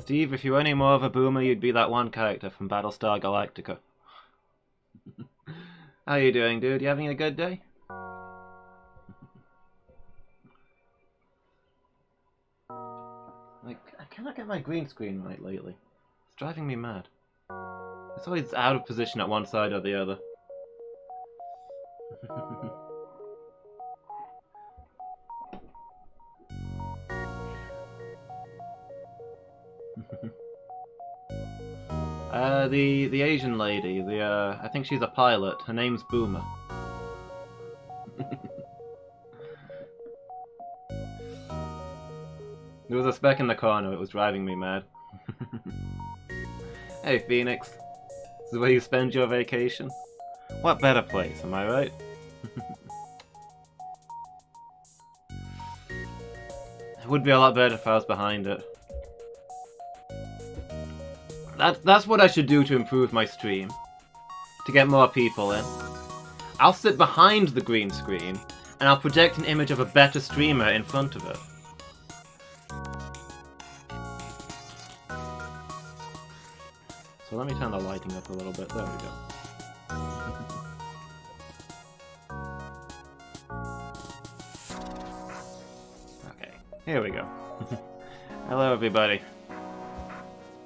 Steve, if you were any more of a boomer, you'd be that one character from Battlestar Galactica. How you doing, dude? You having a good day? Like, I cannot get my green screen right lately. It's driving me mad. It's always out of position at one side or the other. The Asian lady, I think she's a pilot. Her name's Boomer. There was a speck in the corner, it was driving me mad. Hey Phoenix, this is where you spend your vacation? What better place, am I right? It would be a lot better if I was behind it. That's what I should do to improve my stream. To get more people in. I'll sit behind the green screen, and I'll project an image of a better streamer in front of it. So let me turn the lighting up a little bit. There we go. Okay, here we go. Hello everybody.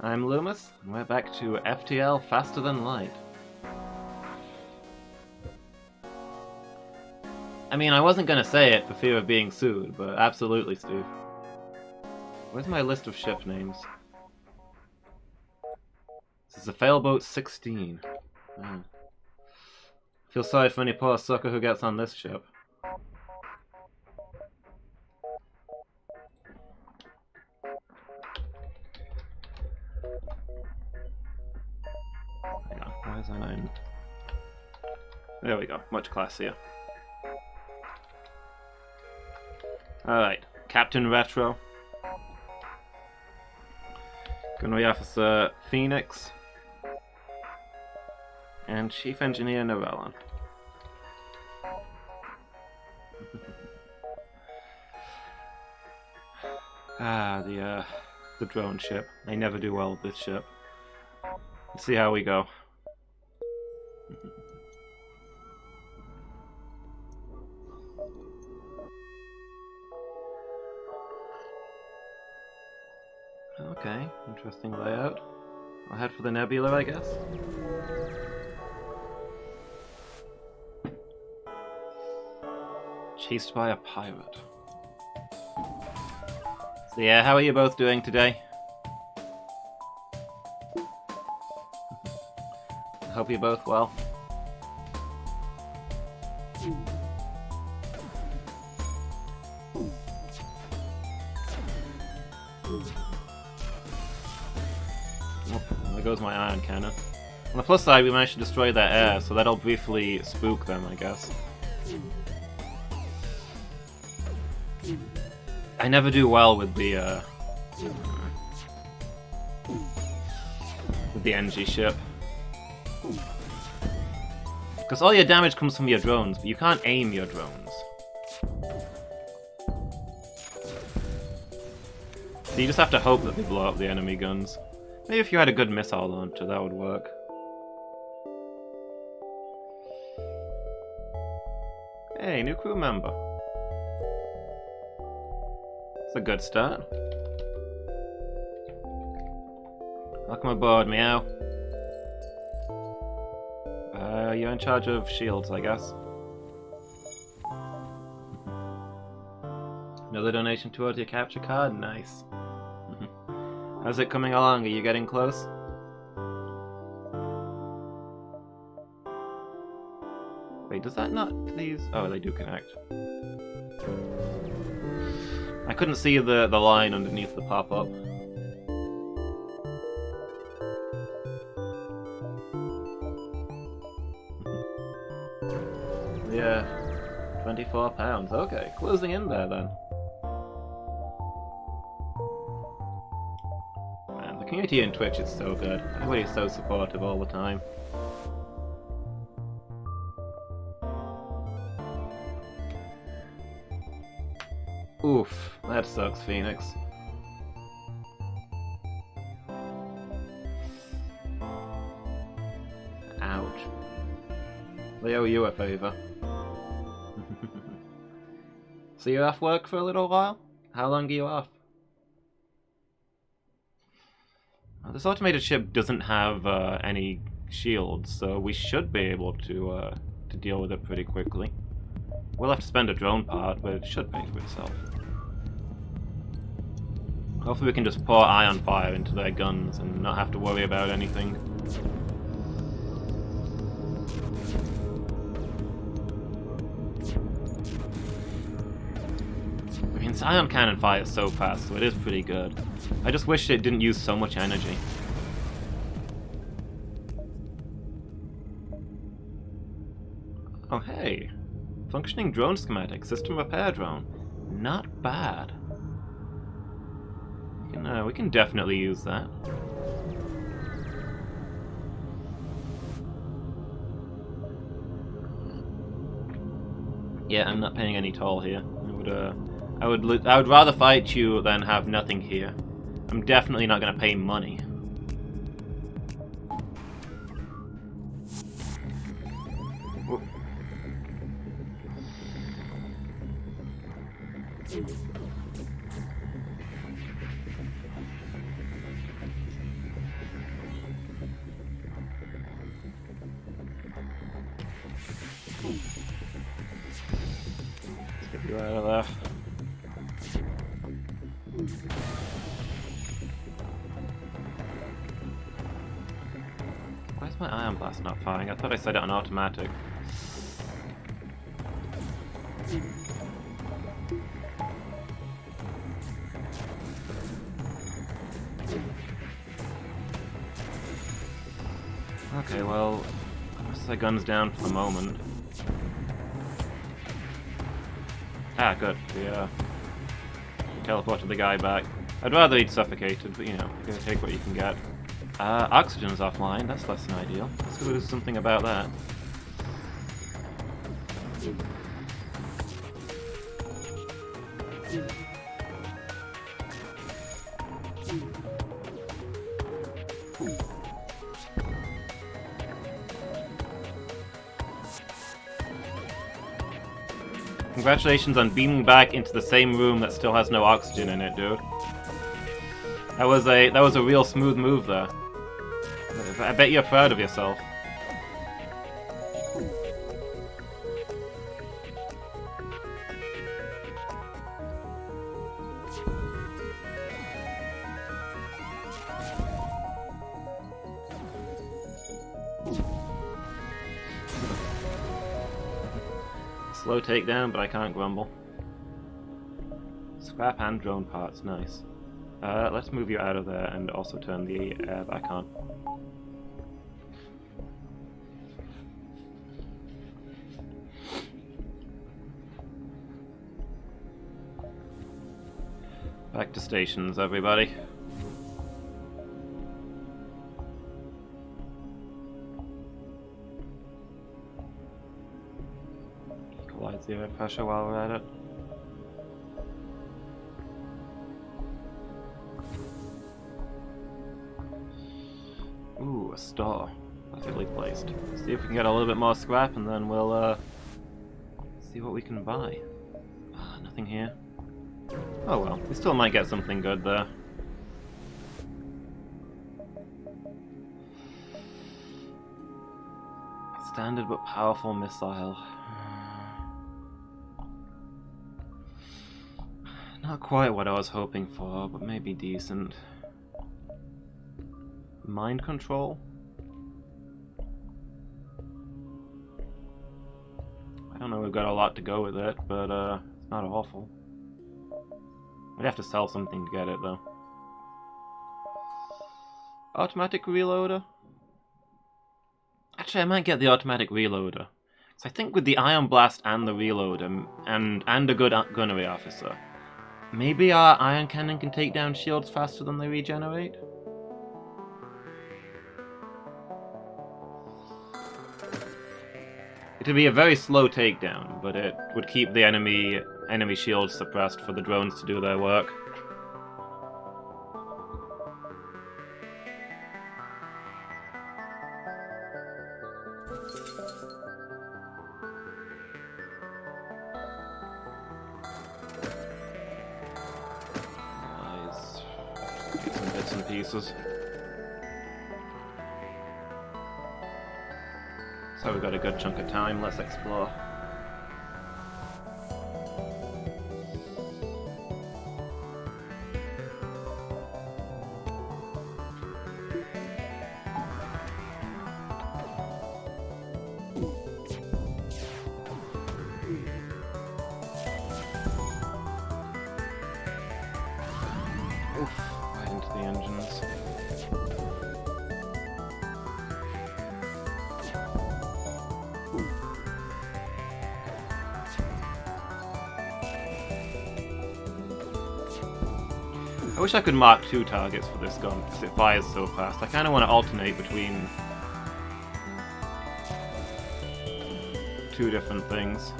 I'm Loomis, and we're back to FTL Faster Than Light. I mean, I wasn't gonna say it for fear of being sued, but absolutely, Steve. Where's my list of ship names? This is a Failboat 16. Oh. Feel sorry for any poor sucker who gets on this ship. Hang on, why is that not in? There we go, much classier. Alright, Captain Retro. Gunnery Officer Phoenix. And Chief Engineer Novellon. The drone ship. I never do well with this ship. Let's see how we go. Okay, interesting layout. I'll head for the nebula, I guess. Chased by a pirate. So yeah, how are you both doing today? I hope you're both well. There goes my ion cannon. On the plus side, we managed to destroy their air, so that'll briefly spook them, I guess. I never do well with the NG ship. Because all your damage comes from your drones, but you can't aim your drones. So you just have to hope that they blow up the enemy guns. Maybe if you had a good missile launcher, that would work. Hey, new crew member. It's a good start. Welcome aboard, Meow. You're in charge of shields, I guess. Another donation towards your capture card? Nice. How's it coming along? Are you getting close? Wait, does that not... these... oh, they do connect. I couldn't see the line underneath the pop-up. Yeah, £24. Okay, closing in there then. Man, the community in Twitch is so good. Everybody's so supportive all the time. Oof, that sucks, Phoenix. They owe you a favor. So you're off work for a little while? How long are you off? Well, this automated ship doesn't have any shields, so we should be able to deal with it pretty quickly. We'll have to spend a drone part, but it should pay for itself. Hopefully we can just pour ion fire into their guns and not have to worry about anything. I mean, ion cannon fires so fast, so it is pretty good. I just wish it didn't use so much energy. Oh hey, functioning drone schematic, system repair drone. Not bad. We can definitely use that. Yeah, I'm not paying any toll here. I would rather fight you than have nothing here. I'm definitely not gonna pay money. Whoa. Let's get you out of there. Why is my ion blast not firing? I thought I set it on automatic. Okay, well, my gun's down for the moment. Ah, good. We teleported the guy back. I'd rather he'd suffocated, but you know, you gotta take what you can get. Oxygen's offline, that's less than ideal. Let's go do something about that. Congratulations on beaming back into the same room that still has no oxygen in it, dude. That was a real smooth move there. I bet you're proud of yourself. Slow takedown, but I can't grumble. Scrap and drone parts, nice. Let's move you out of there and also turn the air back on. Back to stations, everybody. Equalize the air pressure while we're at it. Ooh, a star. Perfectly placed. See if we can get a little bit more scrap and then we'll see what we can buy. Nothing here. Oh well, we still might get something good there. Standard but powerful missile. Not quite what I was hoping for, but maybe decent. Mind control? I don't know, we've got a lot to go with it, but it's not awful. We'd have to sell something to get it, though. Automatic reloader? Actually, I might get the automatic reloader. So I think with the ion blast and the reloader, and a good gunnery officer, maybe our ion cannon can take down shields faster than they regenerate? It would be a very slow takedown, but it would keep the enemy shields suppressed for the drones to do their work. Get some bits and pieces. So we've got a good chunk of time, let's explore. Oof, right into the engines. I wish I could mark 2 targets for this gun, because it fires so fast. I kind of want to alternate between 2 different things.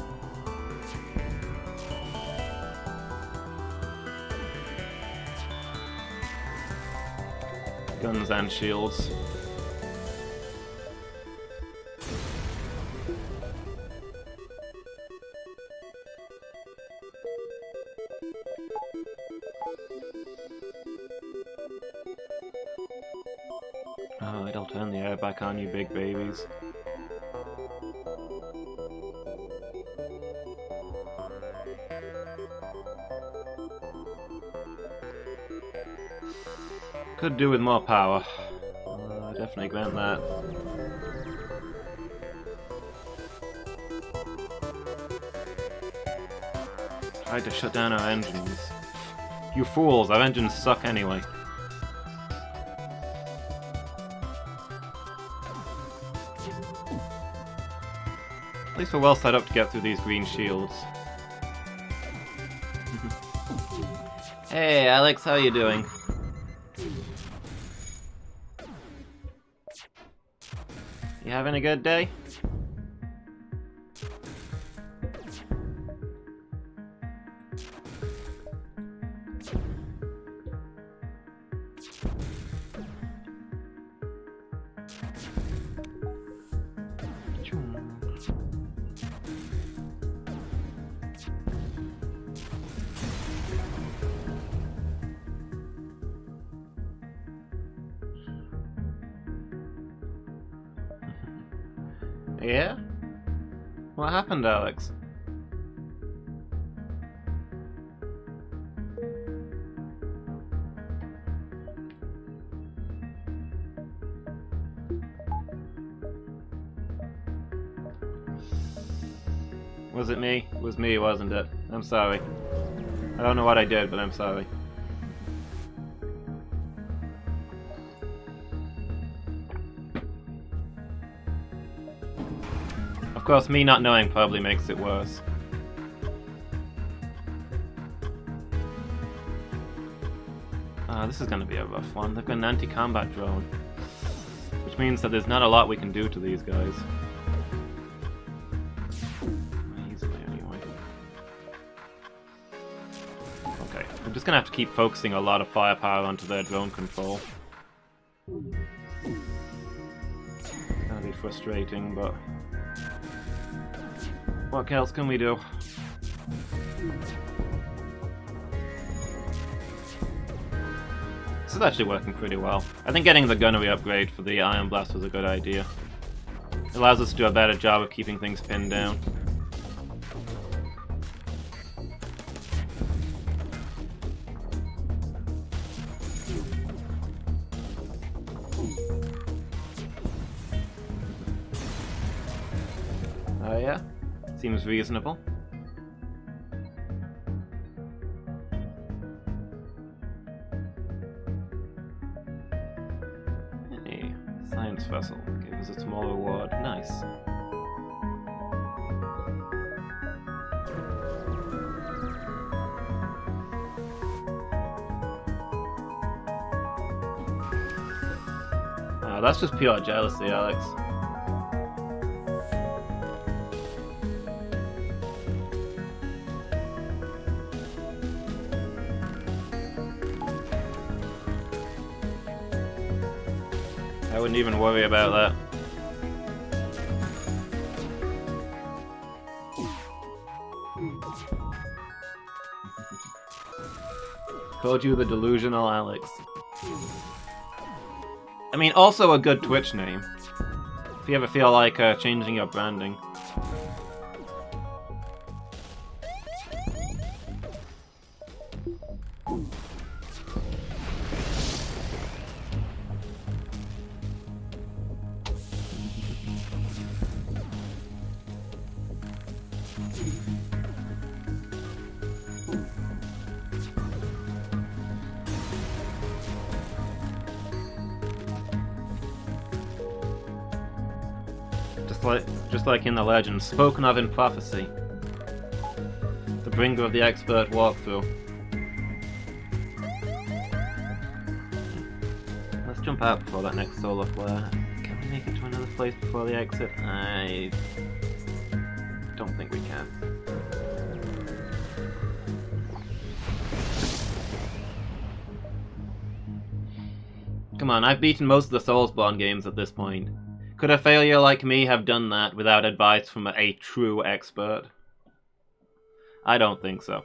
Guns and shields. Oh, it'll turn the air back on, you big babies. Could do with more power. Definitely grant that. Tried to shut down our engines. You fools, our engines suck anyway. At least we're well set up to get through these green shields. Hey Alex, how you doing? You having a good day? Yeah? What happened, Alex? Was it me? It was me, wasn't it? I'm sorry. I don't know what I did, but I'm sorry. Of course, me not knowing probably makes it worse. This is gonna be a rough one. They've got an anti-combat drone. Which means that there's not a lot we can do to these guys. Easily, anyway. Okay, I'm just gonna have to keep focusing a lot of firepower onto their drone control. It's gonna be frustrating, but... what else can we do? This is actually working pretty well. I think getting the gunnery upgrade for the Iron Blast was a good idea. It allows us to do a better job of keeping things pinned down. Oh yeah? Seems reasonable. Hey, science vessel. Gave us a small reward. Nice. Oh, that's just pure jealousy, Alex. I wouldn't even worry about that. Called you the delusional Alex. I mean, also a good Twitch name. If you ever feel like changing your branding. Just like in the legend, spoken of in prophecy. The bringer of the expert walkthrough. Let's jump out before that next solar flare. Can we make it to another place before the exit? I don't think we can. Come on, I've beaten most of the Soulsborne games at this point. Could a failure like me have done that without advice from a true expert? I don't think so.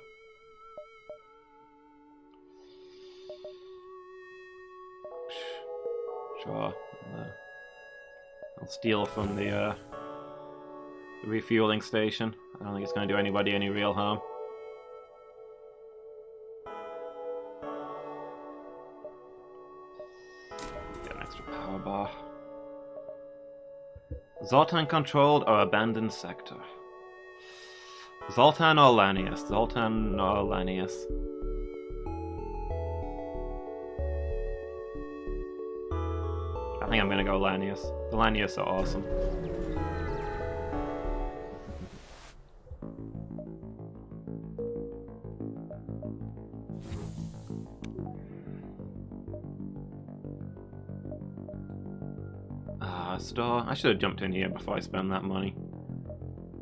Sure. I'll steal from the refueling station. I don't think it's going to do anybody any real harm. Get an extra power bar. Zoltan controlled or abandoned sector? Zoltan or Lanius? Zoltan or Lanius? I think I'm gonna go Lanius. The Lanius are awesome. Store. I should have jumped in here before I spend that money.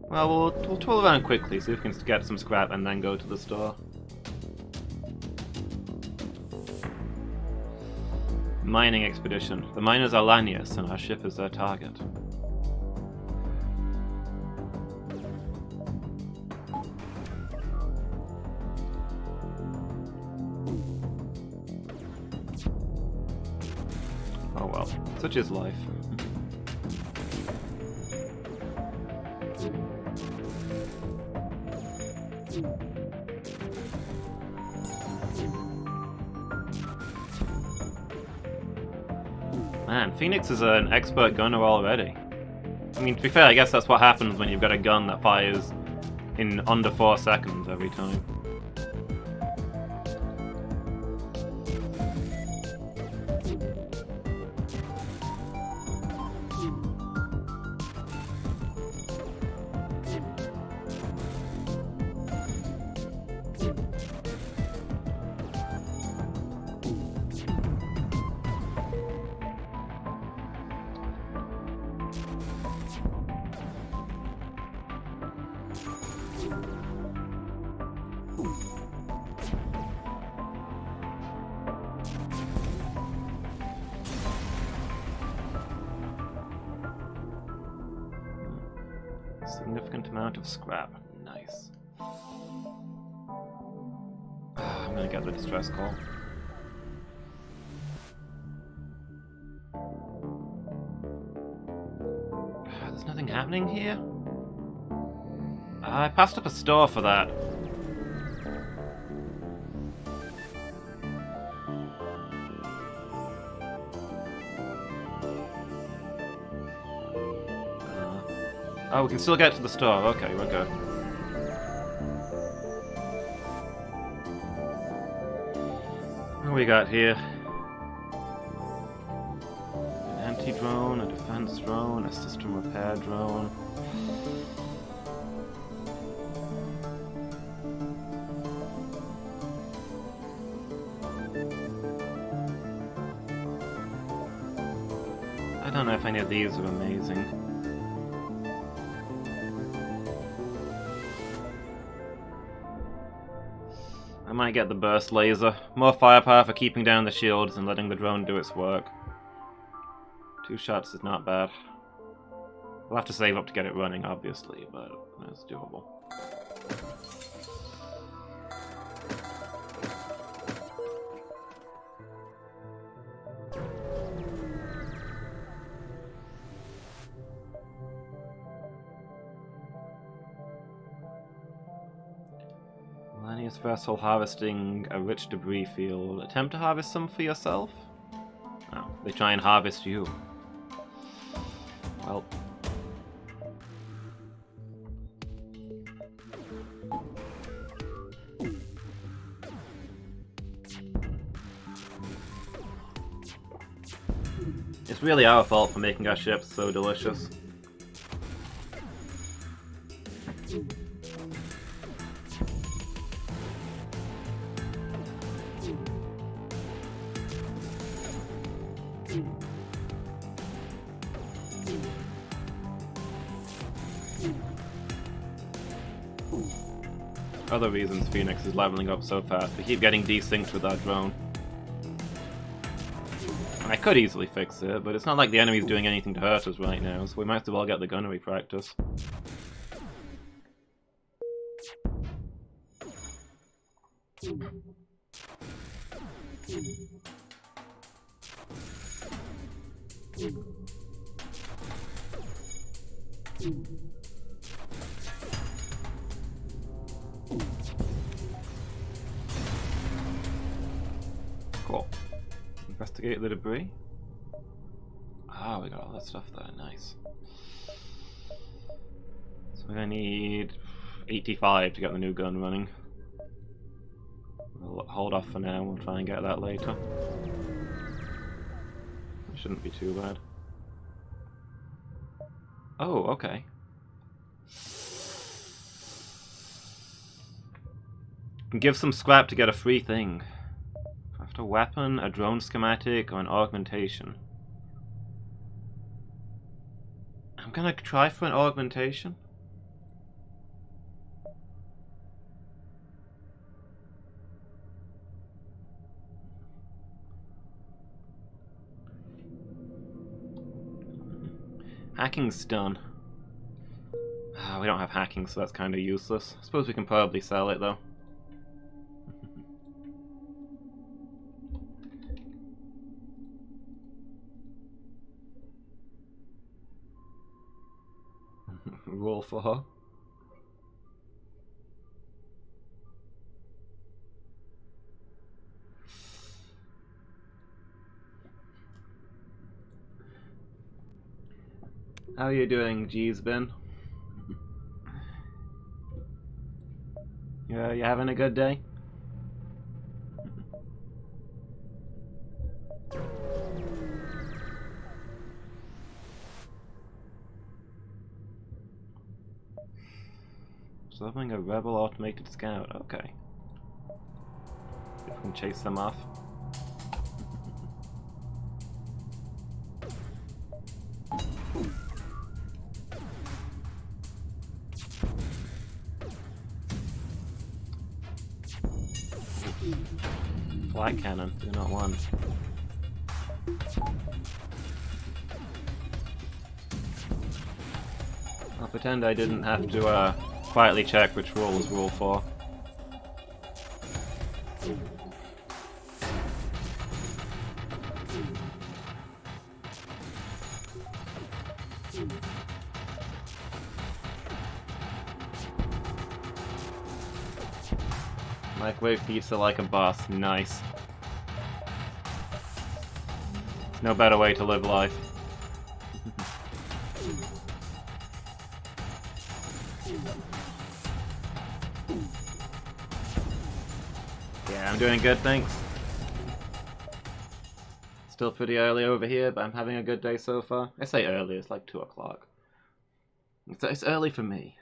Well, we'll tool around quickly, see if we can get some scrap and then go to the store. Mining expedition. The miners are Lanius and our ship is their target. Oh well, such is life. Man, Phoenix is an expert gunner already. I mean, to be fair, I guess that's what happens when you've got a gun that fires in under 4 seconds every time. Significant amount of scrap. Nice. I'm gonna get the distress call. There's nothing happening here? I passed up a store for that. Oh, we can still get to the store. Okay, we're good. What do we got here? An anti-drone, a defense drone, a system repair drone. I don't know if any of these are amazing. I might get the burst laser. More firepower for keeping down the shields and letting the drone do its work. 2 shots is not bad. We'll have to save up to get it running, obviously, but it's doable. This vessel harvesting a rich debris field. Attempt to harvest some for yourself? Oh, they try and harvest you. Well. It's really our fault for making our ships so delicious. Other reasons Phoenix is leveling up so fast. We keep getting desynced with our drone. And I could easily fix it, but it's not like the enemy's doing anything to hurt us right now, so we might as well get the gunnery practice. Cool. Investigate the debris. Ah, we got all that stuff there. Nice. So we're gonna need 85 to get the new gun running. We'll hold off for now. We'll try and get that later. It shouldn't be too bad. Oh, okay. You can give some scrap to get a free thing. Craft a weapon, a drone schematic, or an augmentation. I'm gonna try for an augmentation. Hacking's done. We don't have hacking, so that's kind of useless. I suppose we can probably sell it, though. Rule for her. How are you doing, G's Ben? Yeah, you having a good day? Summoning a rebel automated scout. Okay. See if we can chase them off. Flag cannon, do not want. I'll pretend I didn't have to quietly check which rule was rule 4. Microwave pizza like a boss. Nice. No better way to live life. Yeah, I'm doing good, thanks. Still pretty early over here, but I'm having a good day so far. I say early, it's like 2 o'clock. It's early for me.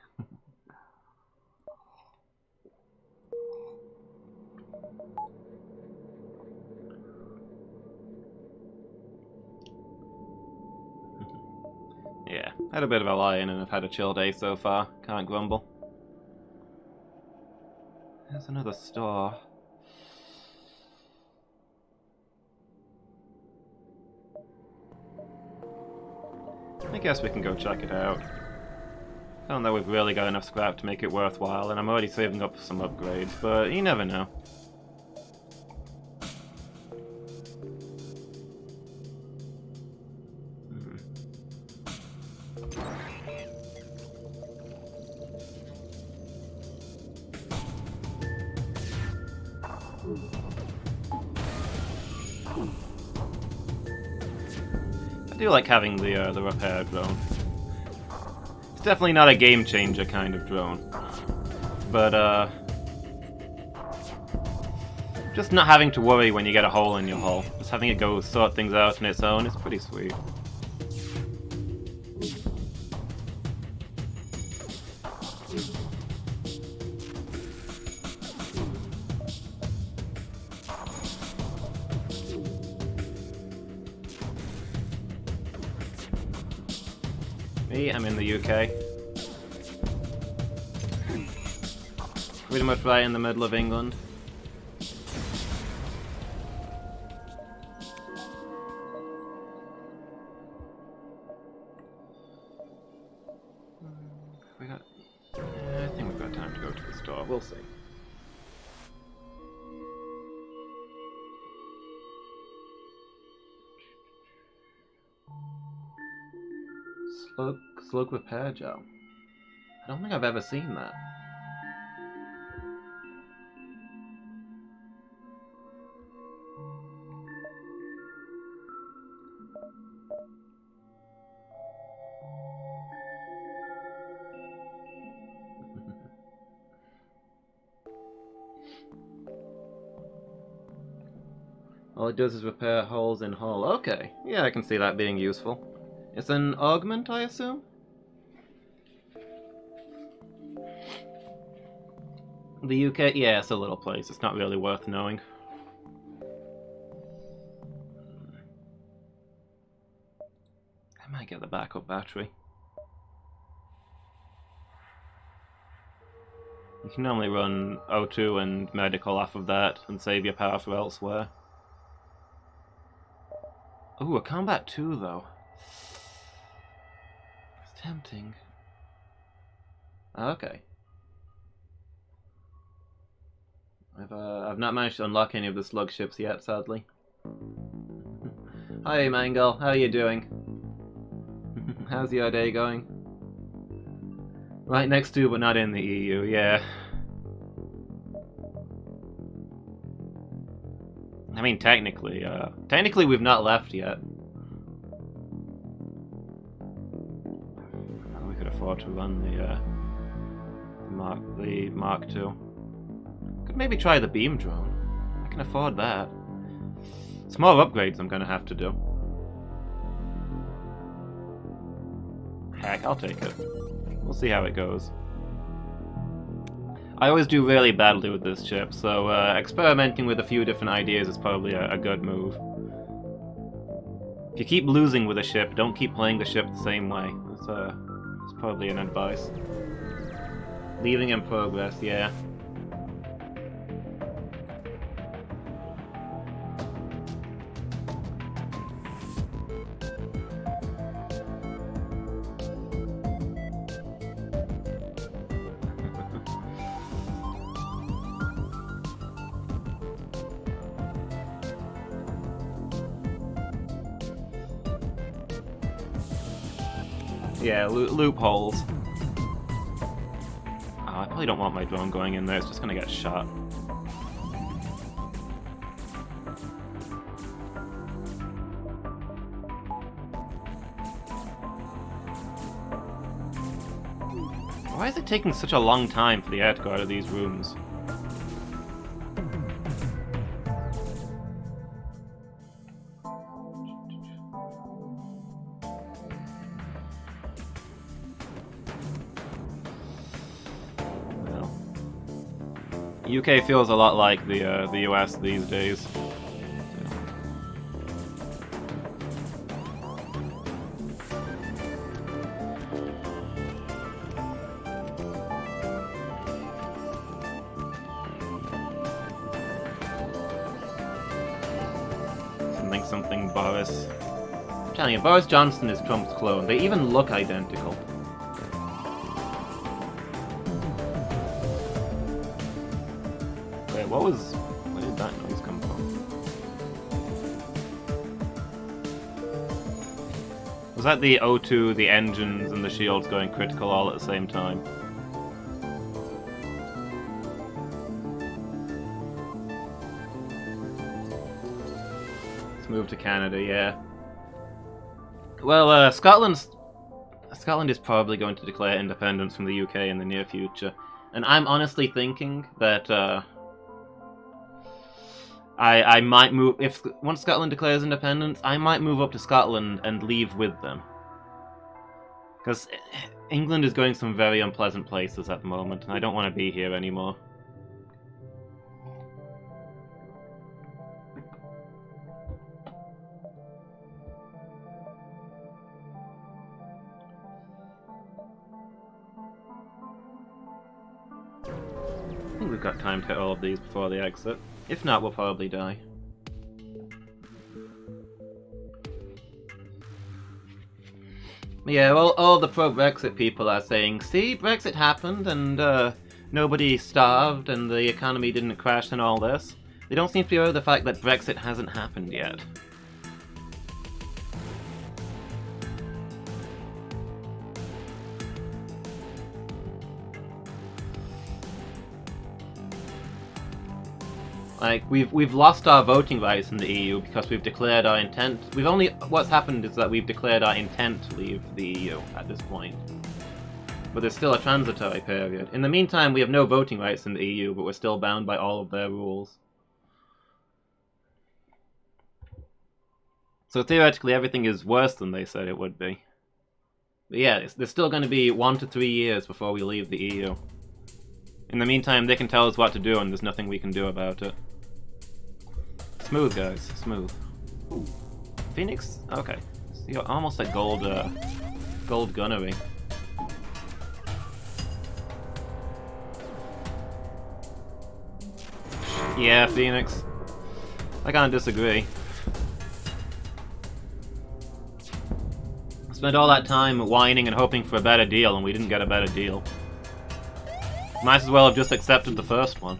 Yeah, had a bit of a lie-in and I've had a chill day so far. Can't grumble. There's another store. I guess we can go check it out. I don't know we've really got enough scrap to make it worthwhile, and I'm already saving up for some upgrades, but you never know. I do like having the repair drone. It's definitely not a game changer kind of drone, but just not having to worry when you get a hole in your hull. Just having it go sort things out on its own is pretty sweet. Me, I'm in the UK. Pretty much right in the middle of England. I think we've got time to go to the store. We'll see. Slug repair gel. I don't think I've ever seen that. All it does is repair holes in hull. Okay, yeah, I can see that being useful. It's an augment, I assume? The UK? Yeah, it's a little place. It's not really worth knowing. I might get the backup battery. You can normally run O2 and medical off of that and save your power for elsewhere. Ooh, a combat 2 though. It's tempting. Okay. I've not managed to unlock any of the slug ships yet, sadly. Hi Mangle, how are you doing? How's your day going? Right next to, but not in the EU, yeah. I mean, technically we've not left yet. We could afford to run the Mark II. Could maybe try the beam drone. I can afford that. It's more upgrades I'm gonna have to do. Heck, I'll take it. We'll see how it goes. I always do really badly with this ship, so experimenting with a few different ideas is probably a good move. If you keep losing with a ship, don't keep playing the ship the same way. That's probably an advice. Leaving in progress, yeah. Yeah, loopholes. Oh, I probably don't want my drone going in there, it's just gonna get shot. Why is it taking such a long time for the air to go out of these rooms? UK feels a lot like the US these days. Something Boris. I'm telling you, Boris Johnson is Trump's clone. They even look identical. Where did that noise come from? Was that the O2, the engines, and the shields going critical all at the same time? Let's move to Canada, yeah. Well, Scotland is probably going to declare independence from the UK in the near future, and I'm honestly thinking that I might move if once Scotland declares independence. I might move up to Scotland and leave with them, because England is going some very unpleasant places at the moment, and I don't want to be here anymore. I think we've got time to hit all of these before the exit. If not, we'll probably die. Yeah, well, all the pro-Brexit people are saying, see, Brexit happened and nobody starved and the economy didn't crash and all this. They don't seem to be aware of the fact that Brexit hasn't happened yet. Like, we've lost our voting rights in the EU because we've declared our intent. What's happened is that we've declared our intent to leave the EU at this point. But there's still a transitory period. In the meantime, we have no voting rights in the EU, but we're still bound by all of their rules. So theoretically, everything is worse than they said it would be. But yeah, there's still going to be 1 to 3 years before we leave the EU. In the meantime, they can tell us what to do, and there's nothing we can do about it. Smooth, guys. Smooth. Ooh. Phoenix? Okay. So almost like gold gunnery. Yeah, Phoenix. I can't disagree. Spent all that time whining and hoping for a better deal, and we didn't get a better deal. Might as well have just accepted the first one.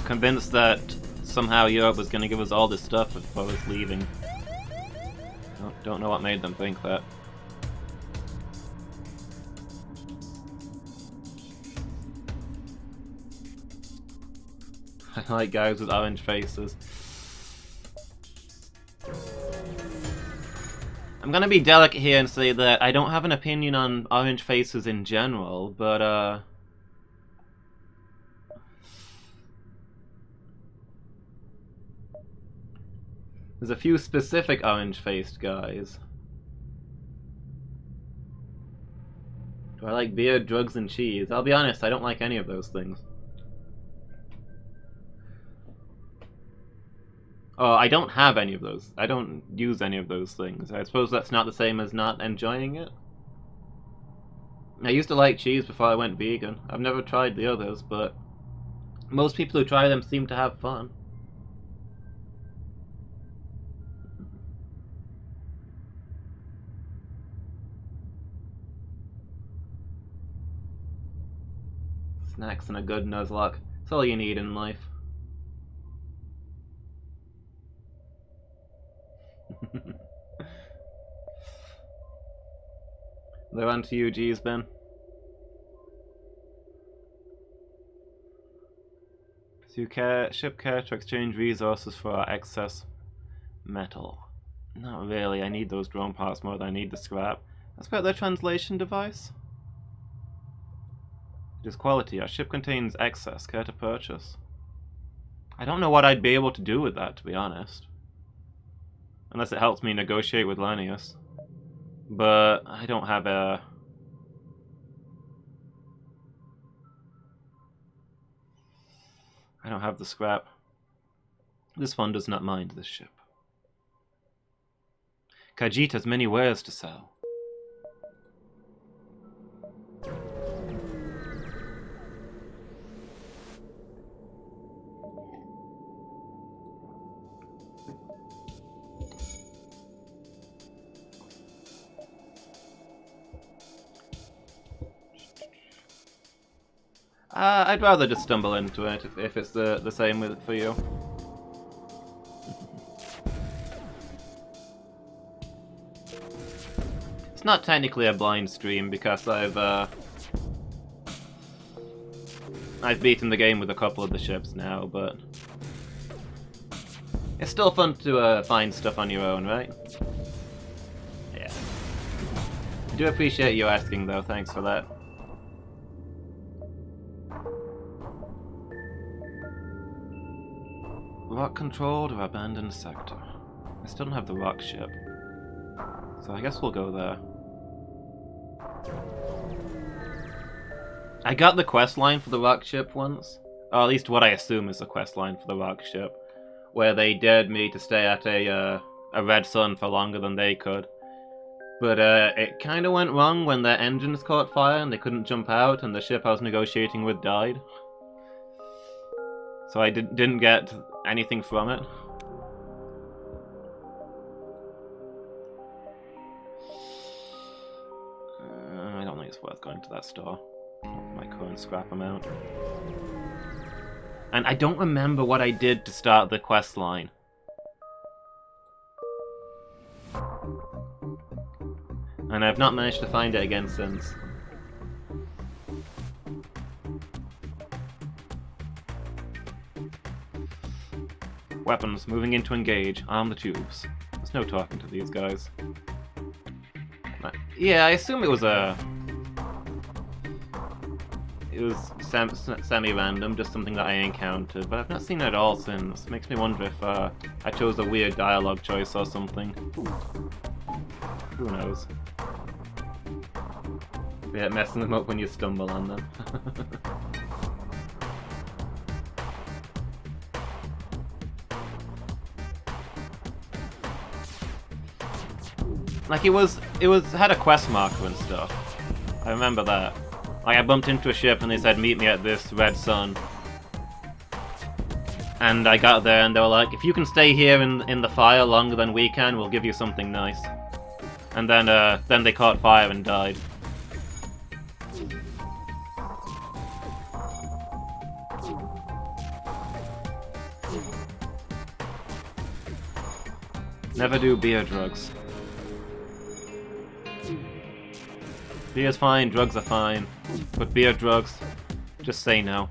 Convinced that somehow Europe was going to give us all this stuff before us leaving. Don't know what made them think that. I like guys with orange faces. I'm gonna be delicate here and say that I don't have an opinion on orange faces in general, but there's a few specific orange-faced guys. Do I like beer, drugs, and cheese? I'll be honest, I don't like any of those things. Oh, I don't have any of those. I don't use any of those things. I suppose that's not the same as not enjoying it. I used to like cheese before I went vegan. I've never tried the others, but most people who try them seem to have fun. Snacks and a good Nuzlocke. That's all you need in life. They're on to you, G's, Ben. Ship care to exchange resources for our excess metal. Not really, I need those drone parts more than I need the scrap. Let's get their translation device. It is quality. Our ship contains excess. Care to purchase? I don't know what I'd be able to do with that, to be honest. Unless it helps me negotiate with Linnaeus. But I don't have a... I don't have the scrap. This one does not mind this ship. Khajiit has many wares to sell. I'd rather just stumble into it if it's the same for you. It's not technically a blind stream because I've beaten the game with a couple of the ships now, but it's still fun to find stuff on your own, right? Yeah. I do appreciate you asking, though. Thanks for that. Rock-controlled or abandoned sector. I still don't have the rock ship, so I guess we'll go there. I got the quest line for the rock ship once, or at least what I assume is the quest line for the rock ship, where they dared me to stay at a red sun for longer than they could. But it kind of went wrong when their engines caught fire and they couldn't jump out, and the ship I was negotiating with died. So I didn't get anything from it. I don't think it's worth going to that store. My current scrap amount. And I don't remember what I did to start the quest line. And I've not managed to find it again since. Weapons, moving in to engage. Arm the tubes. There's no talking to these guys. Yeah, I assume it was semi-random, just something that I encountered, but I've not seen it at all since. Makes me wonder if I chose a weird dialogue choice or something. Who knows? Yeah, messing them up when you stumble on them. Like, it had a quest marker and stuff. I remember that. Like, I bumped into a ship and they said, meet me at this red sun. And I got there and they were like, if you can stay here in the fire longer than we can, we'll give you something nice. And then they caught fire and died. Never do beer drugs. Beer's fine, drugs are fine, but beer drugs, just say no.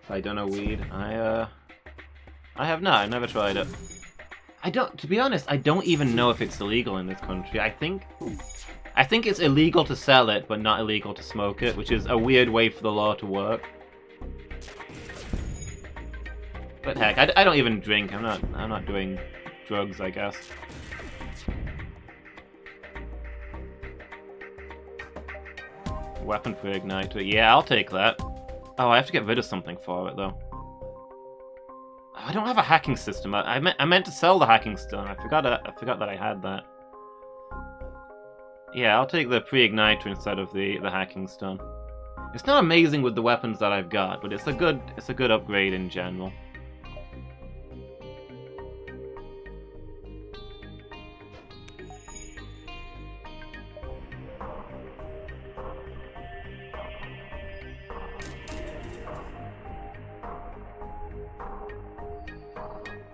I don't know weed. I have not. I've never tried it. To be honest, I don't even know if it's illegal in this country. I think it's illegal to sell it, but not illegal to smoke it, which is a weird way for the law to work. But heck, I don't even drink. I'm not doing drugs, I guess. Weapon for igniter. Yeah, I'll take that. Oh, I have to get rid of something for it though. I don't have a hacking system. I meant to sell the hacking stone. I forgot that I had that. Yeah, I'll take the pre-igniter instead of the hacking stone. It's not amazing with the weapons that I've got, but it's a good upgrade in general.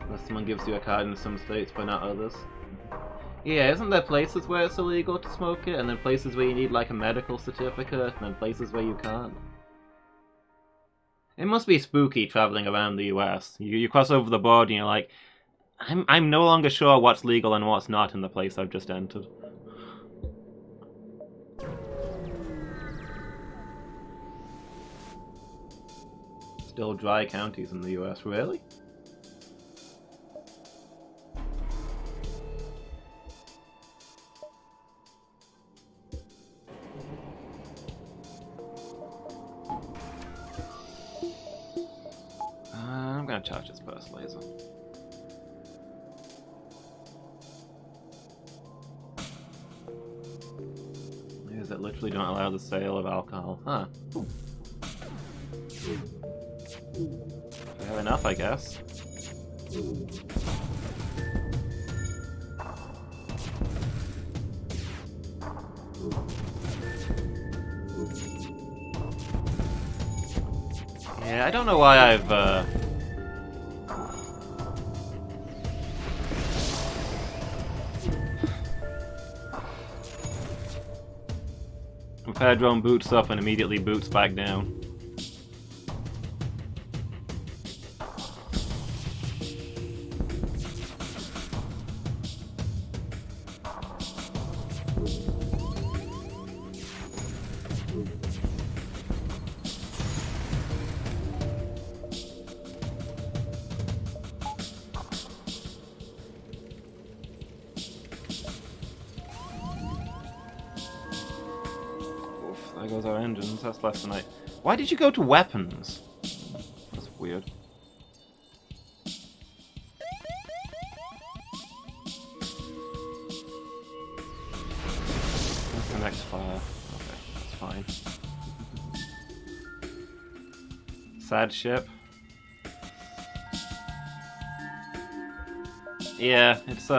Unless someone gives you a card in some states, but not others. Yeah, isn't there places where it's illegal to smoke it, and then places where you need like a medical certificate, and then places where you can't? It must be spooky traveling around the US. You cross over the border and you're like, I'm no longer sure what's legal and what's not in the place I've just entered. Still dry counties in the US, really? I'm gonna charge this burst laser. Is it literally don't allow the sale of alcohol? Huh. I have enough, I guess. Yeah, I don't know why I've repair drone boots up and immediately boots back down. There goes our engines, that's less than I... Why did you go to weapons? That's weird. That's the next fire. Okay, that's fine. Sad ship. Yeah, it's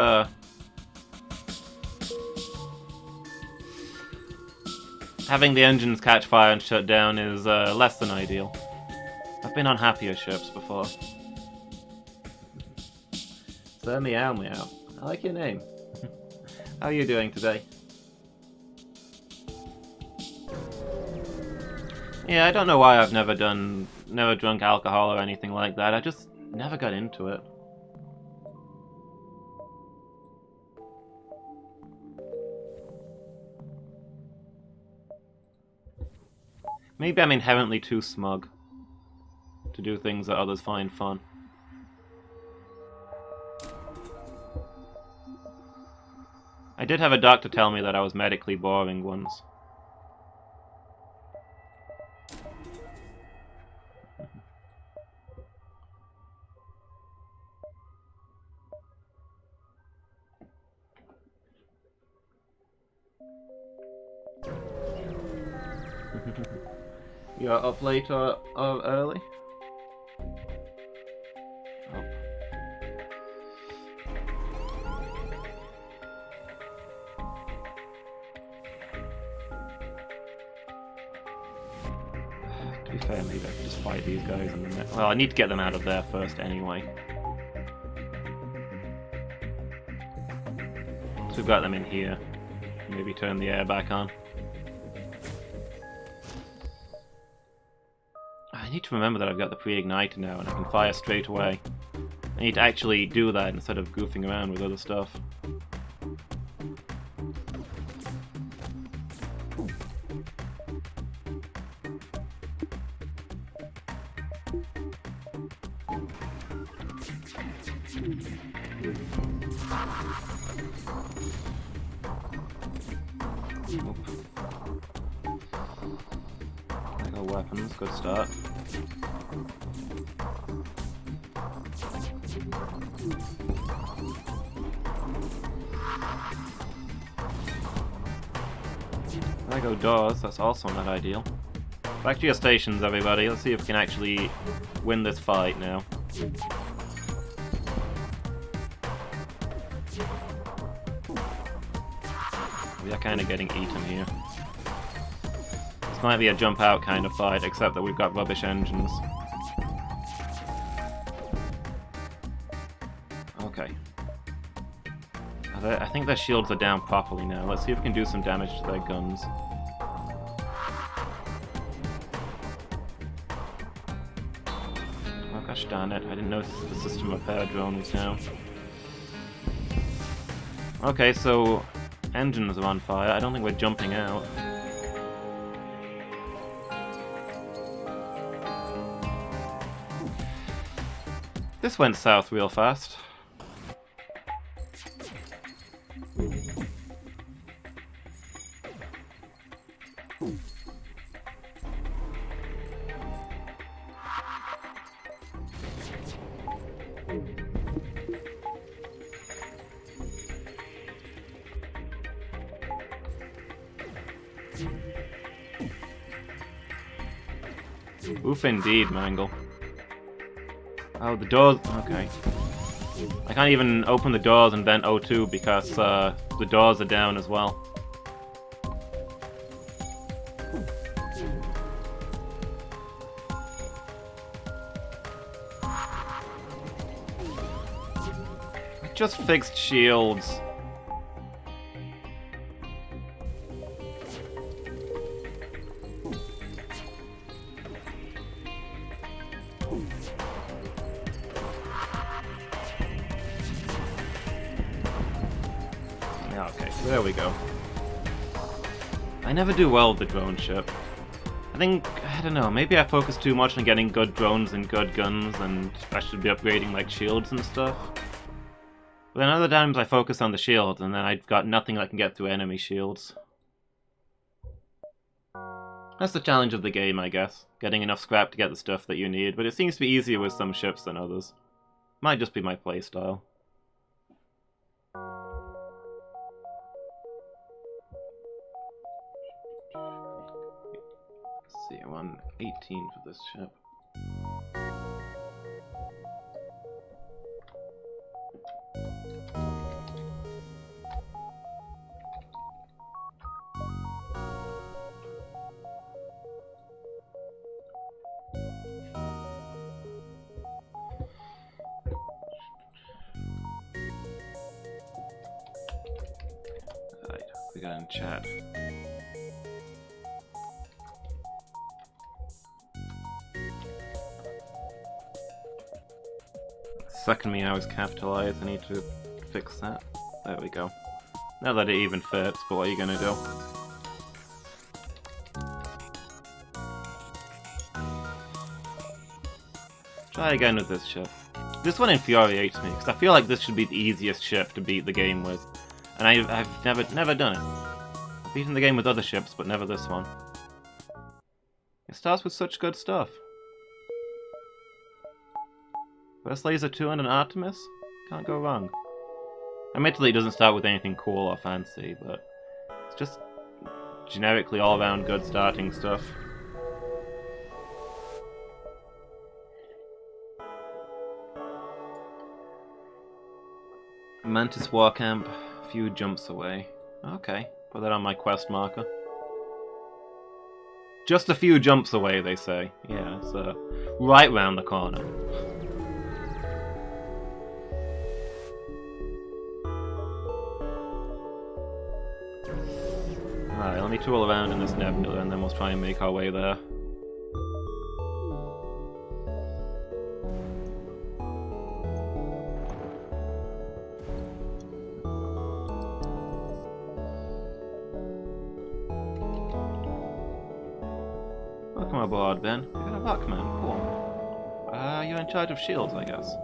having the engines catch fire and shut down is less than ideal. I've been on happier ships before. So meow meow. I like your name. How are you doing today? Yeah, I don't know why I've never drunk alcohol or anything like that. I just never got into it. Maybe I'm inherently too smug to do things that others find fun. I did have a doctor tell me that I was medically boring once. You're up late or early? Oh. To be fair, maybe I could just fight these guys in the net. Well, I need to get them out of there first anyway. So we've got them in here. Maybe turn the air back on. I need to remember that I've got the pre-igniter now and I can fire straight away. I need to actually do that instead of goofing around with other stuff. There go weapons, good start. There go doors, that's also not ideal. Back to your stations, everybody. Let's see if we can actually win this fight now. We are kind of getting eaten here. This might be a jump out kind of fight, except that we've got rubbish engines. Okay. I think their shields are down properly now. Let's see if we can do some damage to their guns. Oh gosh darn it, I didn't notice the system repair drone was down. Okay, so engines are on fire. I don't think we're jumping out. This went south real fast. Oof indeed, Mangle. Oh, the doors. Okay. I can't even open the doors and vent O2 because the doors are down as well. I just fixed shields. Yeah, okay, so there we go. I never do well with the drone ship. I think, I don't know, maybe I focus too much on getting good drones and good guns, and I should be upgrading like shields and stuff. But then other times I focus on the shields, and then I've got nothing that can get through enemy shields. That's the challenge of the game, I guess. Getting enough scrap to get the stuff that you need, but it seems to be easier with some ships than others. Might just be my playstyle. Let's see, I'm on 18 for this ship. Alright, we got in chat. Second meow is capitalized, I need to fix that. There we go. Now that it even fits, but what are you gonna do? Try again with this ship. This one infuriates me, because I feel like this should be the easiest ship to beat the game with. And I've never done it. I've beaten the game with other ships, but never this one. It starts with such good stuff. First laser 2 and an Artemis? Can't go wrong. Admittedly, it doesn't start with anything cool or fancy, but it's just generically all-around good starting stuff. Mantis War Camp, a few jumps away. Okay, put that on my quest marker. Just a few jumps away, they say. Yeah, it's right round the corner. Alright, let me tool around in this nebula and then we'll try and make our way there. Welcome aboard, Ben. You got a Buckman, cool. You're in charge of shields, I guess.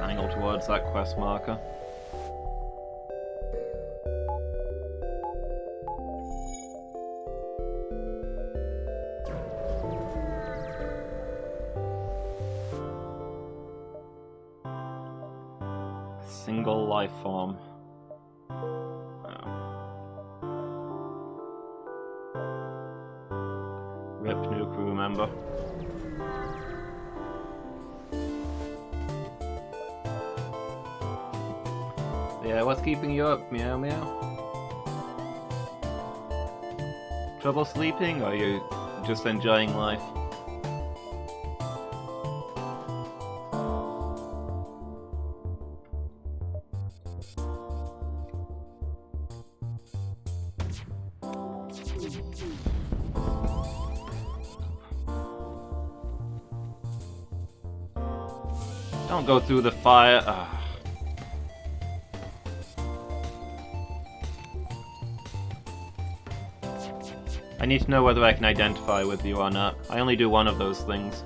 Angle towards that quest marker. Single life form. Oh. Rip new crew member. Yeah, what's keeping you up, meow meow? Trouble sleeping, or are you just enjoying life? Don't go through the fire. Ugh. I need to know whether I can identify with you or not. I only do one of those things.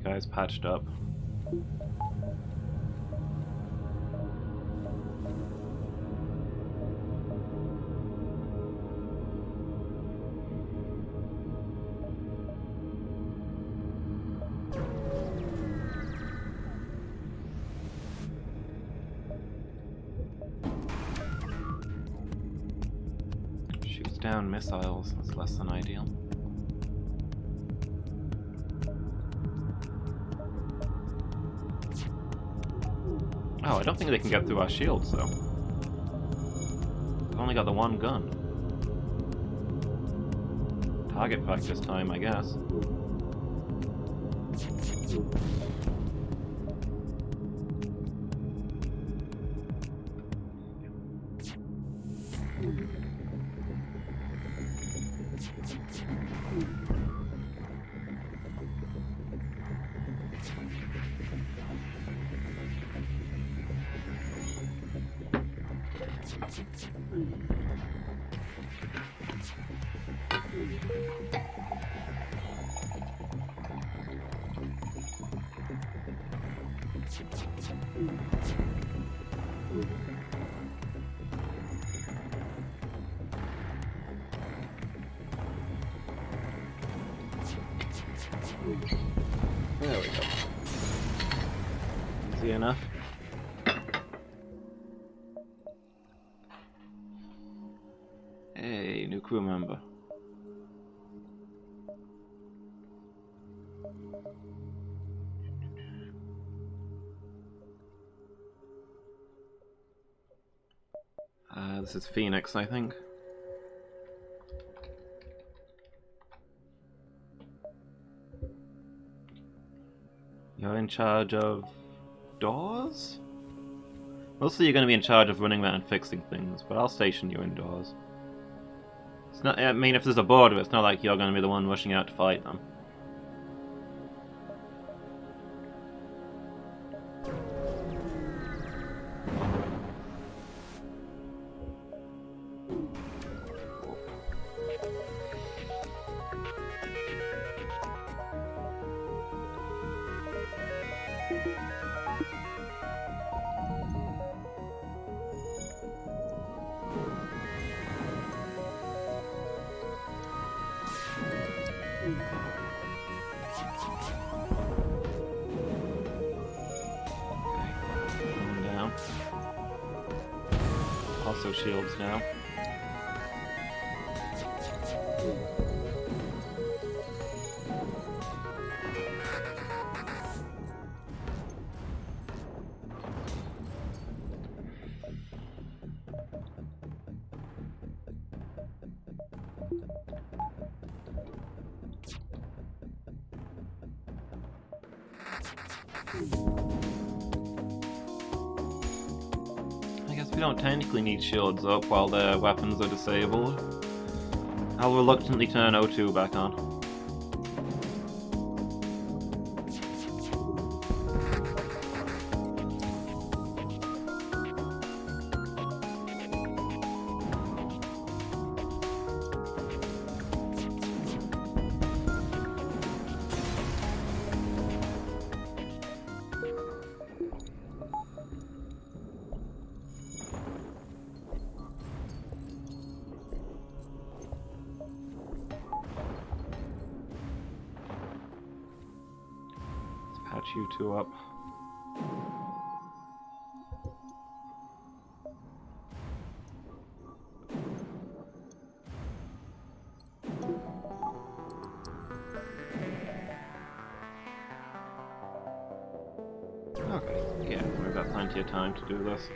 guy's patched up. Shoots down missiles, that's less than ideal. Oh, I don't think they can get through our shields, though. We've only got the one gun. Target practice time, I guess. There we go. Easy enough. Hey, new crew member. This is Phoenix, I think. You're in charge of doors? Mostly you're going to be in charge of running around and fixing things, but I'll station you indoors. It's not, I mean, if there's a border, it's not like you're going to be the one rushing out to fight them. Also shields now. We don't technically need shields up while their weapons are disabled. I'll reluctantly turn O2 back on. Patch you two up. Okay, yeah, we've got plenty of time to do this.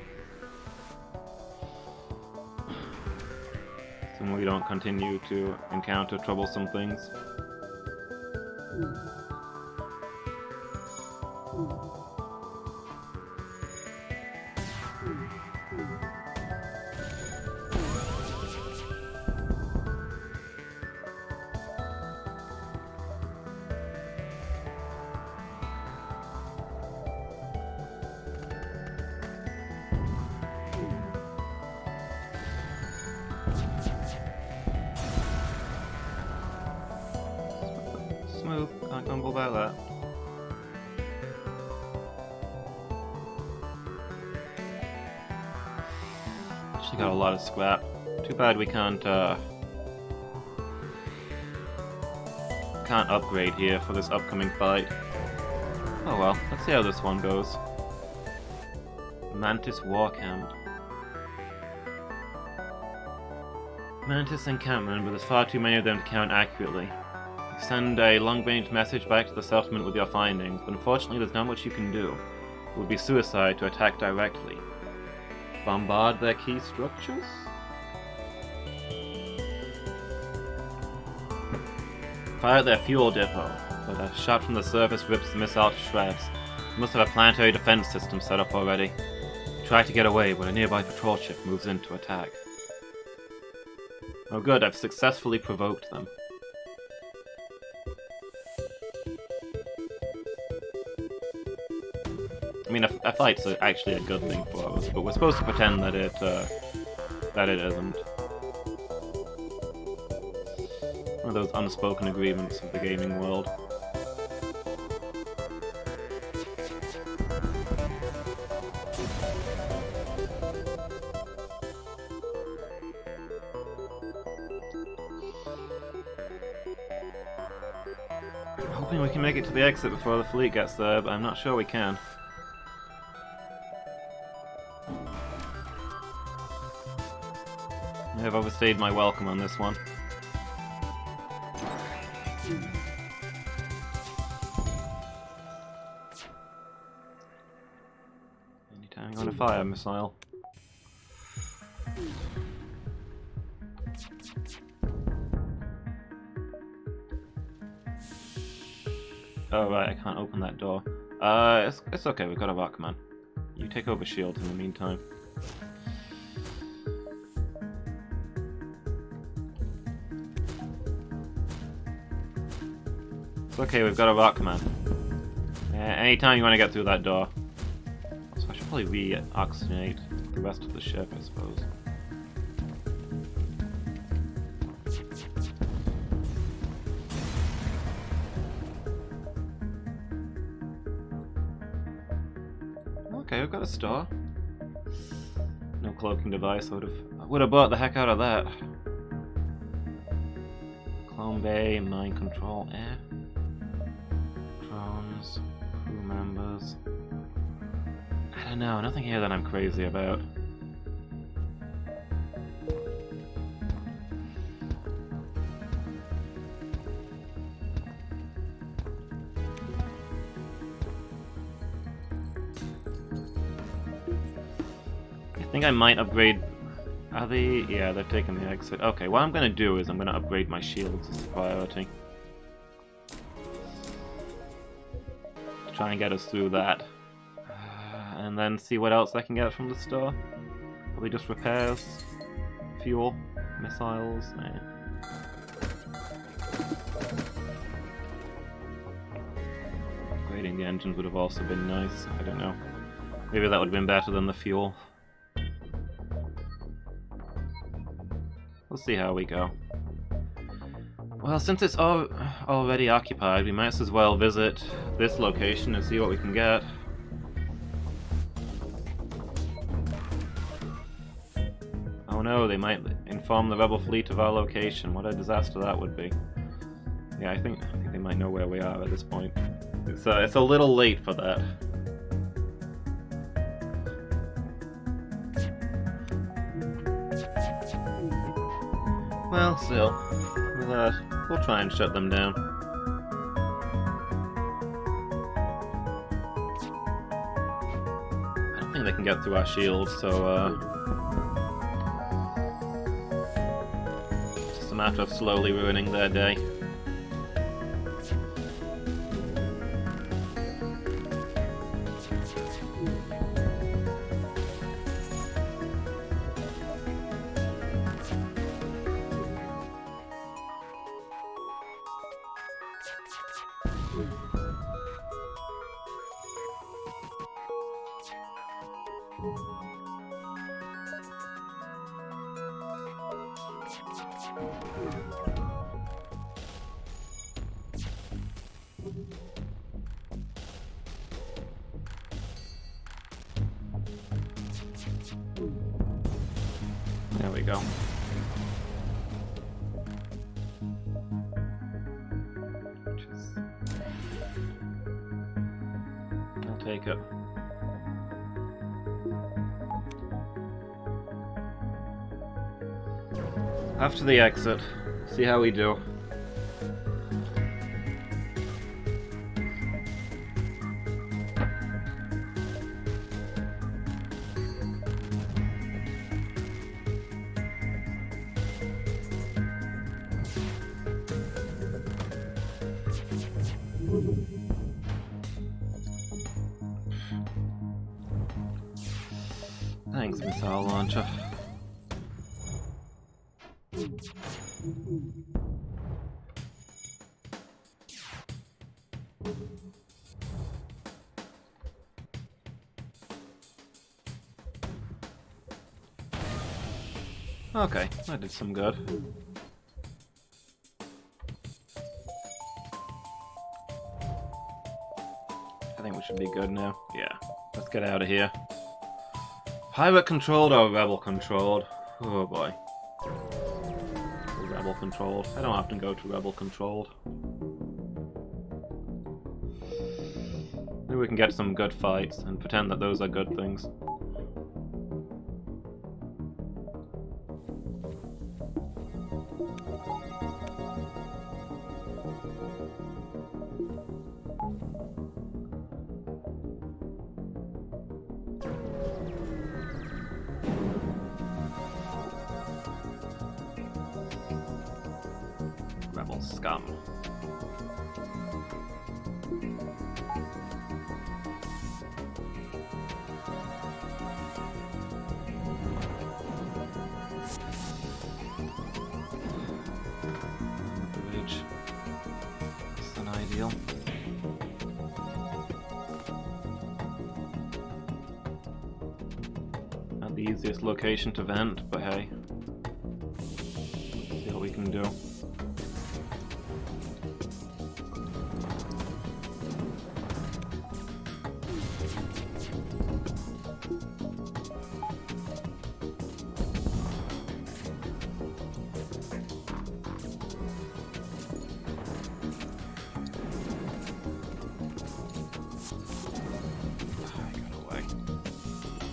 So we don't continue to encounter troublesome things. Smooth, can't grumble about that. Actually got a lot of scrap. Too bad we can't upgrade here for this upcoming fight. Oh well, let's see how this one goes. Mantis War Camp. Mantis encampment, but there's far too many of them to count accurately. You send a long-range message back to the settlement with your findings, but unfortunately there's not much you can do. It would be suicide to attack directly. Bombard their key structures? Fire at their fuel depot, but a shot from the surface rips the missile to shreds. They must have a planetary defense system set up already. Try to get away, but a nearby patrol ship moves in to attack. Oh good, I've successfully provoked them. I mean, a fight's actually a good thing for us, but we're supposed to pretend that it isn't. One of those unspoken agreements of the gaming world. Hoping we can make it to the exit before the fleet gets there, but I'm not sure we can. I have overstayed my welcome on this one. Anytime I'm going to fire a missile. Oh right, I can't open that door. It's okay, we've got a Rockman. You take over shields in the meantime. It's okay, we've got a Rockman. Anytime you want to get through that door. So I should probably re-oxygenate the rest of the ship, I suppose. Okay, we've got a star. No cloaking device. I would have bought the heck out of that. Clone Bay, mind control, drones, crew members. I don't know, nothing here that I'm crazy about. I think I might upgrade. Are they? Yeah, they've taken the exit. Okay, what I'm gonna do is I'm gonna upgrade my shields as a priority. Try and get us through that. And then see what else I can get from the store. Probably just repairs, fuel, missiles. Upgrading the engines would have also been nice. I don't know. Maybe that would have been better than the fuel. We'll see how we go. Well, since it's already occupied, we might as well visit this location and see what we can get. Oh no, they might inform the rebel fleet of our location. What a disaster that would be. Yeah, I think they might know where we are at this point. It's a little late for that. Well, still, we'll try and shut them down. I don't think they can get through our shields, so it's just a matter of slowly ruining their day. There we go. I'll take it. After the exit, see how we do. Thanks, missile launcher. Okay, that did some good. I think we should be good now. Yeah, let's get out of here. Pirate controlled or rebel controlled? Oh boy. Rebel controlled. I don't often go to rebel controlled. Maybe we can get some good fights and pretend that those are good things. Rebel scum. Bridge. Less than ideal. Not the easiest location to vent, but hey. Let's see what we can do.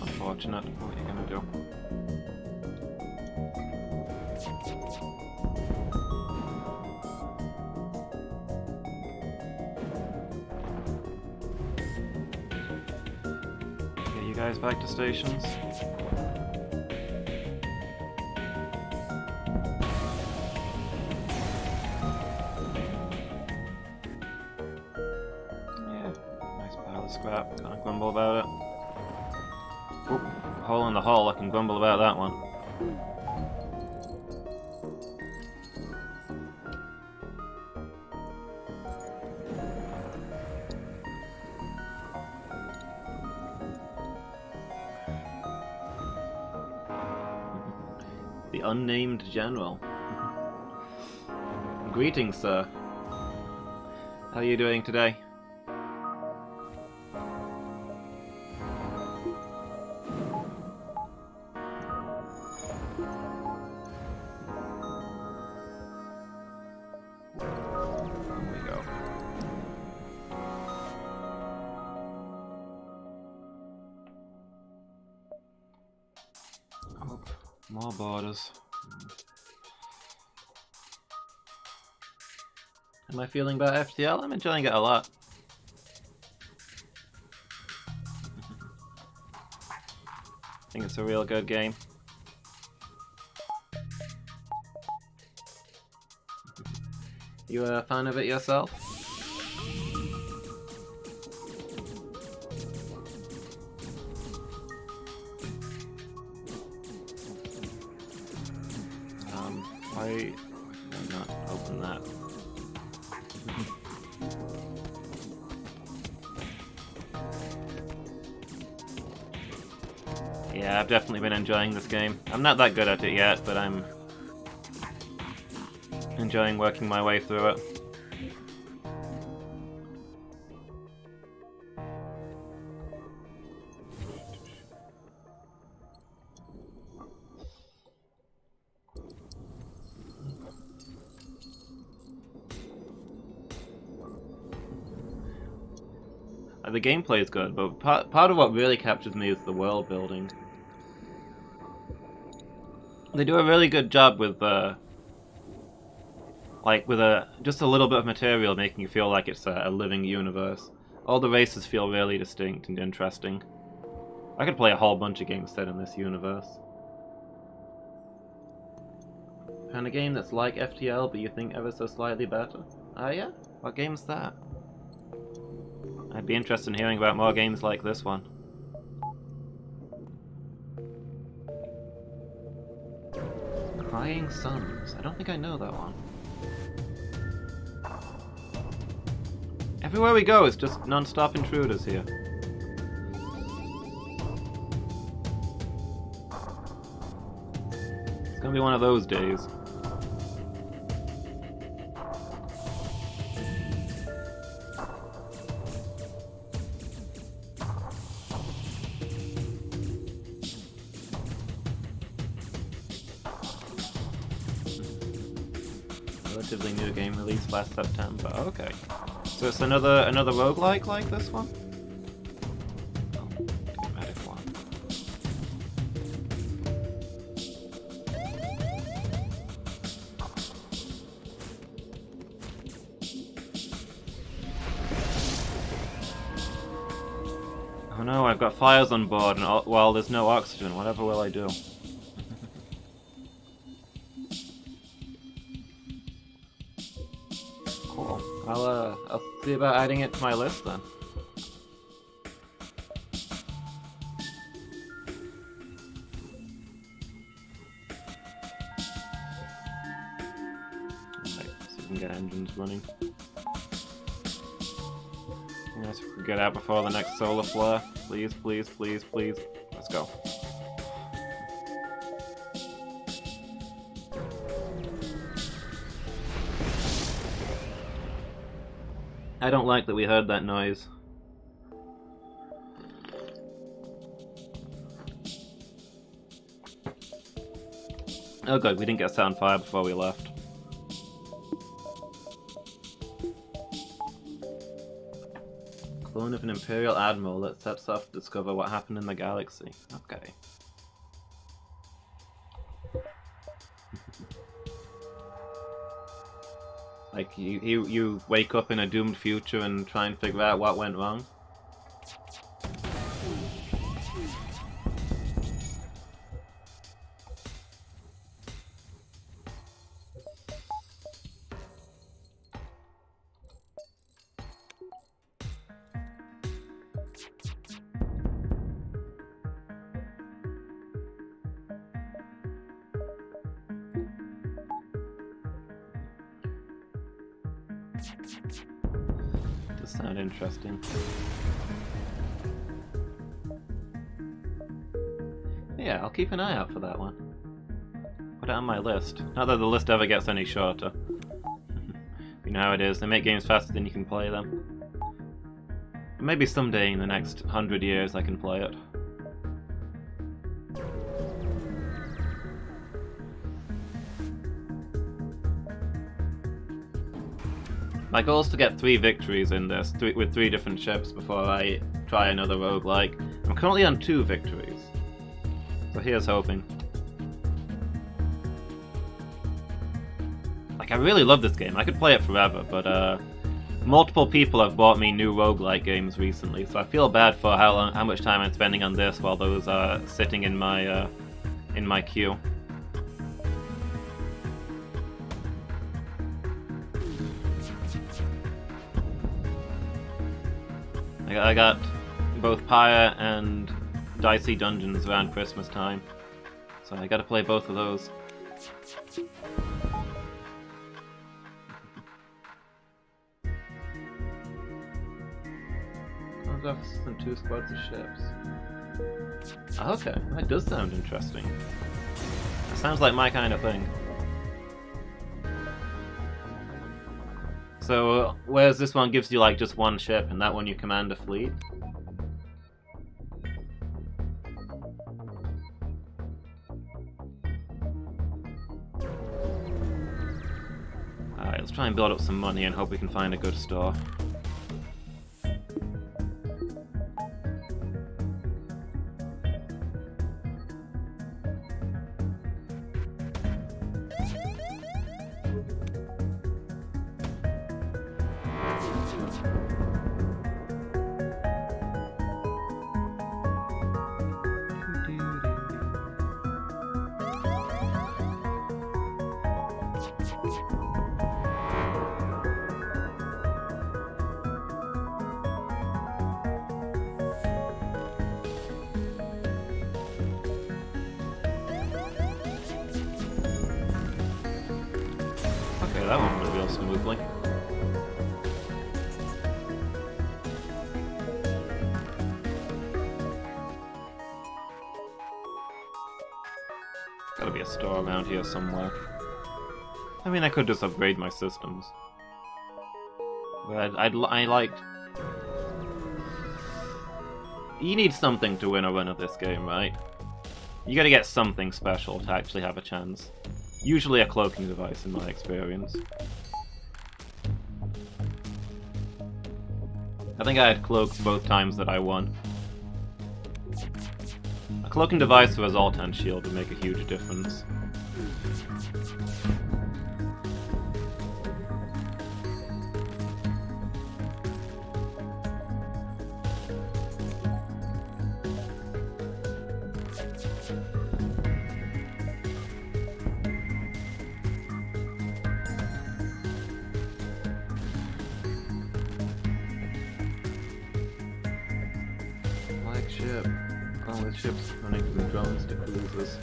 Unfortunate. What are you gonna do? Get you guys back to stations. Yeah, nice pile of scrap. Can't grumble about it. Oop, hole in the hull, I can grumble about that one. The unnamed general. Greetings, sir. How are you doing today? More borders. Am I feeling about FTL? I'm enjoying it a lot. I think it's a real good game. You a fan of it yourself? Why did I not open that? Yeah, I've definitely been enjoying this game. I'm not that good at it yet, but I'm enjoying working my way through it. Like, the gameplay is good, but part of what really captures me is the world building. They do a really good job with like with just a little bit of material making you feel like it's a living universe. All the races feel really distinct and interesting. I could play a whole bunch of games set in this universe. Kind of game that's like FTL, but you think ever so slightly better. Oh yeah? What game's that? I'd be interested in hearing about more games like this one. Crying Suns. I don't think I know that one. Everywhere we go, it's just non-stop intruders here. It's gonna be one of those days. Relatively new game released last September. Okay. So it's another roguelike like this one? Oh, dramatic one. Oh no, I've got fires on board, and while there's no oxygen, whatever will I do? Cool. I'll see about adding it to my list then. Alright, so we can get engines running. Nice if we get out before the next solar flare. Please, please, please, please. Let's go. I don't like that we heard that noise. Oh good, we didn't get set on fire before we left. Clone of an Imperial Admiral that sets off to discover what happened in the galaxy. Okay. Like, you wake up in a doomed future and try and figure out what went wrong? Does sound interesting. Yeah, I'll keep an eye out for that one. Put it on my list. Not that the list ever gets any shorter. You know how it is, they make games faster than you can play them. Maybe someday in the next 100 years I can play it. My goal is to get 3 victories in this, with 3 different ships before I try another roguelike. I'm currently on 2 victories, so here's hoping. Like, I really love this game. I could play it forever, but multiple people have bought me new roguelike games recently, so I feel bad for how much time I'm spending on this while those are sitting in my queue. I got both Pyre and Dicey Dungeons around Christmas time, so I gotta play both of those. Comes officers and 2 squads of ships. Okay, that does sound interesting. That sounds like my kind of thing. So, whereas this one gives you like just 1 ship, and that one you command a fleet. Alright, let's try and build up some money and hope we can find a good store. Okay, that one went real smoothly. Gotta be a store around here somewhere. I mean, I could just upgrade my systems. But I like... You need something to win a run of this game, right? You gotta get something special to actually have a chance. Usually a cloaking device, in my experience. I think I had cloaks both times that I won. A cloaking device with a Zoltan shield would make a huge difference. Flagship. Oh, the ship's running from drones to cruisers.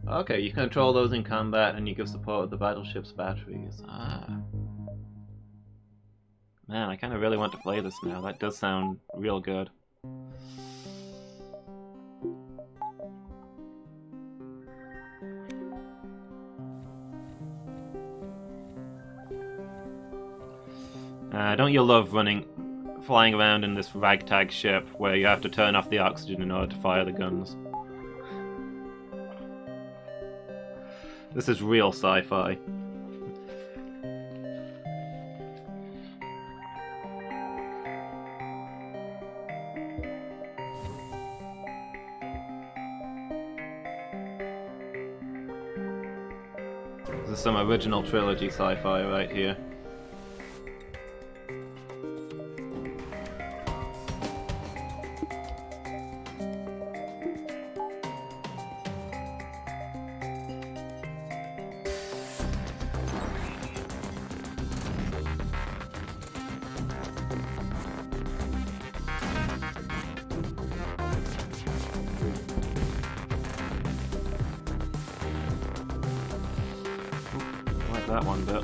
Okay, you control those in combat and you give support with the battleship's batteries. Ah. Man, I kind of really want to play this now. That does sound real good. Don't you love flying around in this ragtag ship where you have to turn off the oxygen in order to fire the guns? This is real sci-fi. This is some original trilogy sci-fi right here. That one bit.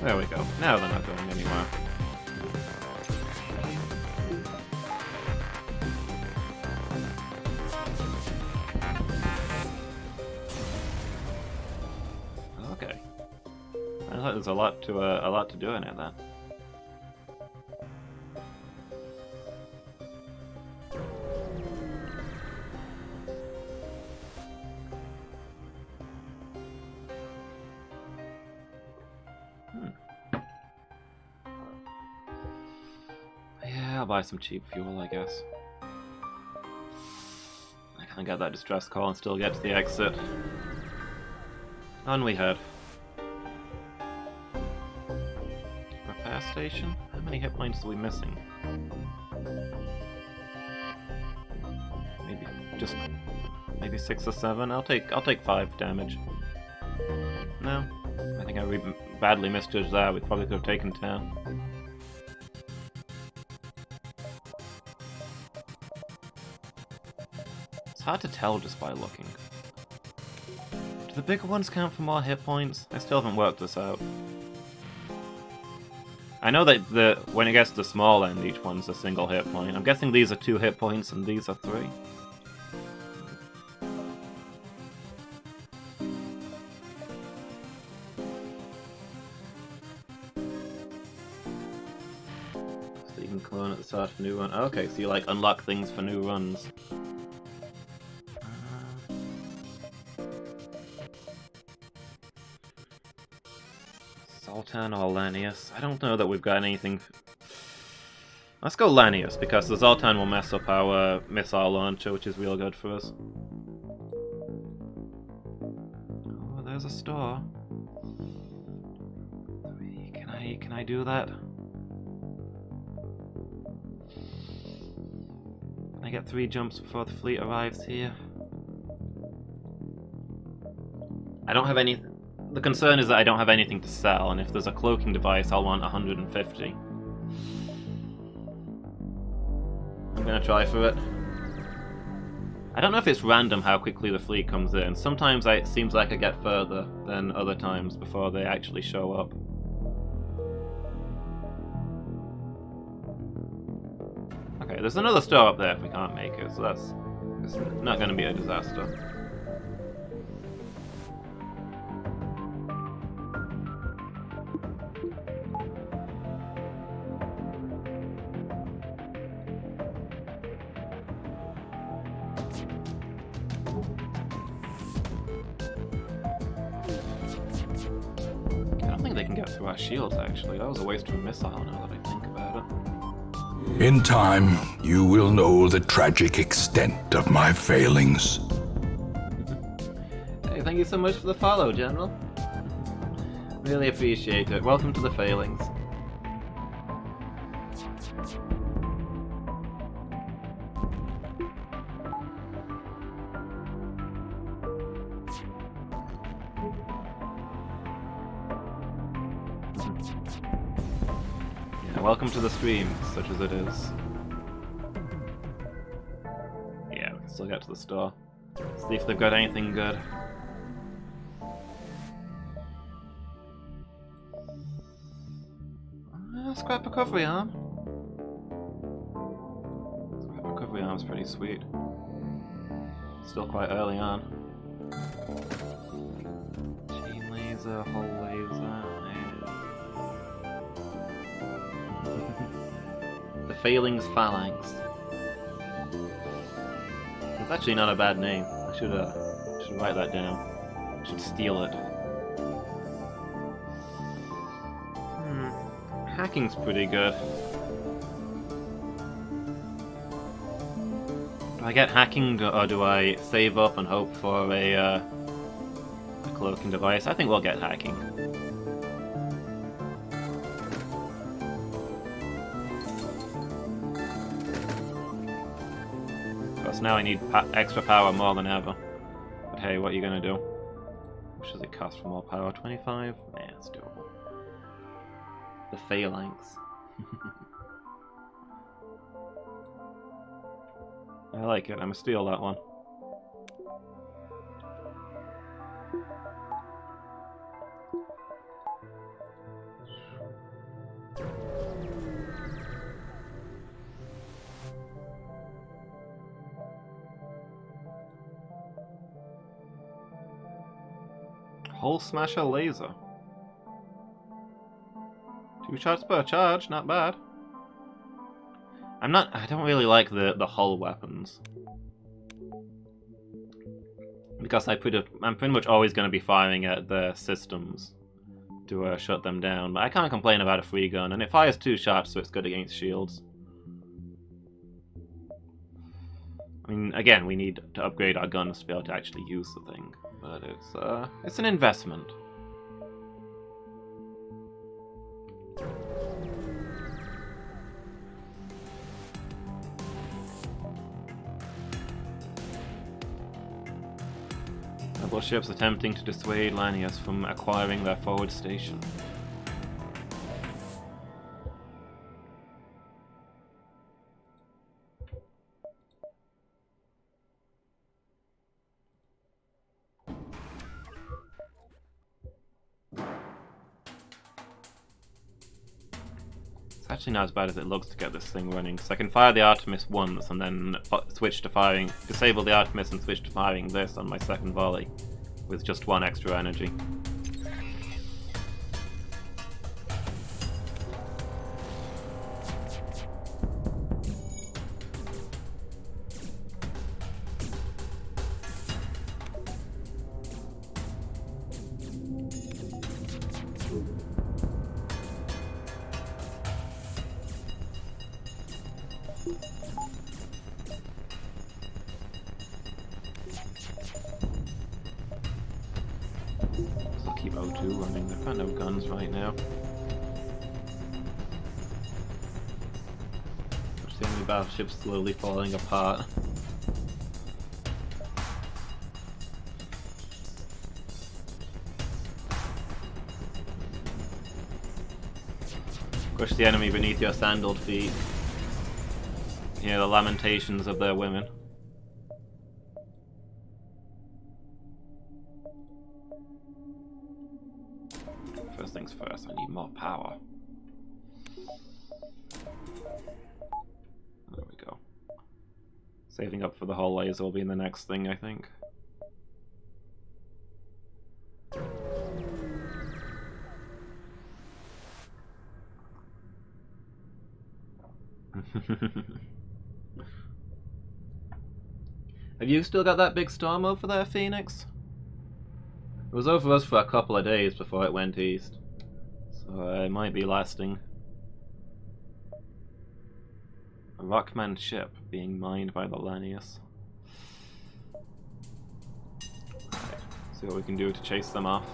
There we go. Now they're not going anywhere. Okay. I thought there's a lot to do in it then. I'll buy some cheap fuel, I guess. I can't get that distress call and still get to the exit. On we head. Repair station? How many hit points are we missing? Maybe 6 or 7? I'll take 5 damage. No? I think I badly misjudged that. We probably could have taken 10. It's hard to tell just by looking. Do the bigger ones count for more hit points? I still haven't worked this out. I know that when it gets to the small end, each one's a single hit point. I'm guessing these are 2 hit points and these are 3. So you can clone at the start of a new run. Okay, so you like unlock things for new runs. Zoltan or Lanius? I don't know that we've got anything. Let's go Lanius, because the Zoltan will mess up our missile launcher, which is real good for us. Oh, there's a store. 3. Can I do that? Can I get 3 jumps before the fleet arrives here? I don't have any. The concern is that I don't have anything to sell, and if there's a cloaking device, I'll want 150. gonna try for it. I don't know if it's random how quickly the fleet comes in. Sometimes it seems like I get further than other times before they actually show up. Okay, there's another star up there if we can't make it, so it's not gonna be a disaster. They can get through our shields, actually. That was a waste of a missile now that I think about it. In time, you will know the tragic extent of my failings. Hey, thank you so much for the follow, General. Really appreciate it. Welcome to the failings. Welcome to the stream, such as it is. Yeah, we can still get to the store. See if they've got anything good. Scrap recovery arm. Scrap recovery arm's pretty sweet. Still quite early on. Chain laser, hull laser. The Failings Phalanx. It's actually not a bad name. I should write that down. Should steal it. Hacking's pretty good. Do I get hacking or do I save up and hope for a cloaking device? I think we'll get hacking. Now I need extra power more than ever. But hey, what are you gonna do? What does it cost for more power? 25? Nah, it's doable. The Phalanx. I like it. I'm gonna steal that one. Hull Smasher Laser. 2 shots per charge, not bad. I don't really like the hull weapons. Because I'm pretty much always going to be firing at the systems to shut them down. But I can't complain about a free gun, and it fires 2 shots, so it's good against shields. I mean, again, we need to upgrade our guns to be able to actually use the thing. But it's an investment. Rebel ships attempting to dissuade Lanius from acquiring their forward station. It's actually not as bad as it looks to get this thing running, so I can fire the Artemis once and then switch to firing, disable the Artemis and switch to firing this on my second volley with just 1 extra energy. Keep O2 running, they've got no guns right now. Watch the enemy battleship slowly falling apart. Crush the enemy beneath your sandaled feet. hear the lamentations of their women. First things first, I need more power. There we go. Saving up for the whole laser will be in the next thing, I think. Have you still got that big storm over there, Phoenix? It was over us for a couple of days before it went east, so it might be lasting. A Rockman ship being mined by the Lanius. Right, see what we can do to chase them off.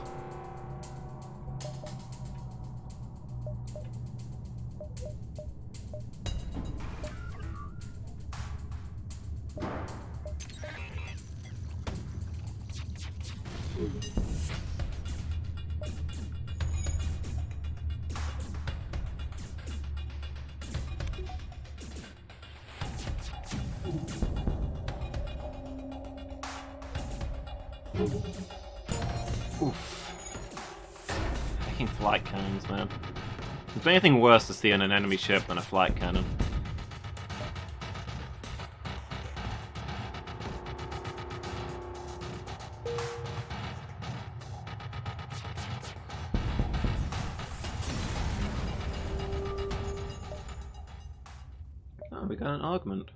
Oof. Fucking flight cannons, man. Is there anything worse to see on an enemy ship than a flight cannon? Oh, we got an augment.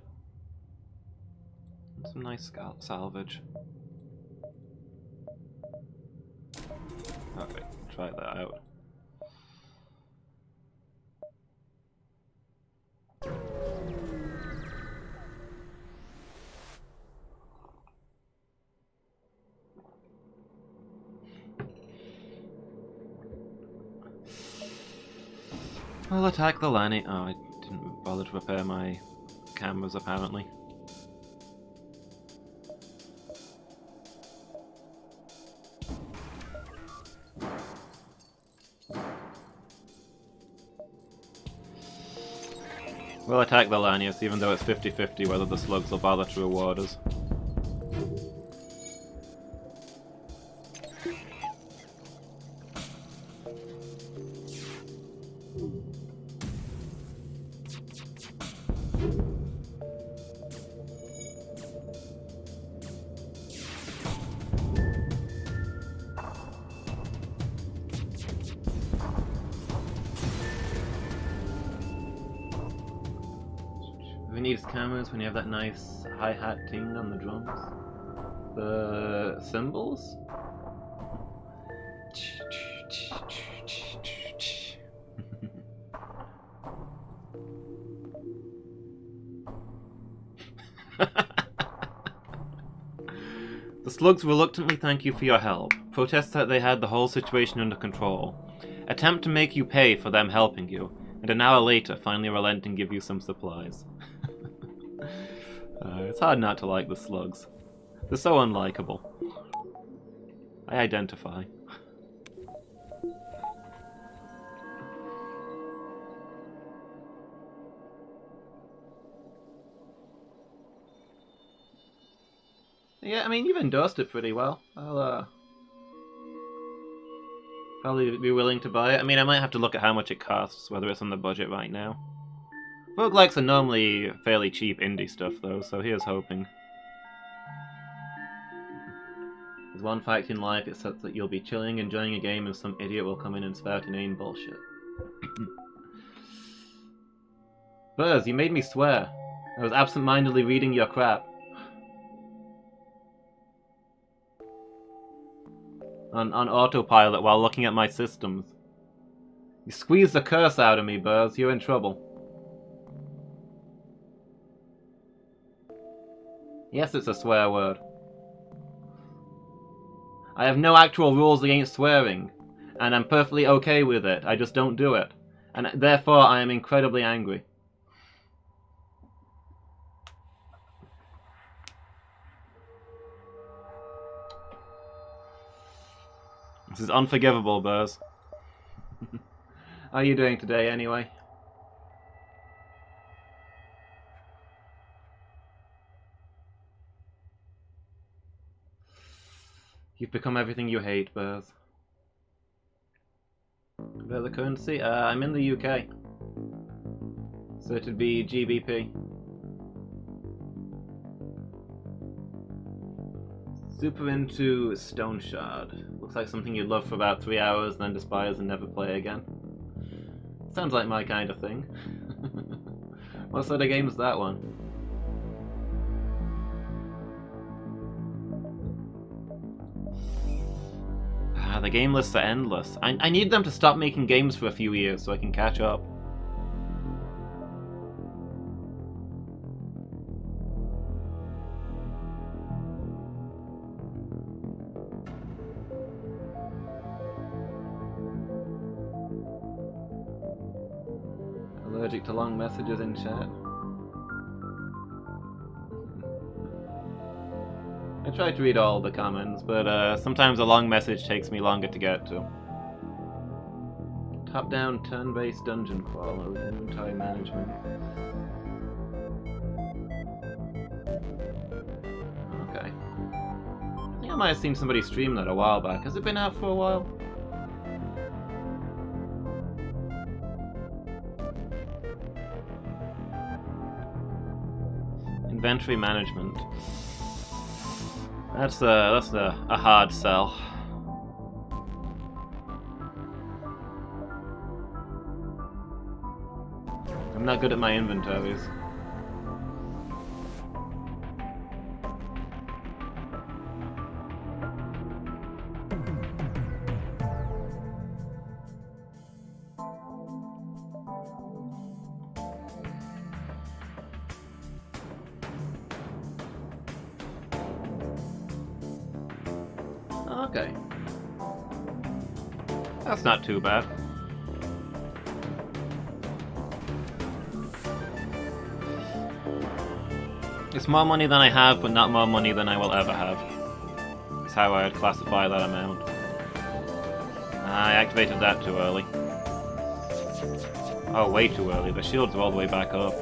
Some nice salvage. Okay, try that out. I'll attack the Lani. Oh, I didn't bother to repair my cameras apparently. We'll attack the Lanius, even though it's 50-50 whether the slugs will bother to reward us. We need cameras when you have that nice hi-hat ting on the drums. The cymbals? The slugs reluctantly thank you for your help, protest that they had the whole situation under control, attempt to make you pay for them helping you, and an hour later finally relent and give you some supplies. It's hard not to like the slugs. They're so unlikable. I identify. Yeah, I mean, you've endorsed it pretty well. I'll probably be willing to buy it. I mean, I might have to look at how much it costs, whether it's on the budget right now. Roguelikes are normally fairly cheap indie stuff, though, so here's hoping. There's one fact in life, it's that you'll be chilling, enjoying a game, and some idiot will come in and spout inane bullshit. Buzz, you made me swear. I was absent-mindedly reading your crap. On autopilot while looking at my systems. You squeezed the curse out of me, Buzz. You're in trouble. Yes, it's a swear word. I have no actual rules against swearing, and I'm perfectly okay with it. I just don't do it. And therefore, I am incredibly angry. This is unforgivable, Buzz. How are you doing today, anyway? You've become everything you hate, Bears. Bear the currency? I'm in the UK. So it'd be GBP. Super into Stone Shard. Looks like something you'd love for about 3 hours, then despise and never play again. Sounds like my kind of thing. What sort of game's that one? The game lists are endless. I need them to stop making games for a few years so I can catch up. Allergic to long messages in chat. I try to read all the comments, but sometimes a long message takes me longer to get to. Top-down, turn-based dungeon crawler with inventory management. Okay. I think I might have seen somebody stream that a while back. Has it been out for a while? Inventory management. That's a hard sell. I'm not good at my inventories. Okay. That's not too bad. It's more money than I have, but not more money than I will ever have. That's how I would classify that amount. I activated that too early. Oh, way too early. The shields are all the way back up.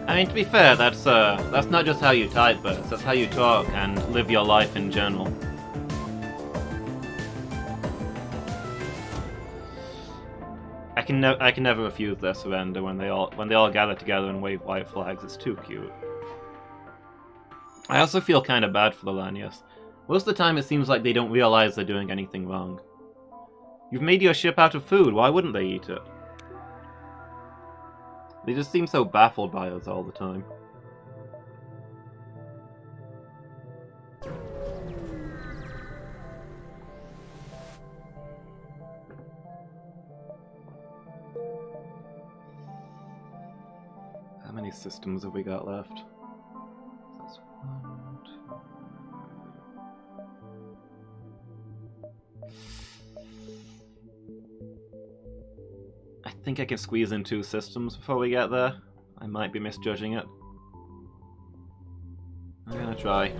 I mean, to be fair, that's not just how you type, but that's how you talk and live your life in general. I can never refuse their surrender when they all gather together and wave white flags. It's too cute. I also feel kind of bad for the Lanius. Most of the time, it seems like they don't realize they're doing anything wrong. You've made your ship out of food. Why wouldn't they eat it? They just seem so baffled by us all the time. How many systems have we got left? That's 1, 2... I think I can squeeze in 2 systems before we get there. I might be misjudging it. I'm gonna try.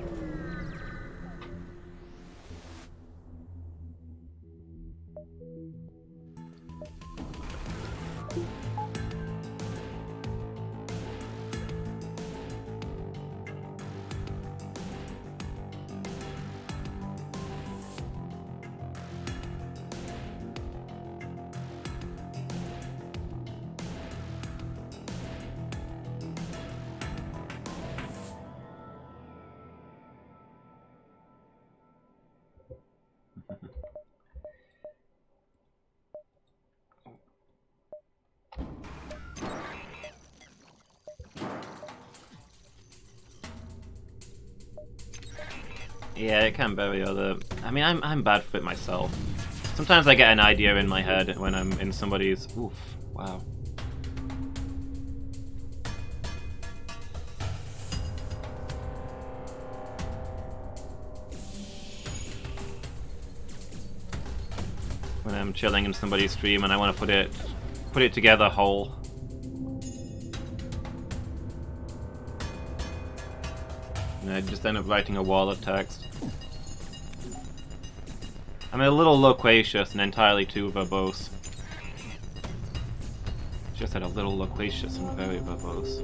Yeah, it can bury other... I mean, I'm bad for it myself. Sometimes I get an idea in my head when I'm in somebody's... Oof, wow. When I'm chilling in somebody's stream and I want to put it together whole. And I just end up writing a wall of text. I'm a little loquacious and entirely too verbose. Just said a little loquacious and very verbose.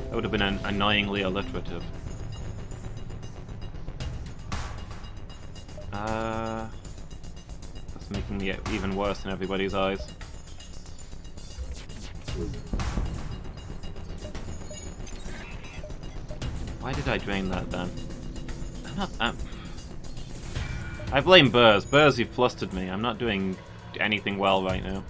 That would have been annoyingly alliterative. That's making me even worse in everybody's eyes. Why did I drain that then? I blame Burrs. Burrs, you've flustered me. I'm not doing anything well right now.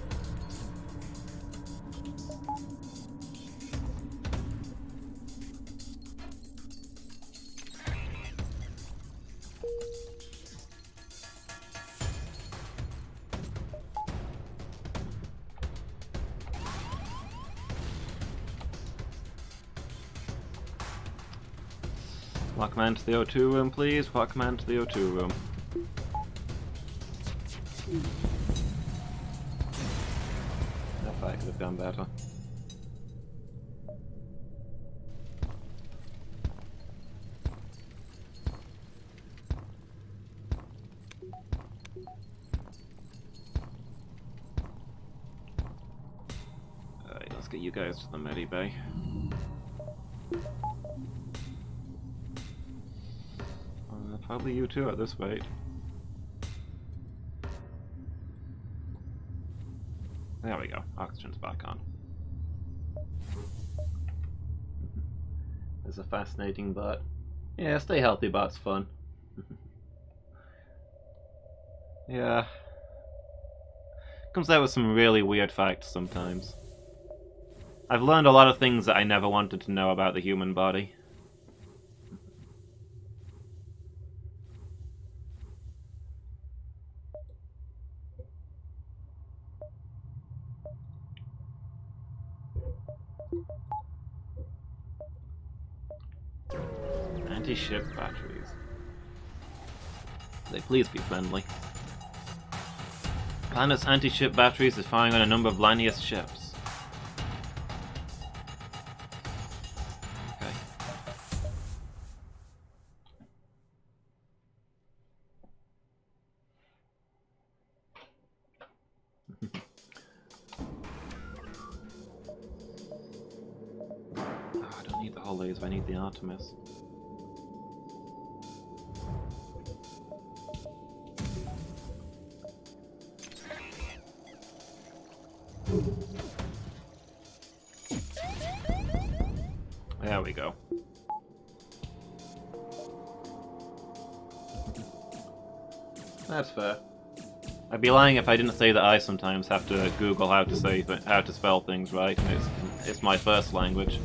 Walkman to the O2 room, please. Walkman to the O2 room. That fight could have gone better. Alright, let's get you guys to the Medi Bay. Probably you too at this rate. There we go. Oxygen's back on. There's a fascinating bot. Yeah, stay healthy bot's fun. Yeah. Comes out with some really weird facts sometimes. I've learned a lot of things that I never wanted to know about the human body. Anti-ship batteries. They please be friendly. Planet's anti-ship batteries is firing on a number of Lanius ships. Okay. Oh, I don't need the whole laser, I need the Artemis. There we go. That's fair. I'd be lying if I didn't say that I sometimes have to Google how to spell things right. It's my first language.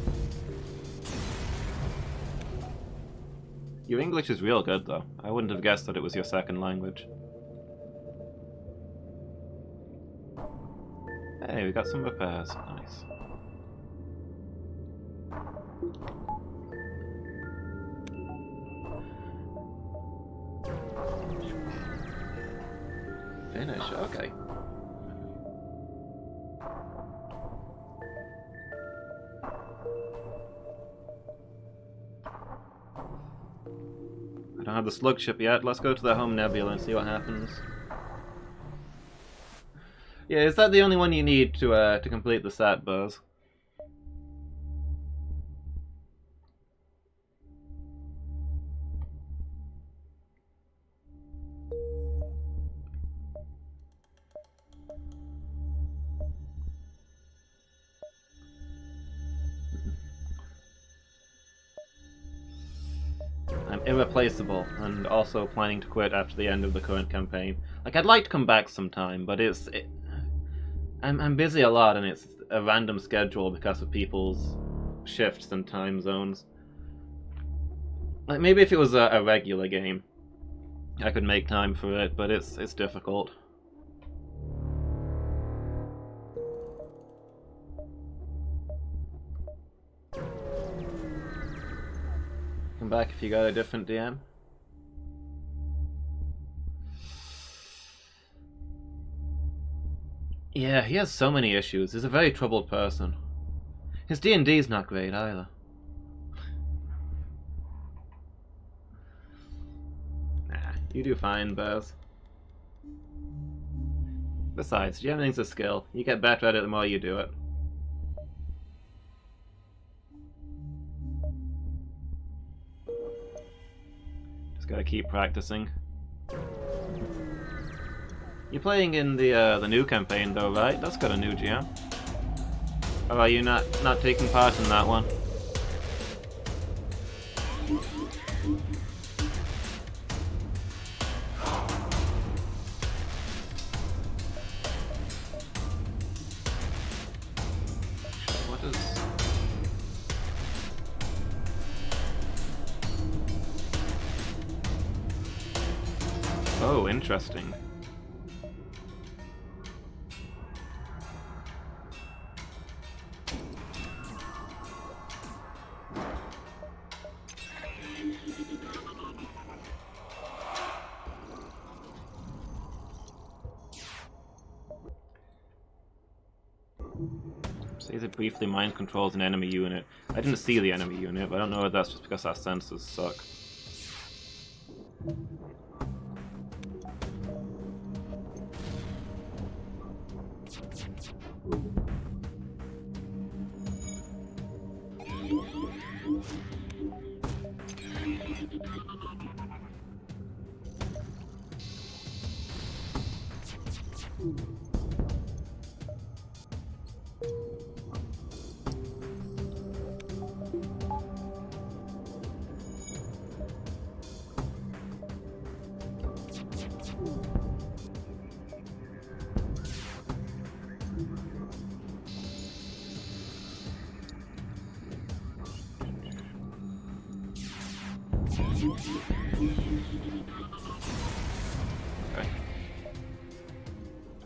Your English is real good, though. I wouldn't have guessed that it was your second language. Hey, we got some repairs. Nice. Finish, okay. I don't have the slug ship yet. Let's go to the home nebula and see what happens. Yeah, is that the only one you need to complete the sat, Buzz? I'm irreplaceable, and also planning to quit after the end of the current campaign. Like, I'd like to come back sometime, but I'm busy a lot, and it's a random schedule because of people's shifts and time zones. Like, maybe if it was a regular game, I could make time for it, but it's difficult. Come back if you got a different DM. Yeah, he has so many issues. He's a very troubled person. His D&D's not great either. Nah, you do fine, Buzz. Besides, jamming's a skill. You get better at it the more you do it. Just gotta keep practicing. You're playing in the new campaign though, right? That's got a new jam. Or are you not taking part in that one? What is... Oh, interesting. Says it briefly mind controls an enemy unit. I didn't see the enemy unit, but I don't know if that's just because our sensors suck. Okay.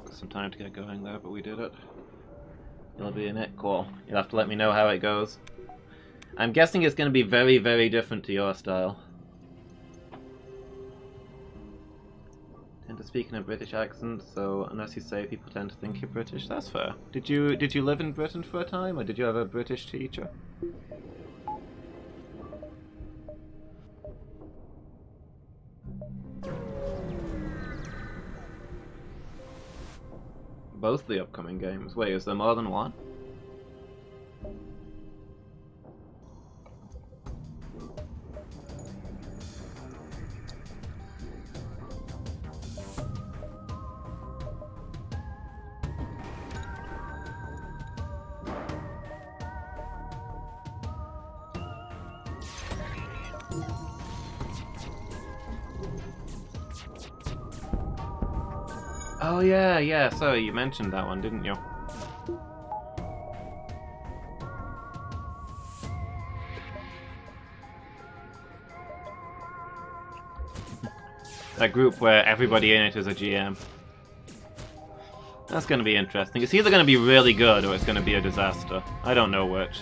Took some time to get going there, but we did it. You'll be in it? Cool. You'll have to let me know how it goes. I'm guessing it's going to be very, very different to your style. Tend to speak in a British accent, so unless you say, people tend to think you're British. That's fair. Did you live in Britain for a time, or did you have a British teacher? Both the upcoming games. Wait, is there more than one? Oh yeah, sorry, you mentioned that one, didn't you? That group where everybody in it is a GM. That's gonna be interesting. It's either gonna be really good or it's gonna be a disaster. I don't know which.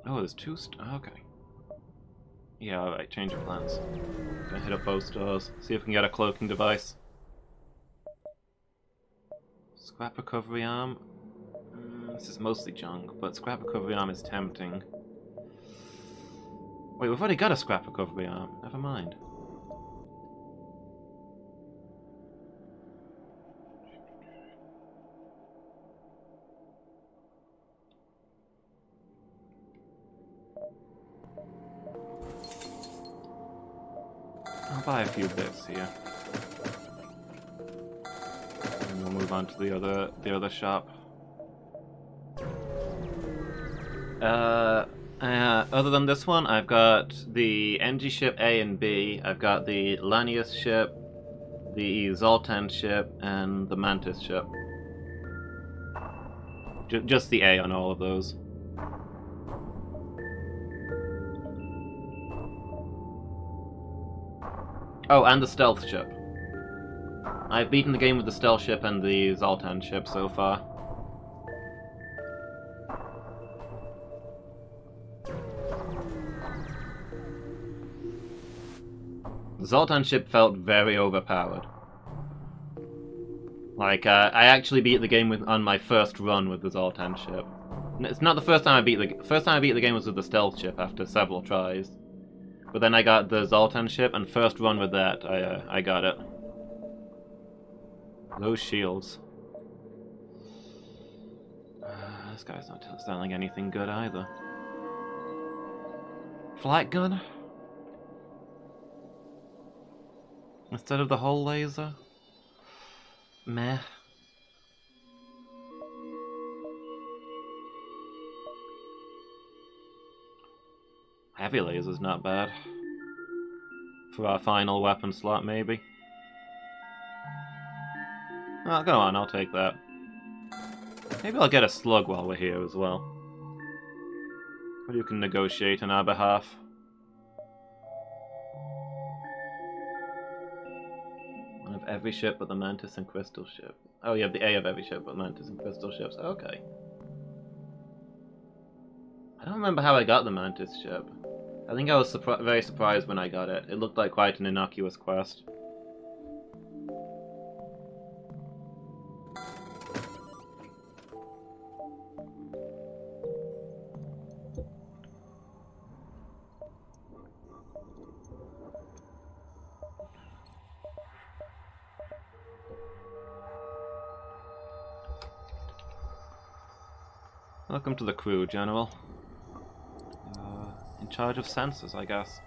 Oh, there's two okay. Yeah, alright, change of plans. Gonna hit up both stores, see if we can get a cloaking device. Scrap recovery arm. This is mostly junk, but scrap recovery arm is tempting. Wait, we've already got a scrap recovery arm. Never mind. I'll buy a few bits here. And we'll move on to the other shop. Other than this one, I've got the NG ship A and B, I've got the Lanius ship, the Zoltan ship, and the Mantis ship. Just the A on all of those. Oh, and the stealth ship. I've beaten the game with the stealth ship and the Zoltan ship so far. The Zoltan ship felt very overpowered. Like, I actually beat the game on my first run with the Zoltan ship. It's not the first time I beat the game was with the stealth ship after several tries. But then I got the Zoltan ship, and first run with that, I got it. Those shields. This guy's not selling anything good either. Flight gun? Instead of the hull laser? Meh. Heavy laser's not bad. For our final weapon slot, maybe. Well, go on, I'll take that. Maybe I'll get a slug while we're here as well. Or you can negotiate on our behalf. One of every ship but the Mantis and Crystal ship. Oh, you have the A of every ship but Mantis and Crystal ships. Okay. I don't remember how I got the Mantis ship. I think I was very surprised when I got it. It looked like quite an innocuous quest. Welcome to the crew, General. In charge of sensors, I guess.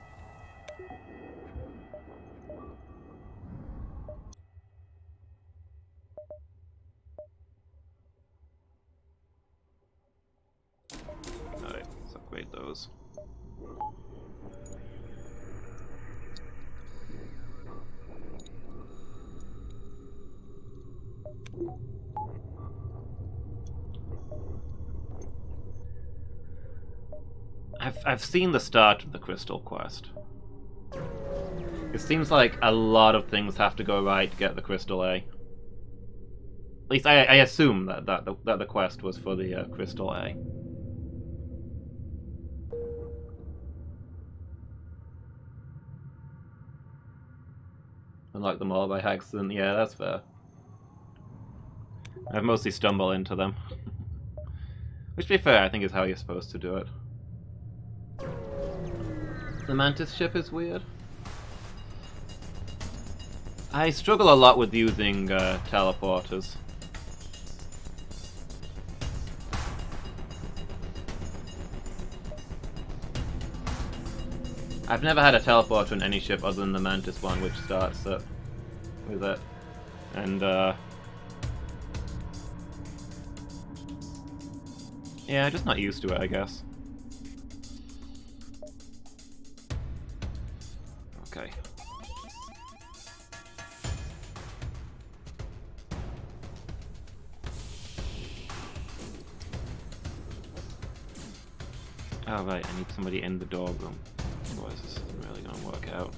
Alright, let's upgrade those. I've seen the start of the Crystal Quest. It seems like a lot of things have to go right to get the Crystal A. At least I assume that the quest was for the Crystal A. Unlock them all by accident. Yeah, that's fair. I've mostly stumbled into them. Which, to be fair, I think is how you're supposed to do it. The Mantis ship is weird. I struggle a lot with using teleporters. I've never had a teleporter on any ship other than the Mantis one, which starts with it. And yeah, just not used to it, I guess. Okay. Oh right, I need somebody in the door room. Otherwise this isn't really gonna work out.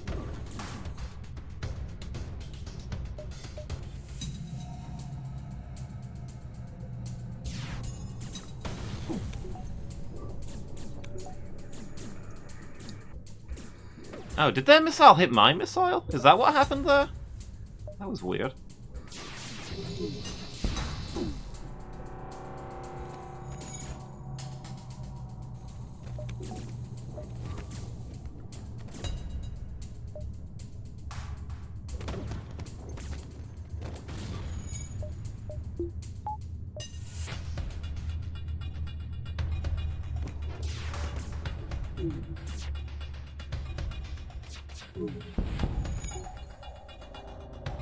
Oh, did their missile hit my missile? Is that what happened there? That was weird.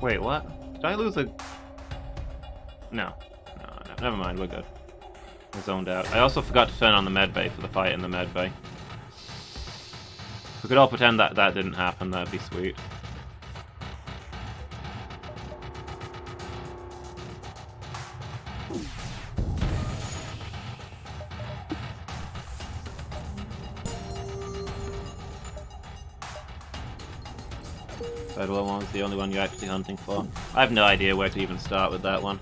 Wait, what? Did I lose a... No. No, never mind, we're good. We're zoned out. I also forgot to turn on the medbay for the fight in the medbay. If we could all pretend that that didn't happen, that'd be sweet. Federal one's the only one you're actually hunting for. I have no idea where to even start with that one.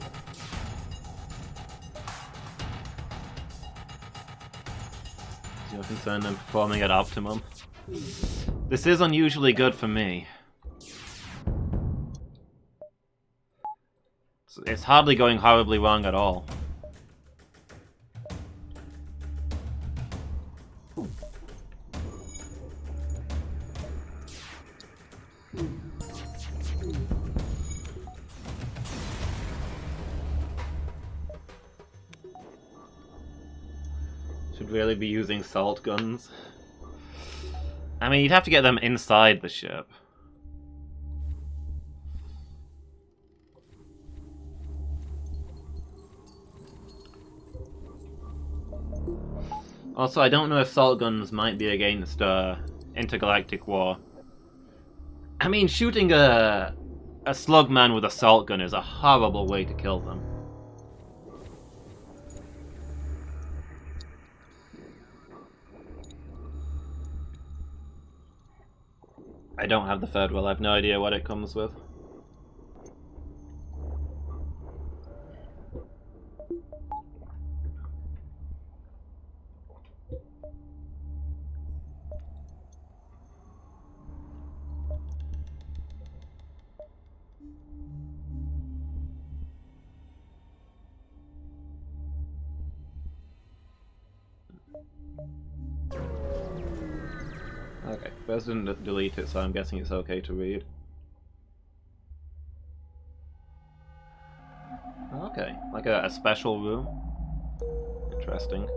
You're concerned I'm performing at optimum. This is unusually good for me. It's hardly going horribly wrong at all. Should really be using salt guns. I mean, you'd have to get them inside the ship. Also, I don't know if salt guns might be against intergalactic war. I mean, shooting a slug man with a salt gun is a horrible way to kill them. I don't have the Federal, I have no idea what it comes with. Okay, first didn't delete it, so I'm guessing it's okay to read. Okay, like a special room. Interesting.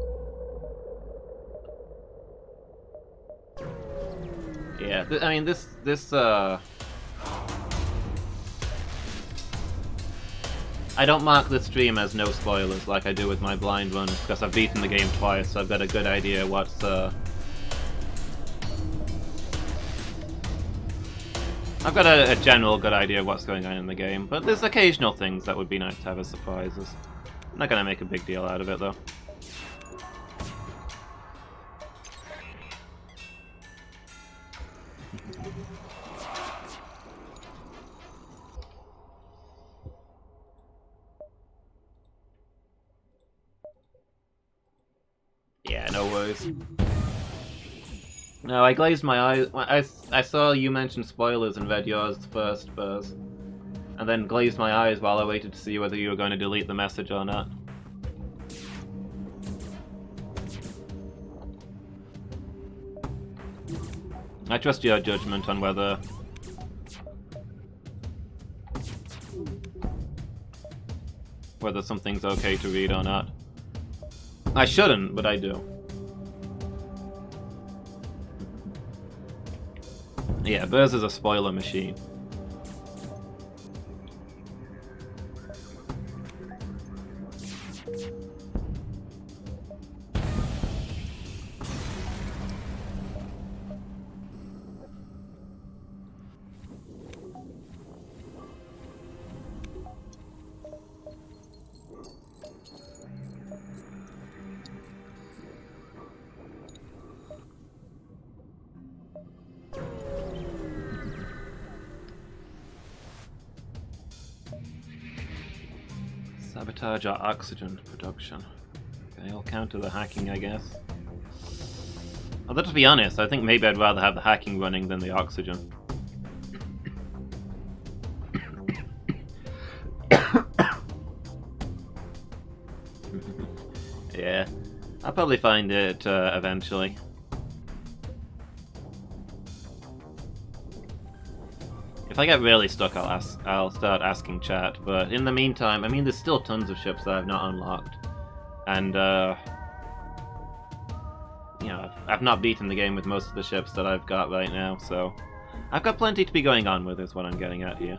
Yeah, I mean this I don't mark this stream as no spoilers like I do with my blind runs, because I've beaten the game twice, so I've got a good idea what's I've got a general good idea of what's going on in the game, but there's occasional things that would be nice to have as surprises. I'm not gonna make a big deal out of it though. Yeah, no worries. No, I glazed my eyes. I saw you mention spoilers and read yours first, Buzz. And then glazed my eyes while I waited to see whether you were going to delete the message or not. I trust your judgment on whether... whether something's okay to read or not. I shouldn't, but I do. Yeah, Burz is a spoiler machine. Sabotage our oxygen production. Okay, I'll counter the hacking, I guess. Although, to be honest, I think maybe I'd rather have the hacking running than the oxygen. Yeah, I'll probably find it eventually. If I get really stuck, I'll start asking chat, but in the meantime, I mean, there's still tons of ships that I've not unlocked. And, you know, I've not beaten the game with most of the ships that I've got right now, so... I've got plenty to be going on with, is what I'm getting at here.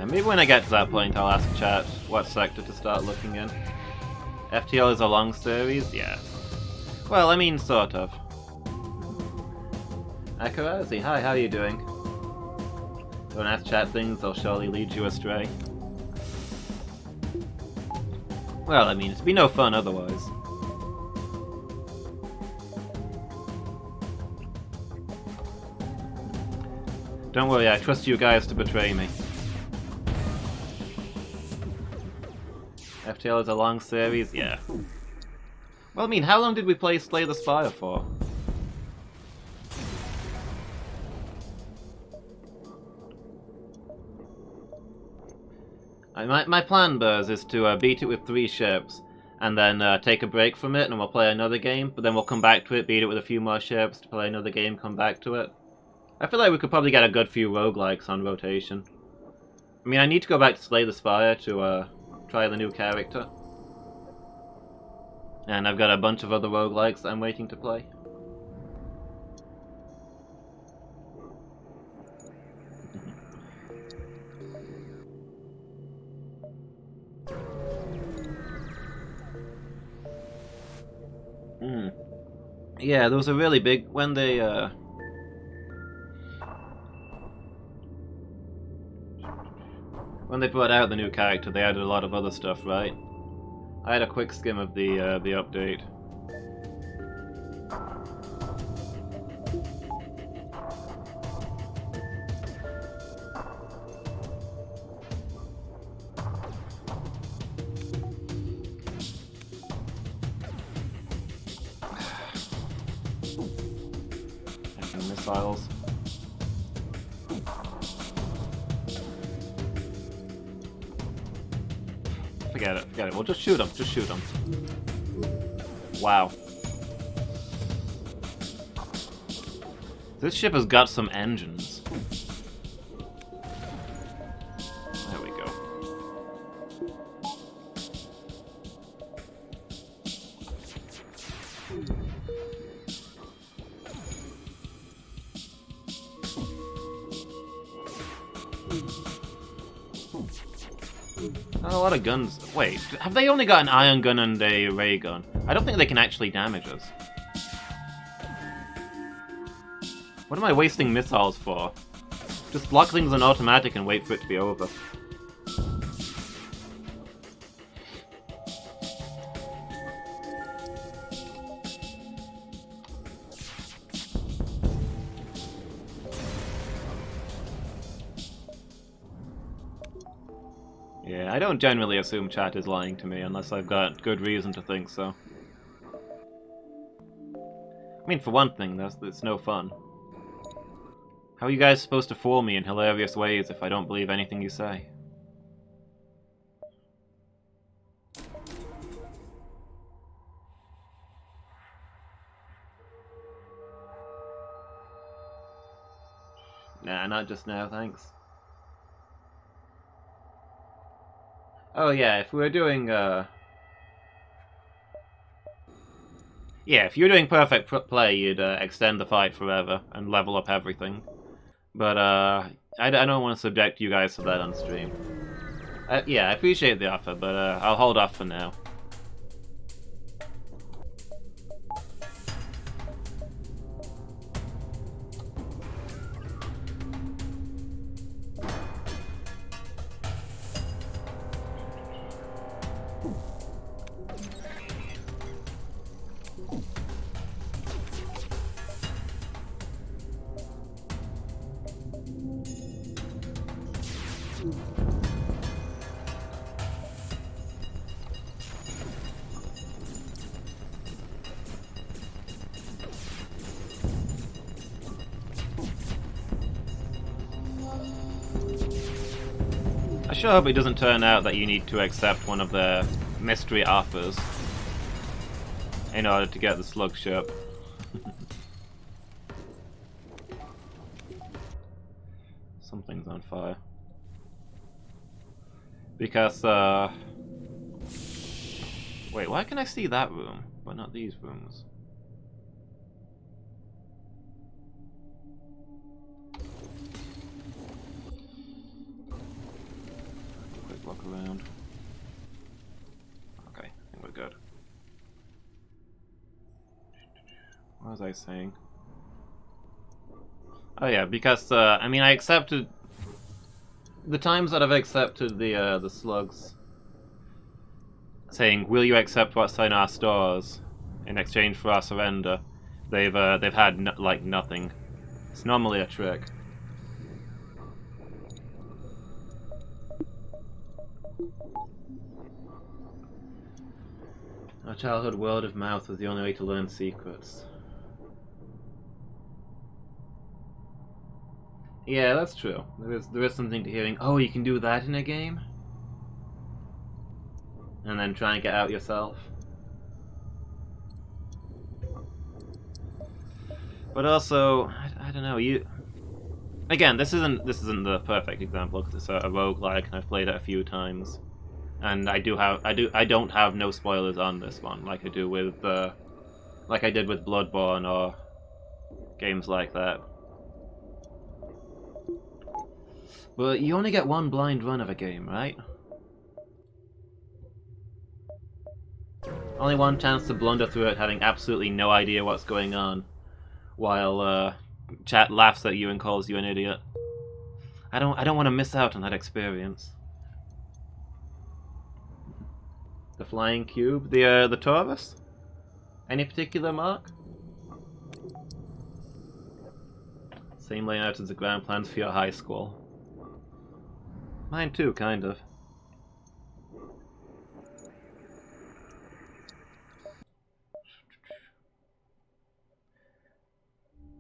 Maybe when I get to that point, I'll ask chat what sector to start looking in. FTL is a long series? Yeah. Well, I mean, sort of. Akarazi, hi, how are you doing? Don't ask chat things, they'll surely lead you astray. Well, I mean, it'd be no fun otherwise. Don't worry, I trust you guys to betray me. FTL is a long series? Yeah. Well, I mean, how long did we play Slay the Spire for? My plan, Buzz, is to beat it with 3 ships, and then take a break from it, and we'll play another game, but then we'll come back to it, beat it with a few more ships, to play another game, come back to it. I feel like we could probably get a good few roguelikes on rotation. I mean, I need to go back to Slay the Spire to try the new character. And I've got a bunch of other roguelikes I'm waiting to play. Yeah, there was a really big... When they brought out the new character, they added a lot of other stuff, right? I had a quick skim of the update. Missiles. Forget it, forget it. We'll just shoot them, just shoot them. Wow. This ship has got some engines. There we go. Oh, a lot of guns. Wait, have they only got an ion gun and a ray gun? I don't think they can actually damage us. What am I wasting missiles for? Just block things on automatic and wait for it to be over. Yeah, I don't generally assume chat is lying to me unless I've got good reason to think so. I mean, for one thing, it's no fun. How are you guys supposed to fool me in hilarious ways if I don't believe anything you say? Nah, not just now, thanks. Oh yeah, if we were doing, yeah, if you were doing perfect play, you'd extend the fight forever and level up everything. But, I don't want to subject you guys to that on stream. Yeah, I appreciate the offer, but I'll hold off for now. I sure hope it doesn't turn out that you need to accept one of their mystery offers in order to get the slug ship. Something's on fire. Because, wait, why can I see that room, but not these rooms? Quick look around. Okay, I think we're good. What was I saying? Oh yeah, because I mean, I accepted the times that I've accepted the slugs saying, "Will you accept what's in our stores in exchange for our surrender?" They've had like nothing. It's normally a trick. Our childhood word of mouth was the only way to learn secrets. Yeah, that's true. There is something to hearing, oh, you can do that in a game? And then try and get out yourself. But also, I don't know, you... Again, this isn't the perfect example, because it's a roguelike, and I've played it a few times. And I don't have no spoilers on this one, like I do with, like I did with Bloodborne or games like that. But you only get one blind run of a game, right? Only one chance to blunder through it having absolutely no idea what's going on, while chat laughs at you and calls you an idiot. I don't want to miss out on that experience. The flying cube, the Taurus? Any particular mark? Same layout as the ground plans for your high school. Mine too, kind of.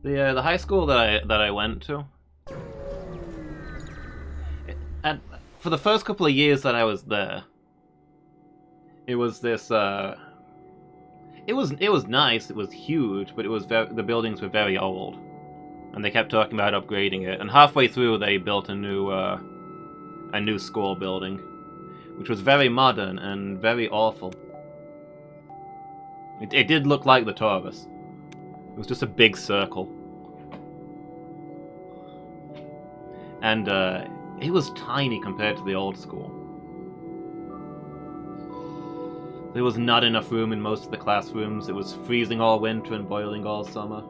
The high school that I went to, and for the first couple of years that I was there, it was this. It was nice. It was huge, but the buildings were very old, and they kept talking about upgrading it. And halfway through, they built a new school building, which was very modern and very awful. It did look like the Taurus. It was just a big circle. And it was tiny compared to the old school. There was not enough room in most of the classrooms. It was freezing all winter and boiling all summer.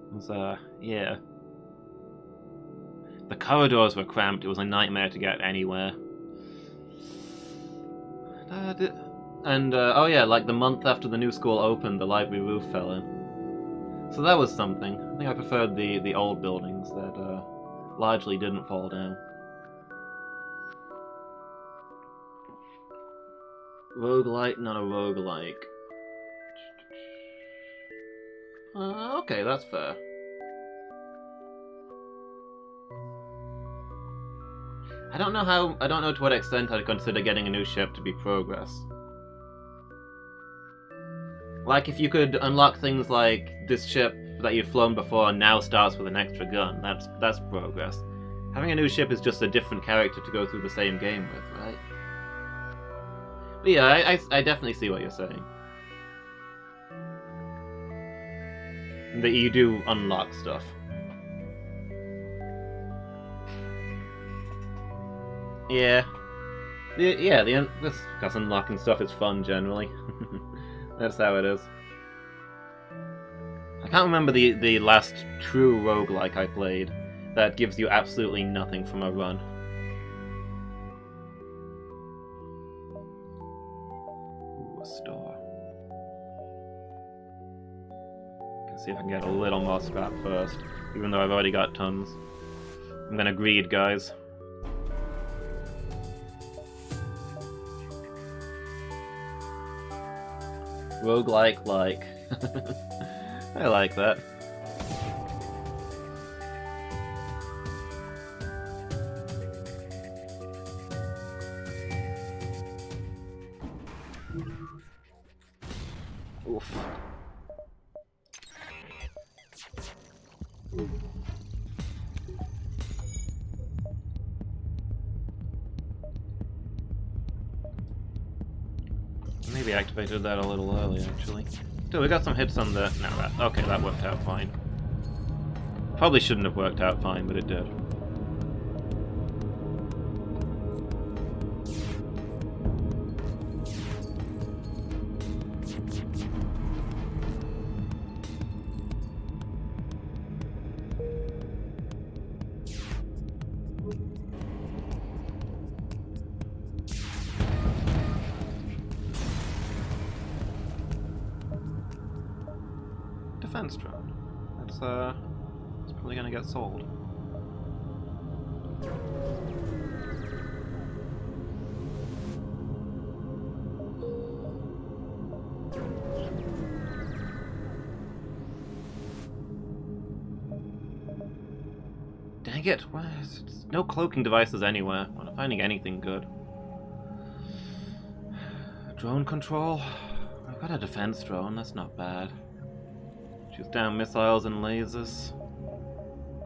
It was, yeah. The corridors were cramped. It was a nightmare to get anywhere. And, oh yeah, like the month after the new school opened, the library roof fell in. So that was something. I think I preferred the old buildings that largely didn't fall down. Roguelite, not a roguelike. Okay, that's fair. I don't know to what extent I'd consider getting a new ship to be progress. Like, if you could unlock things like this ship that you've flown before now starts with an extra gun, that's progress. Having a new ship is just a different character to go through the same game with, right? But yeah, I definitely see what you're saying. That you do unlock stuff. Yeah. Because unlocking stuff is fun, generally. That's how it is. I can't remember the last true roguelike I played that gives you absolutely nothing from a run. Ooh, a store. See if I can get a little more scrap first, even though I've already got tons. I'm gonna greed, guys. Roguelike like. I like that. Oof. Maybe activated that a little early, actually. Dude, we got some hits on the... No, okay, that worked out fine. Probably shouldn't have worked out fine, but it did. defense drone. It's probably gonna get sold. Dang it! There's no cloaking devices anywhere. I'm not finding anything good. Drone control? I've got a defense drone, that's not bad. Shoots down missiles and lasers.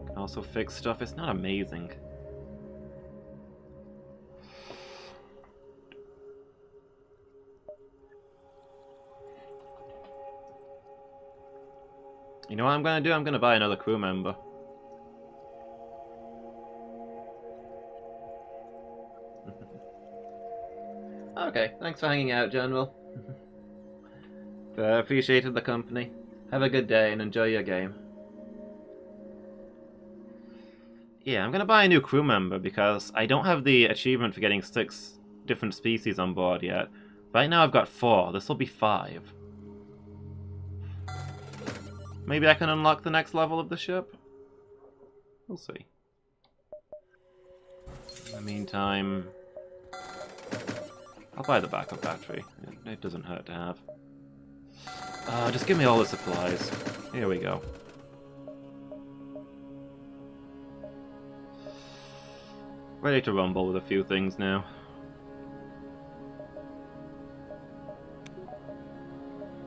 Can also fix stuff, it's not amazing. You know what I'm gonna do? I'm gonna buy another crew member. Okay, thanks for hanging out, General. Appreciated the company. Have a good day and enjoy your game. Yeah, I'm gonna buy a new crew member because I don't have the achievement for getting 6 different species on board yet. Right now I've got 4, this will be 5. Maybe I can unlock the next level of the ship? We'll see. In the meantime, I'll buy the backup battery. It doesn't hurt to have. Just give me all the supplies. Here we go. Ready to rumble with a few things now.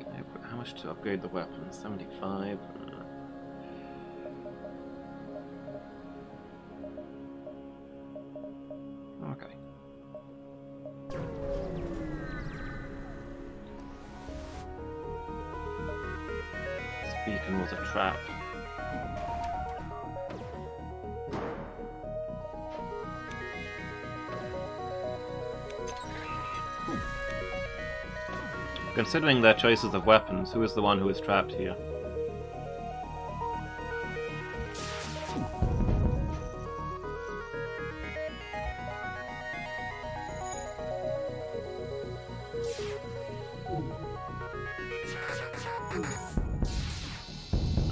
Okay, how much to upgrade the weapons? 75. Okay. This beacon was a trap. Considering their choices of weapons, who is the one who is trapped here?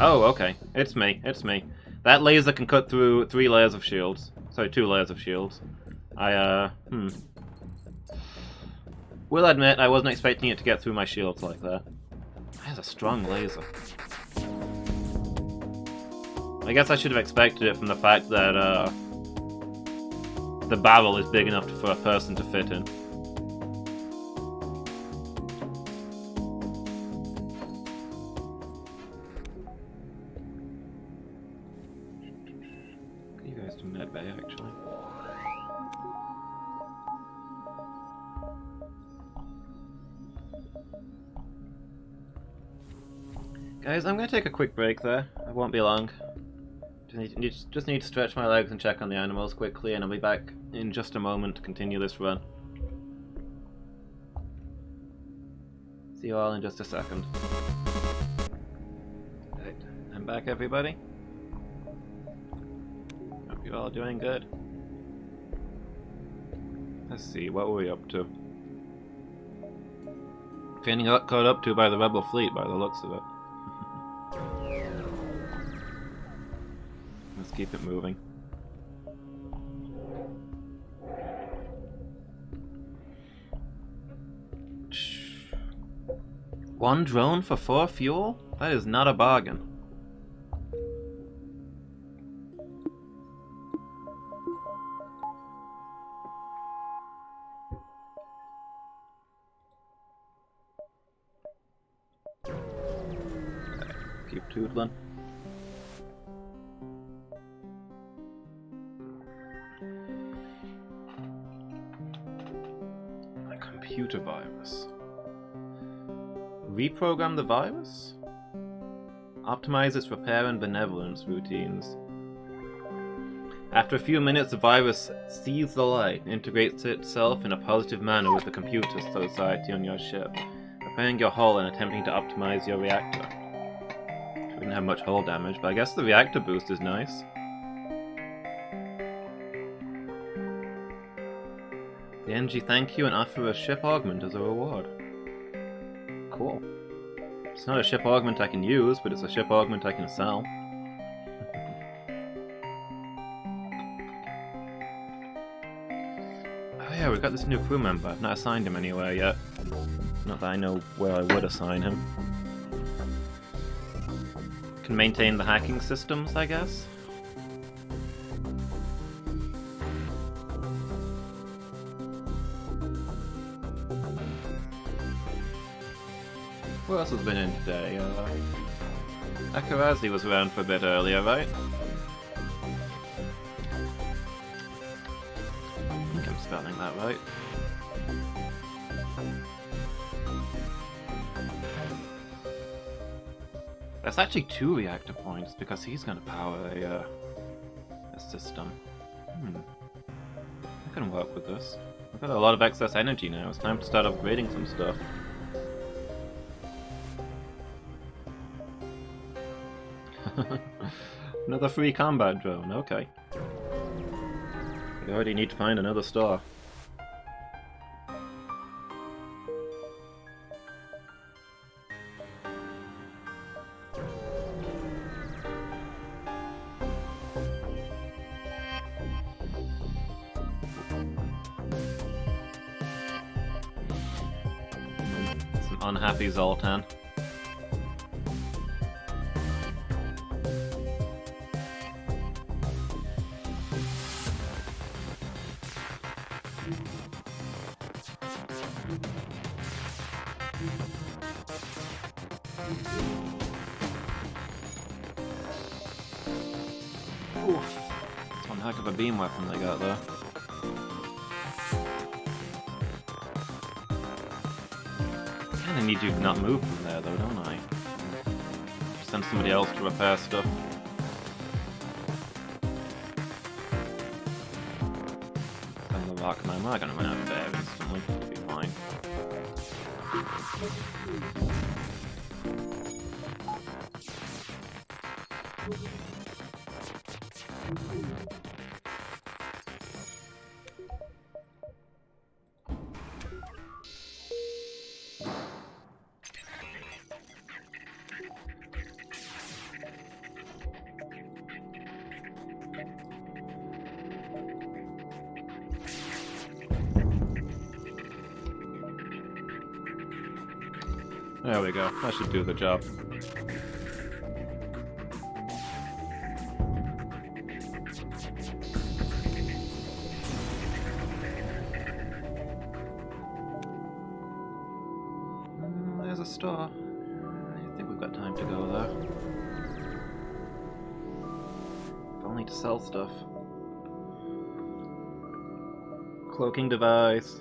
Oh, okay. It's me. It's me. That laser can cut through 3 layers of shields. Sorry, 2 layers of shields. Will admit, I wasn't expecting it to get through my shields like that. That's a strong laser. I guess I should have expected it from the fact that, the barrel is big enough for a person to fit in. You guys do medbay, actually. Guys, I'm going to take a quick break there. It won't be long. Just need to stretch my legs and check on the animals quickly, and I'll be back in just a moment to continue this run. See you all in just a second. Right, I'm back, everybody. Hope you're all doing good. Let's see, what were we up to? Getting caught up to by the rebel fleet, by the looks of it. Let's keep it moving. One drone for 4 fuel? That is not a bargain. Keep tootling. Computer virus. Reprogram the virus? Optimize its repair and benevolence routines. After a few minutes, the virus sees the light, integrates itself in a positive manner with the computer society on your ship, repairing your hull and attempting to optimize your reactor. We didn't have much hull damage, but I guess the reactor boost is nice. The NG thank you and offer a ship augment as a reward. Cool. It's not a ship augment I can use, but it's a ship augment I can sell. Oh yeah, we've got this new crew member. I've not assigned him anywhere yet. Not that I know where I would assign him. Can maintain the hacking systems, I guess? Who else has been in today? Akarazi was around for a bit earlier, right? I think I'm spelling that right. That's actually 2 reactor points, because he's gonna power a system. I can work with this. I've got a lot of excess energy now, it's time to start upgrading some stuff. Another free combat drone, okay. We already need to find another star. Some unhappy Zoltan. Oof. That's one heck of a beam weapon they got there. Kinda need you to not move from there though, don't I? Send somebody else to repair stuff. And the Rockman, we're not gonna run out of air instantly, it'll be fine. There we go, that should do the job. There's a star. I think we've got time to go there. If only to sell stuff. Cloaking device.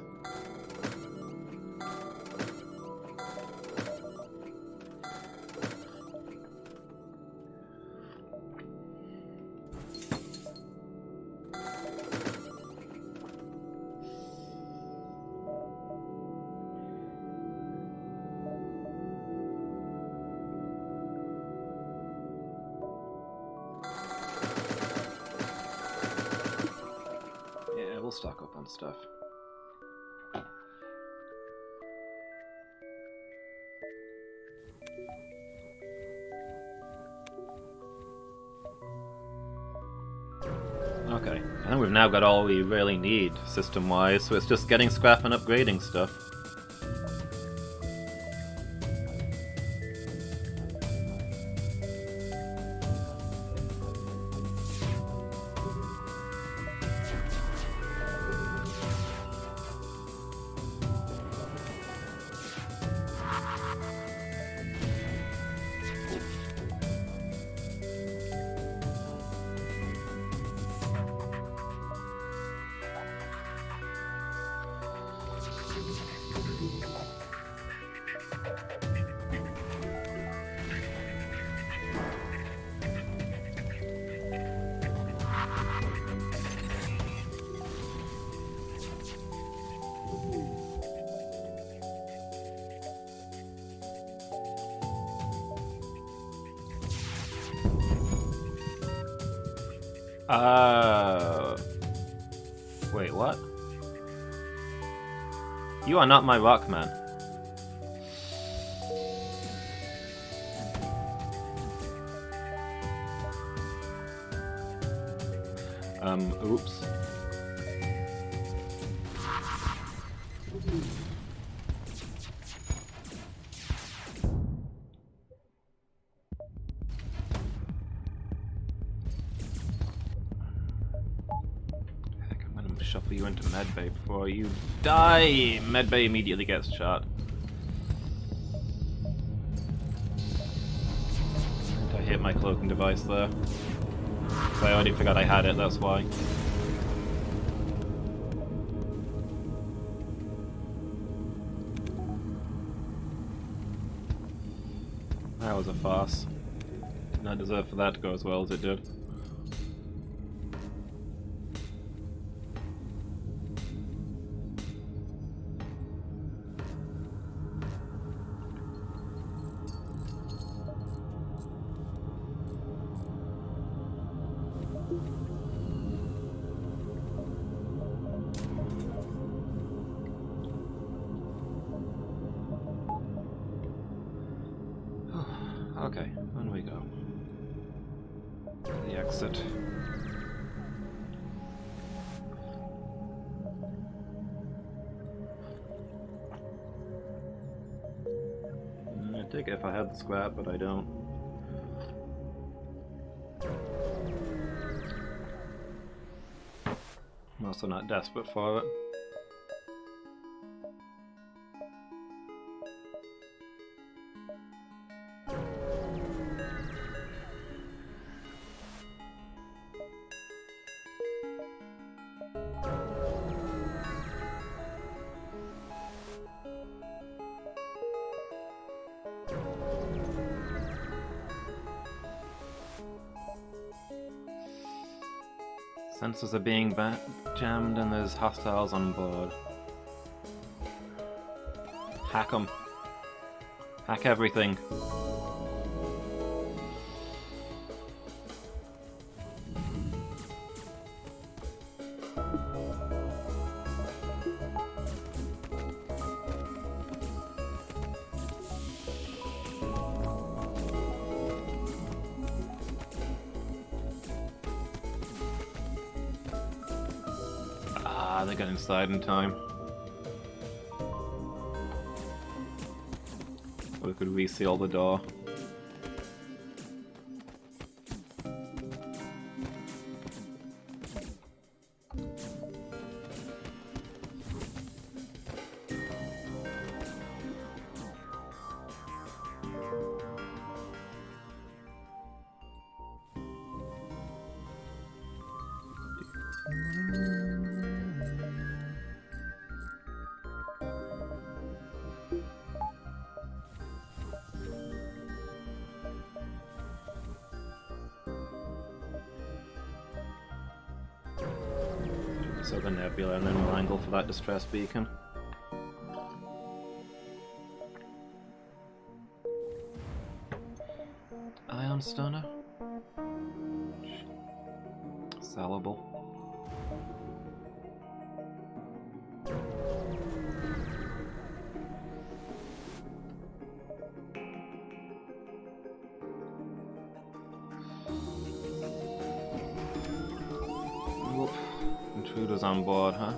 We'll stock up on stuff. Okay, I think we've now got all we really need system-wise, so it's just getting scrap and upgrading stuff. Wait, what? You are not my Rockman. Oops. Heck, I'm gonna shuffle you into medbay before you die! Medbay immediately gets shot. And I hit my cloaking device there. I already forgot I had it, that's why. That was a farce. Did not deserve for that to go as well as it did. Okay, on we go. The exit. I'd take it if I had the scrap, but I don't. I'm also not desperate for it. Sensors are being jammed and there's hostiles on board. Hack them. Hack everything. They got inside in time. We could reseal the door. So the nebula, and then we'll angle for that distress beacon. Ion stunner. Sellable. Intruders on board, huh?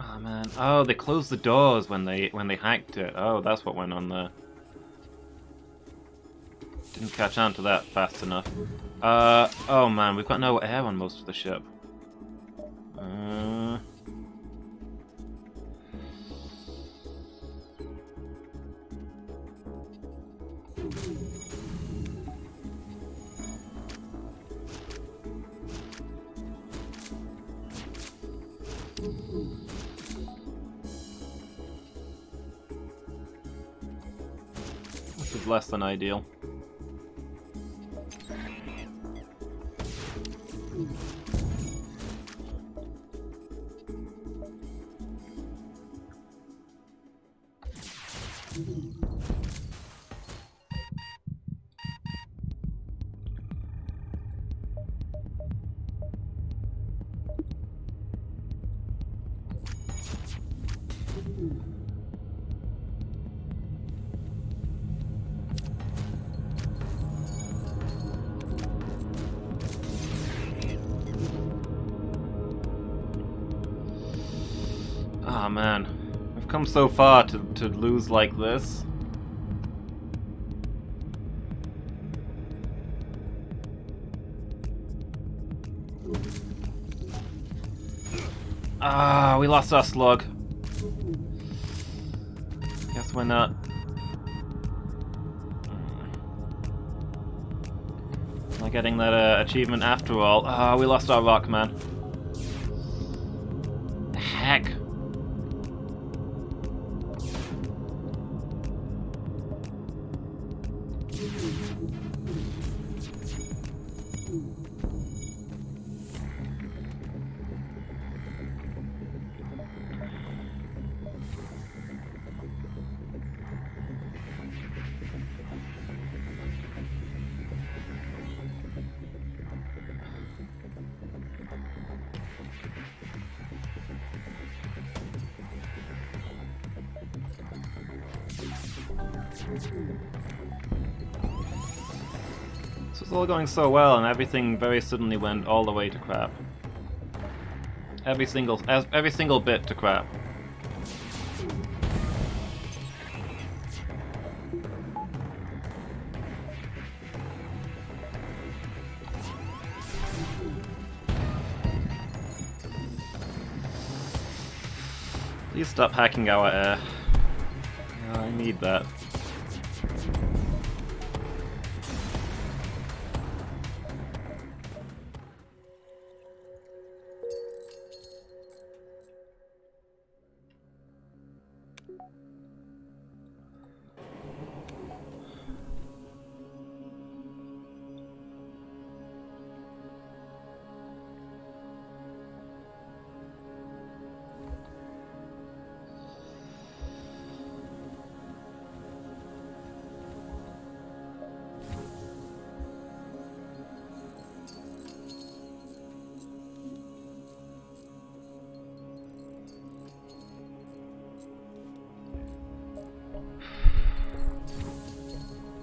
Oh man. Oh, they closed the doors when they hacked it. Oh, that's what went on there. Didn't catch on to that fast enough. Oh man, we've got no air on most of the ship. is less than ideal. Ah, man. We've come so far to lose like this. Ah, we lost our slug. Guess we're not. Not getting that achievement after all. Ah, we lost our rock, man. The heck? This was all going so well, and everything very suddenly went all the way to crap. Every single bit to crap. Please stop hacking our air. I need that.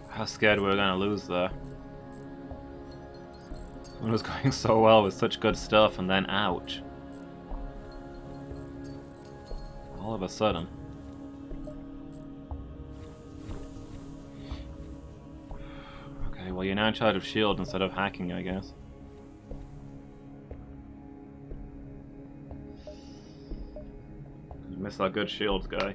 How scared we were gonna lose there. It was going so well with such good stuff, and then ouch. All of a sudden. Okay, well you're now in charge of shield instead of hacking, I guess. Miss our good shields guy.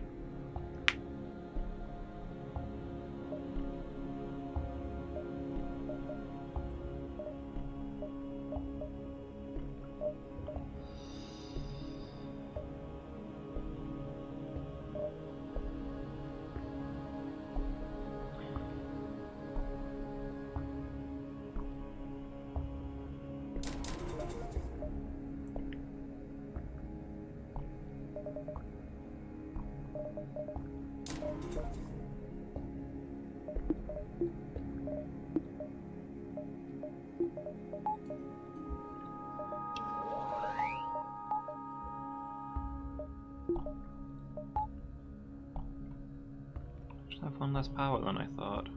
I have one less power than I thought.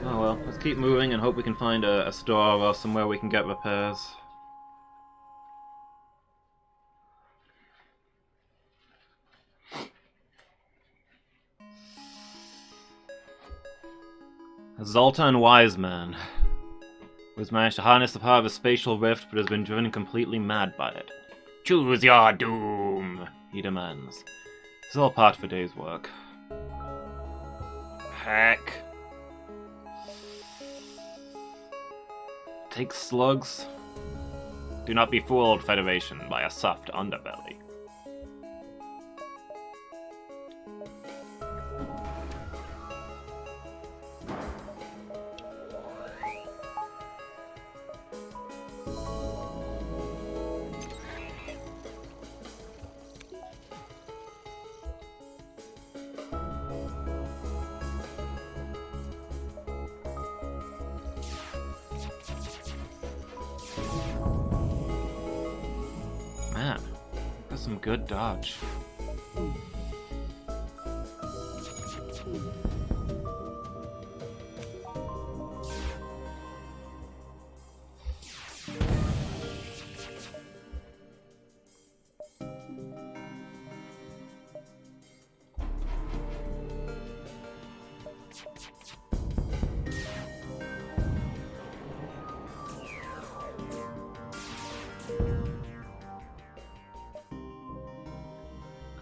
Oh well, let's keep moving and hope we can find a store or somewhere we can get repairs. Zoltan Wiseman, who has managed to harness the power of a spatial rift but has been driven completely mad by it. Choose your doom, he demands. It's all part of a day's work. Heck. take slugs. Do not be fooled, Federation, by a soft underbelly. Man, that's some good dodge.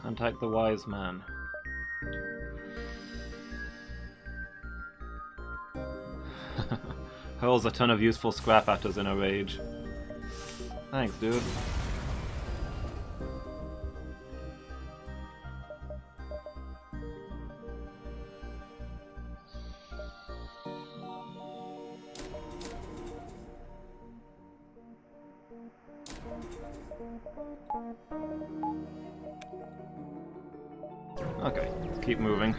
Contact the wise man. Hurls a ton of useful scrap at us in a rage. Thanks, dude. Okay, let's keep moving.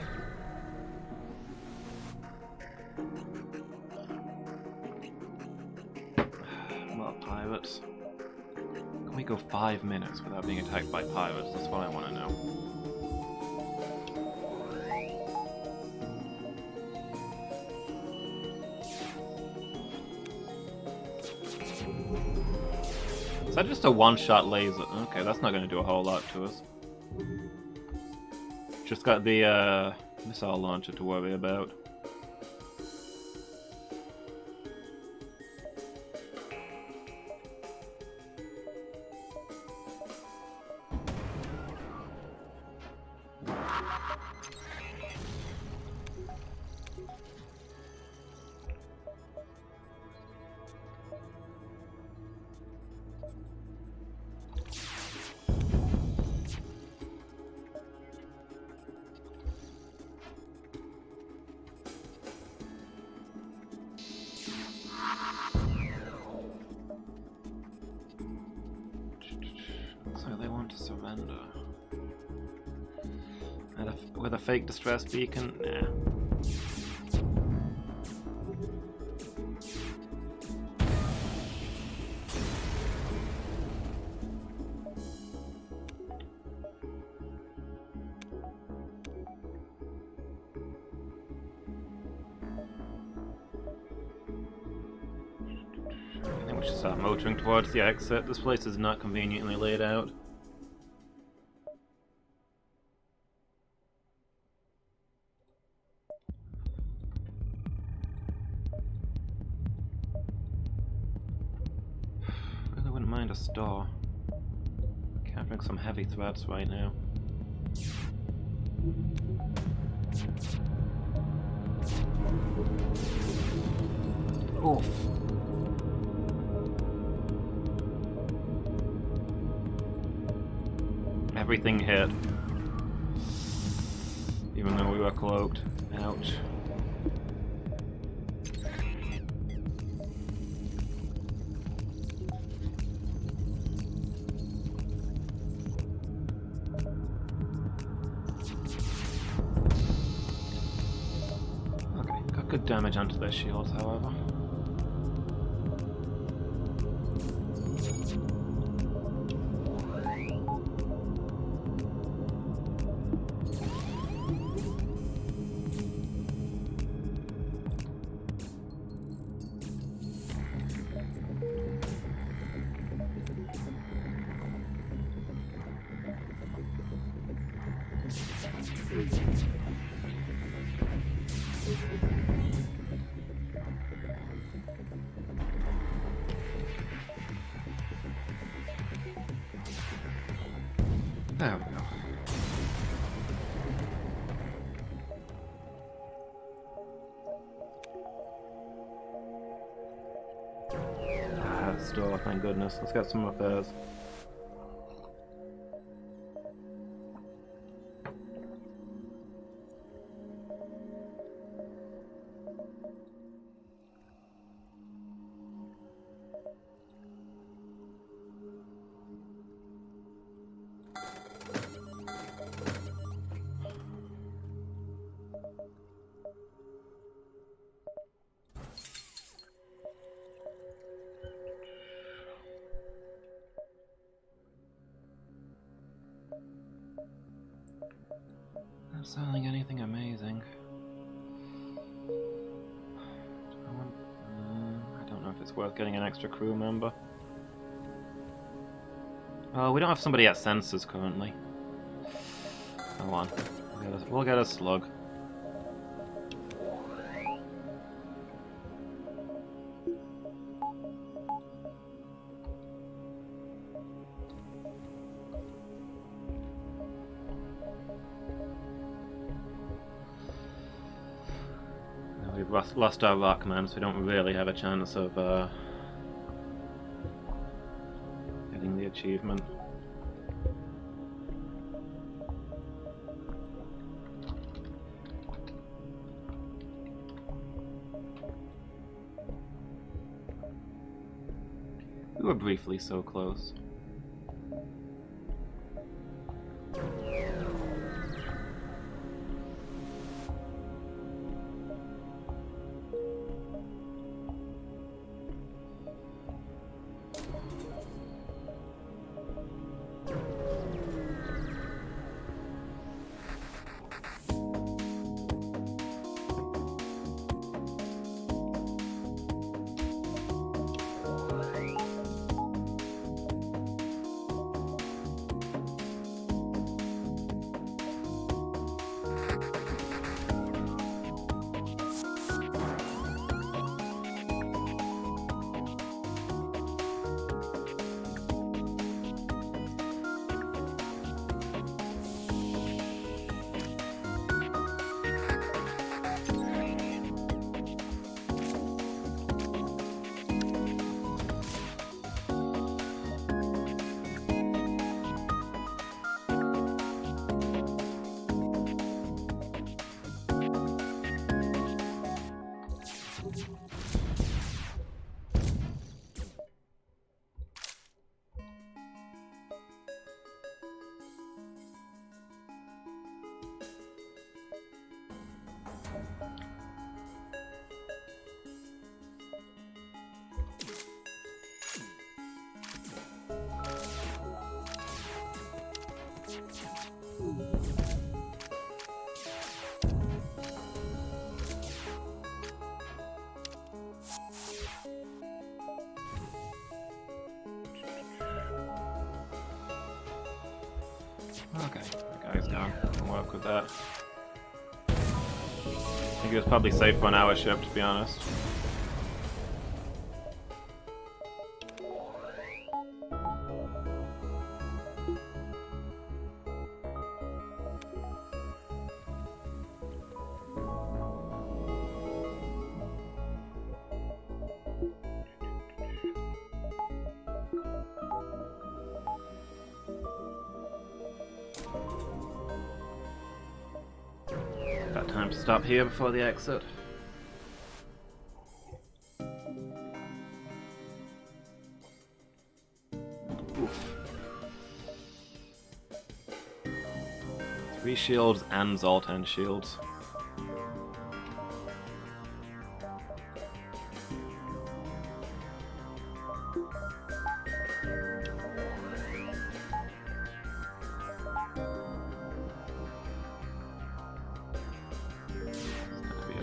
More pirates. Can we go 5 minutes without being attacked by pirates? That's what I want to know. Is that just a one-shot laser? Okay, that's not going to do a whole lot to us. Just got the missile launcher to worry about. So they want to surrender. With a fake distress beacon? Nah. I think we should start motoring towards the exit. This place is not conveniently laid out. Really wouldn't mind a store. Capturing some heavy threats right now. Oof. Everything hit. Even though we were cloaked. Ouch. Okay, got good damage onto their shields, however. There we go. store, thank goodness. Let's get some repairs. Not selling anything amazing. I don't know if it's worth getting an extra crew member. Oh, we don't have somebody at sensors currently. Come on, we'll get a slug. We've lost our Rockman, so we don't really have a chance of getting the achievement. We were briefly so close. Okay, that guy's down. I'll work with that. I think it was probably safe on our ship, to be honest. Got time to stop here before the exit. Oof. 3 shields and Zoltan shields.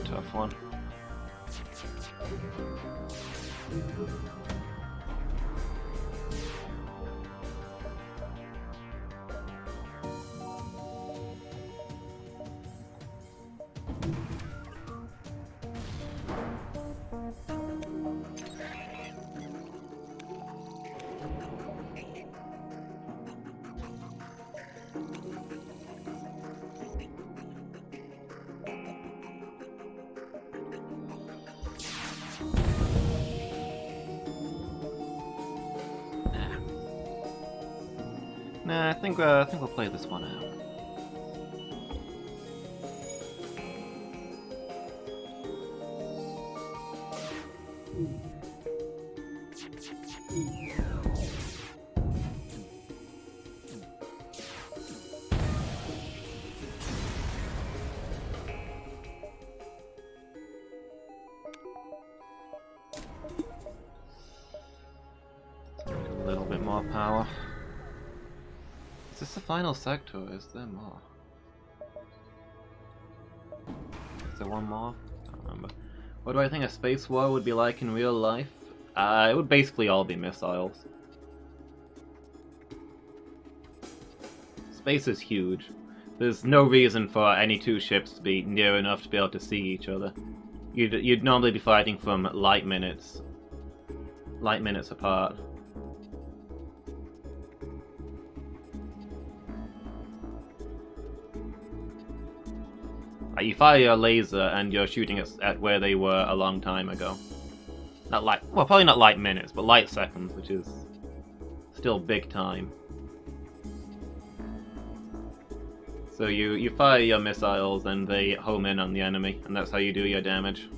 Tough one. Nah, I think we'll play this one out. A little bit more power. Is this the final sector, or is there more? Is there one more? I don't remember. What do I think a space war would be like in real life? It would basically all be missiles. Space is huge. There's no reason for any two ships to be near enough to be able to see each other. You'd normally be fighting from light minutes apart. You fire your laser and you're shooting at where they were a long time ago. Well, probably not light minutes, but light seconds, which is still big time. So you fire your missiles and they home in on the enemy, and that's how you do your damage.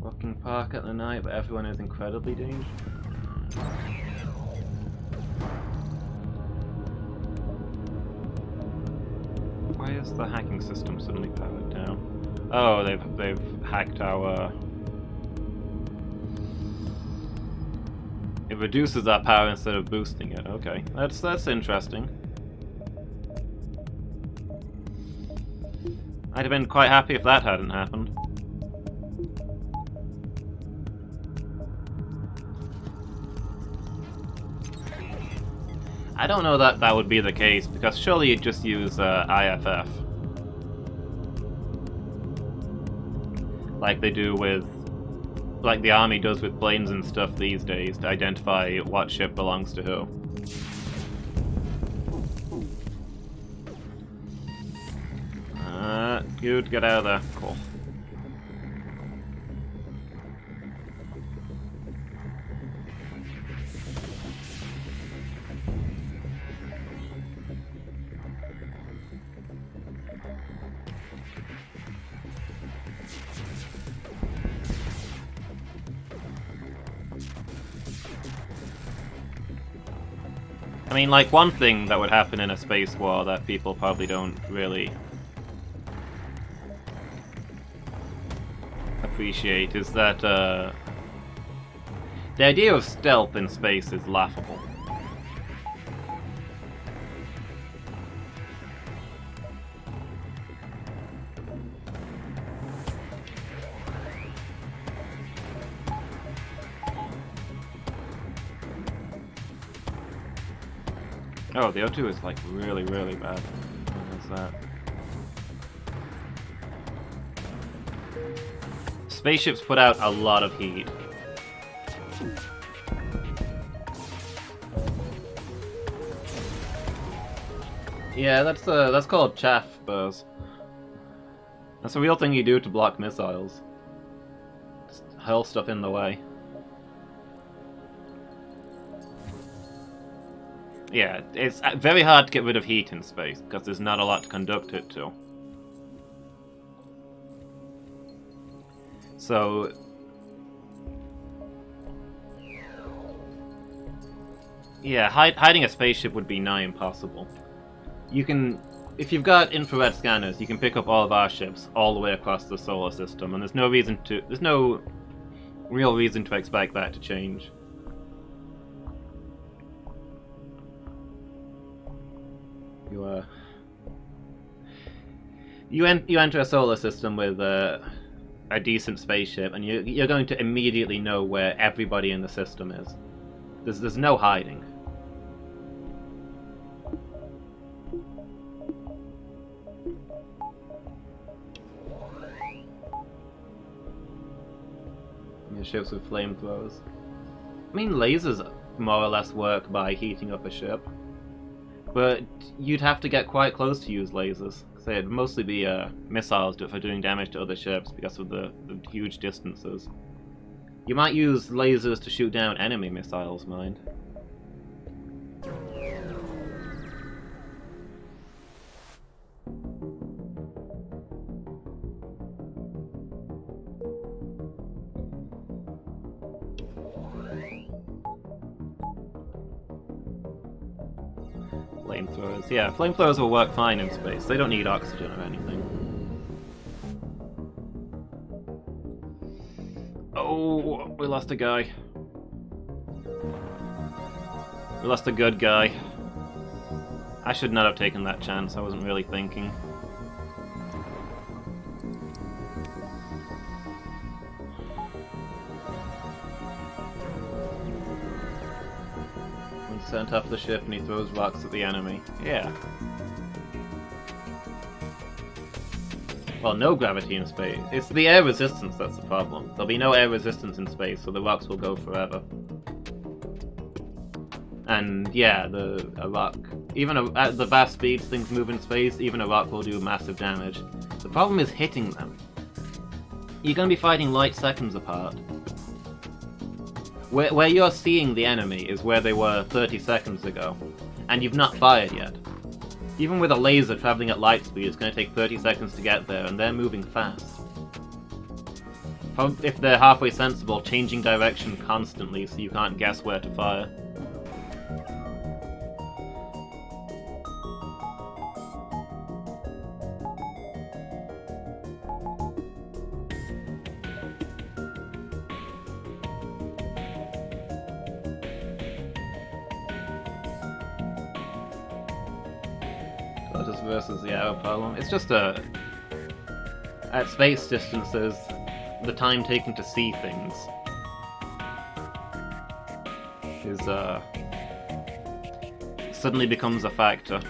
Walking park at the night, but everyone is incredibly dangerous. Why is the hacking system suddenly powered down? Oh, they've hacked our. It reduces our power instead of boosting it. Okay, that's interesting. I'd have been quite happy if that hadn't happened. I don't know that that would be the case, because surely you'd just use IFF. Like they do with... like the army does with planes and stuff these days, to identify what ship belongs to who. Good, get out of there. Cool. I mean, like, one thing that would happen in a space war that people probably don't really appreciate is that the idea of stealth in space is laughable. Oh, the O2 is like really, really bad. What is that? Spaceships put out a lot of heat. Yeah, that's called chaff burst. That's a real thing you do to block missiles. Just hurl stuff in the way. Yeah, it's very hard to get rid of heat in space, because there's not a lot to conduct it to. So... yeah, hiding a spaceship would be nigh impossible. You can... if you've got infrared scanners, you can pick up all of our ships all the way across the solar system, and there's no real reason to expect that to change. You enter a solar system with a decent spaceship, and you're going to immediately know where everybody in the system is. There's no hiding. Your ships with flamethrowers. I mean, lasers more or less work by heating up a ship. But you'd have to get quite close to use lasers. So it'd mostly be missiles for doing damage to other ships because of the huge distances. You might use lasers to shoot down enemy missiles, mind. Flamethrowers. Yeah, flamethrowers will work fine in space. They don't need oxygen or anything. Oh, we lost a guy. We lost a good guy. I should not have taken that chance. I wasn't really thinking. Sent off the ship and he throws rocks at the enemy. Yeah. Well, no gravity in space. It's the air resistance that's the problem. There'll be no air resistance in space, so the rocks will go forever. And yeah, a rock... Even at the vast speeds things move in space, even a rock will do massive damage. The problem is hitting them. You're going to be fighting light seconds apart. Where you're seeing the enemy is where they were 30 seconds ago, and you've not fired yet. Even with a laser traveling at light speed, it's going to take 30 seconds to get there, and they're moving fast. If they're halfway sensible, changing direction constantly so you can't guess where to fire. Versus the arrow problem. It's just at space distances, the time taken to see things is suddenly becomes a factor.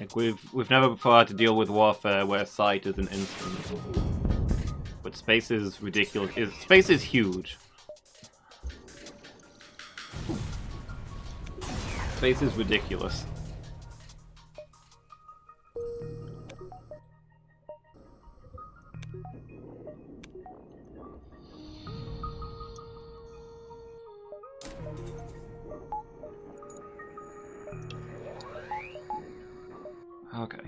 Like we've never before had to deal with warfare where sight is an instant. But space is ridiculous. Space is huge. Space is ridiculous. Okay.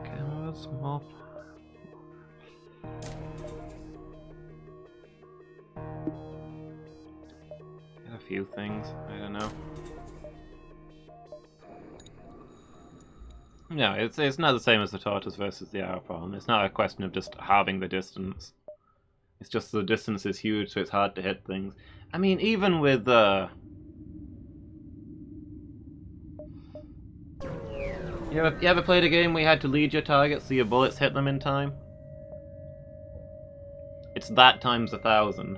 Cameras, mop. Get a few things, I don't know. No, it's not the same as the tortoise versus the arrow problem. It's not a question of just halving the distance. It's just the distance is huge, so it's hard to hit things. I mean, even with you ever played a game where you had to lead your target so your bullets hit them in time? It's that times 1,000.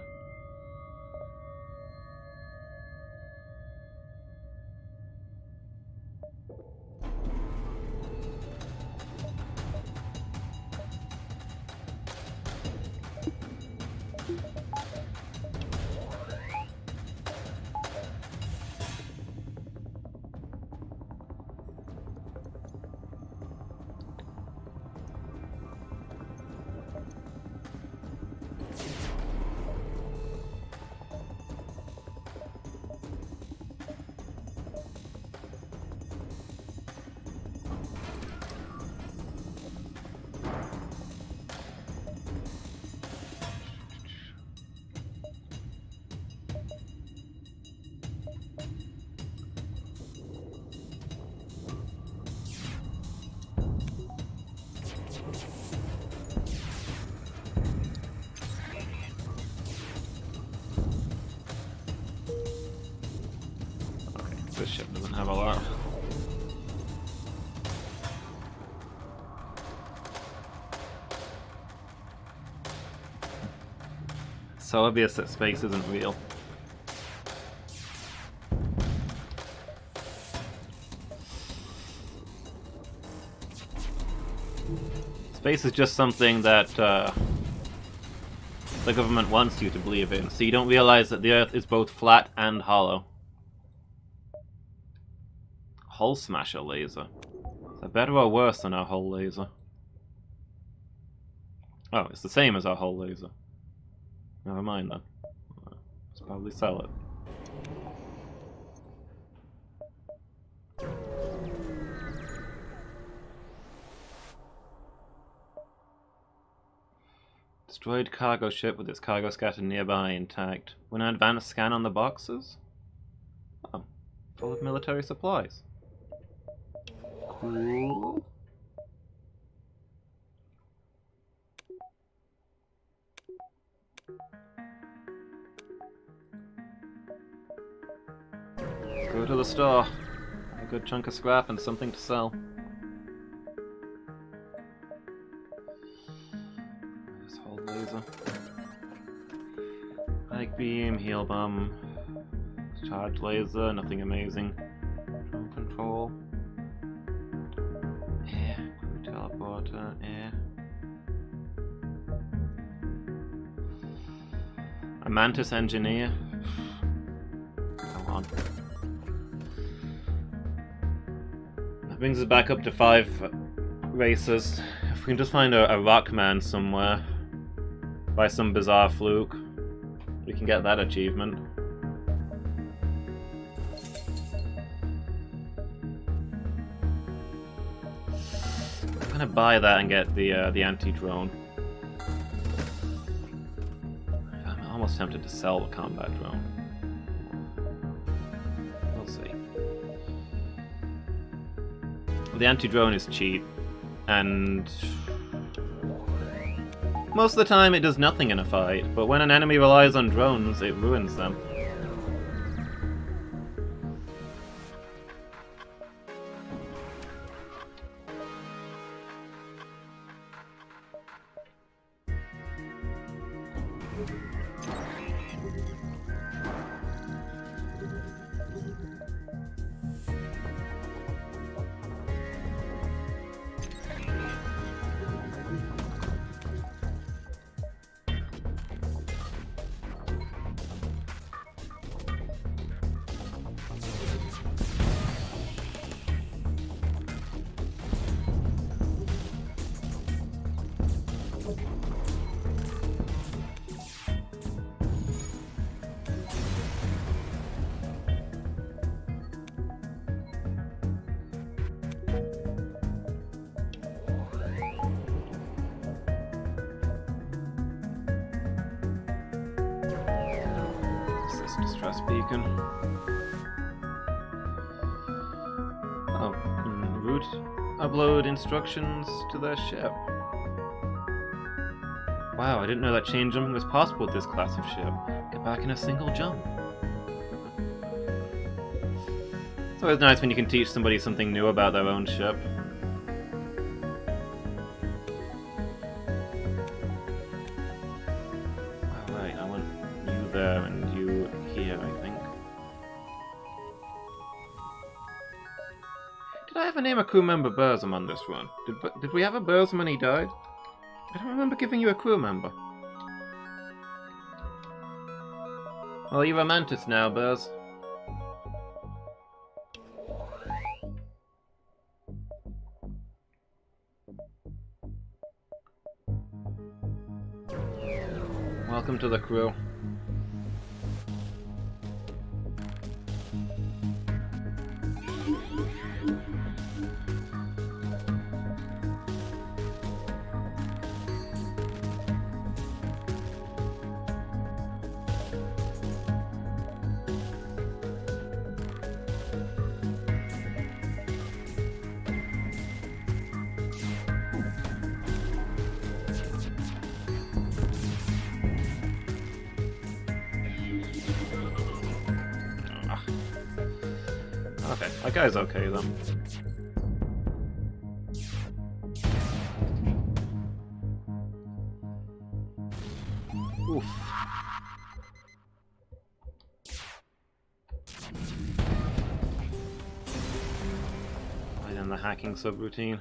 This ship doesn't have a lot. It's so obvious that space isn't real. Space is just something that the government wants you to believe in, so you don't realize that the Earth is both flat and hollow. Hull Smasher laser. Is that better or worse than our hull laser? Oh, it's the same as our hull laser. Never mind then. Let's probably sell it. Destroyed cargo ship with its cargo scattered nearby intact. When an advanced scan on the boxes? Oh, full of military supplies. Cool. Go to the store. A good chunk of scrap and something to sell. Laser. Ike beam, heal bomb, charge laser, nothing amazing. Drone control. Air, crew teleporter, air. A Mantis engineer. Come on. That brings us back up to 5 races. If we can just find a Rockman somewhere. By some bizarre fluke, we can get that achievement. I'm gonna buy that and get the anti-drone. I'm almost tempted to sell the combat drone. We'll see. The anti-drone is cheap, and most of the time it does nothing in a fight, but when an enemy relies on drones, it ruins them. Distress beacon. Oh, route. Upload instructions to their ship. Wow, I didn't know that chain jumping was possible with this class of ship. Get back in a single jump. It's always nice when you can teach somebody something new about their own ship. Alright, I want you there and you here, I think. Did I ever name a crew member Burzum on this run? Did we have a Burzum when he died? I don't remember giving you a crew member. Well, you're a Mantis now, Burz. Welcome to the crew. Okay, that guy's okay then. Oof. Right in the hacking subroutine.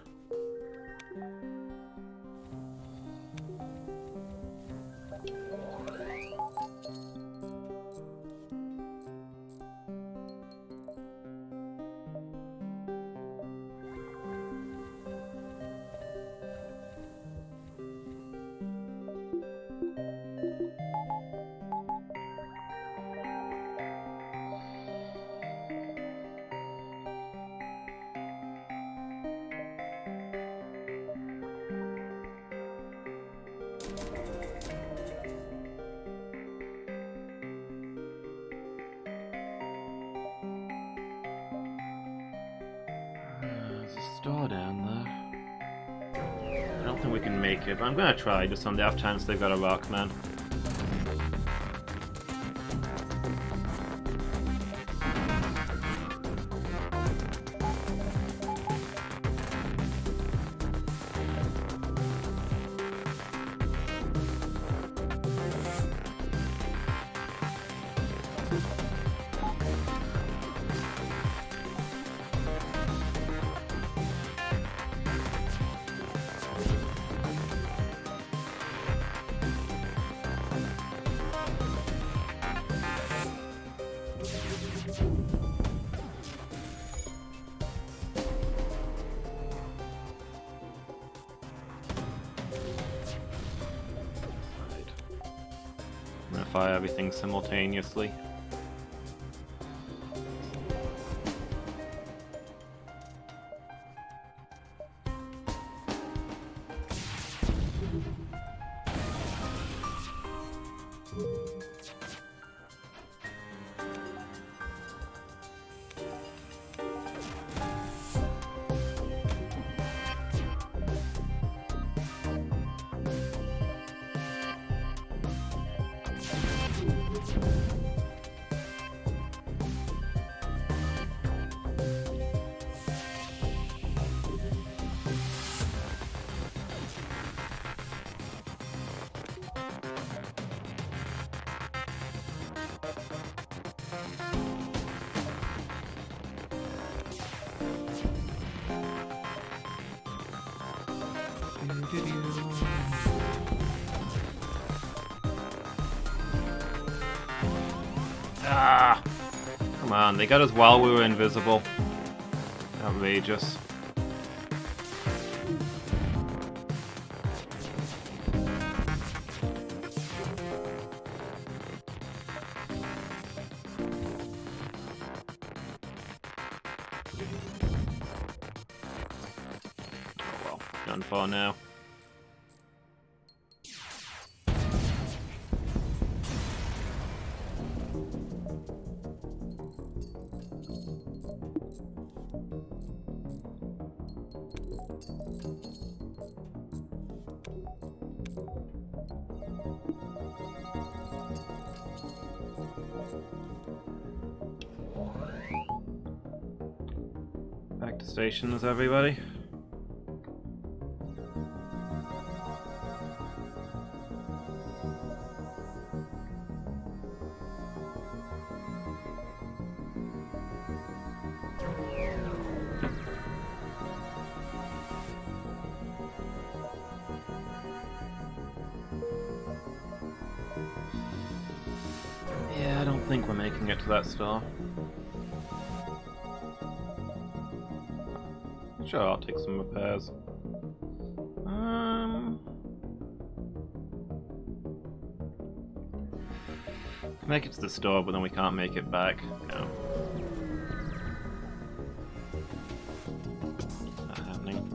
There's a store down there. I don't think we can make it, but I'm gonna try just on the off chance they've got a rock man. I'm gonna fire everything simultaneously. Ah! Come on, they got us while we were invisible. Outrageous. Oh well, done for now. Back to stations, everybody. Yeah, I don't think we're making it to that store. Sure, I'll take some repairs. Make it to the store, but then we can't make it back. No. Not happening.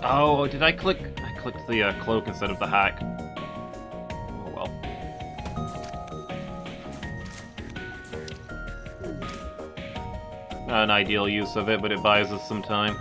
Oh, did I click? I clicked the cloak instead of the hack. Oh well. Not an ideal use of it, but it buys us some time.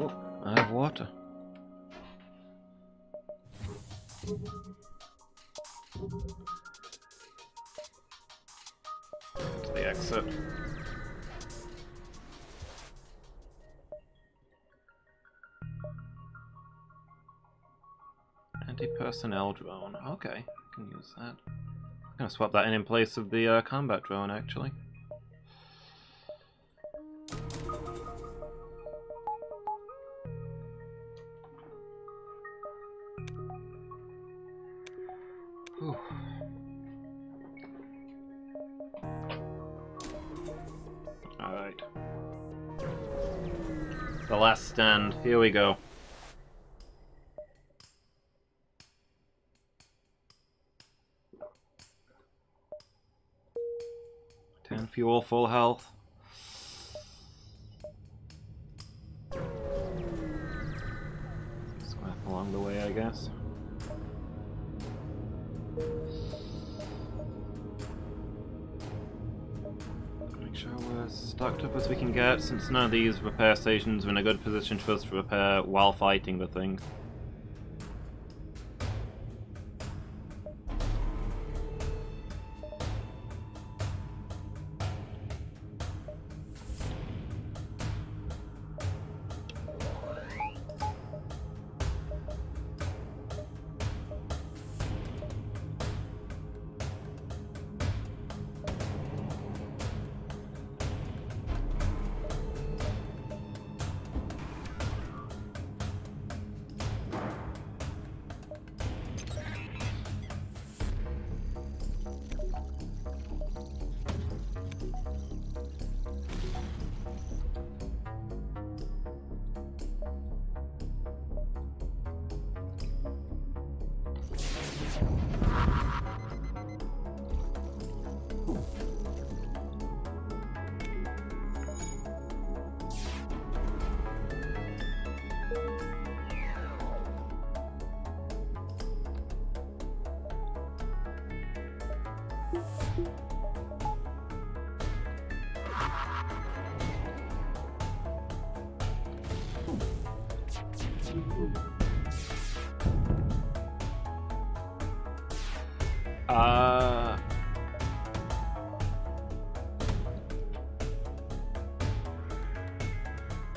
Oh, I have water. To the exit. Anti-personnel drone. Okay, I can use that. I'm gonna swap that in place of the combat drone, actually. Whew. Alright. The last stand. Here we go. 10 fuel, full health. Scrap along the way, I guess. Make sure we're stocked up as we can get, since none of these repair stations are in a good position for us to repair while fighting the thing.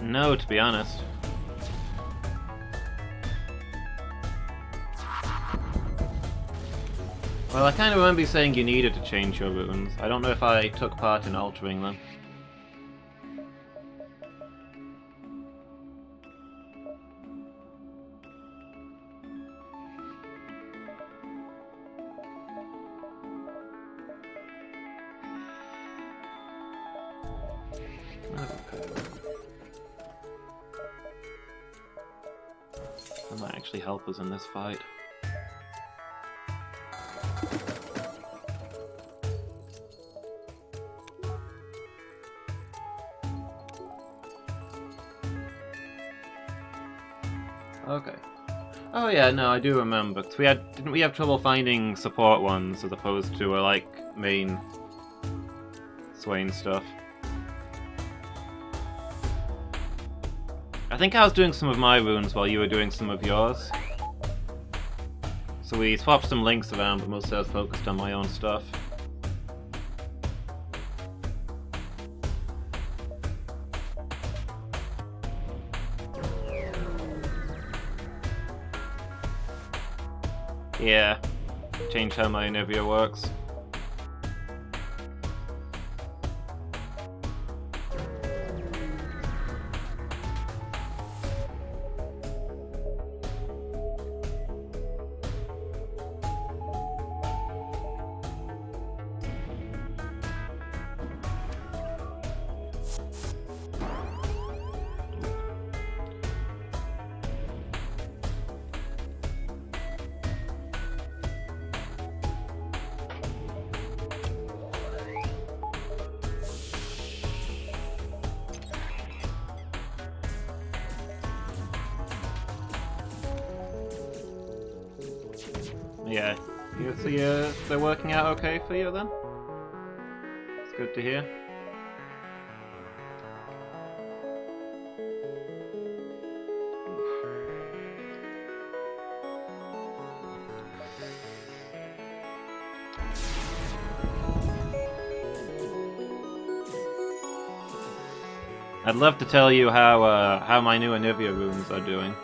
No, to be honest. Well, I kind of remember you saying you needed to change your runes. I don't know if I took part in altering them. That might actually help us in this fight. Okay. Oh yeah, no, I do remember. 'Cause didn't we have trouble finding support ones as opposed to like main Swain stuff? I think I was doing some of my runes while you were doing some of yours. So we swapped some links around, but mostly I was focused on my own stuff. Yeah. Change how my Nivea works. Yeah. So they're working out okay for you then? It's good to hear. I'd love to tell you how my new Anivia rooms are doing,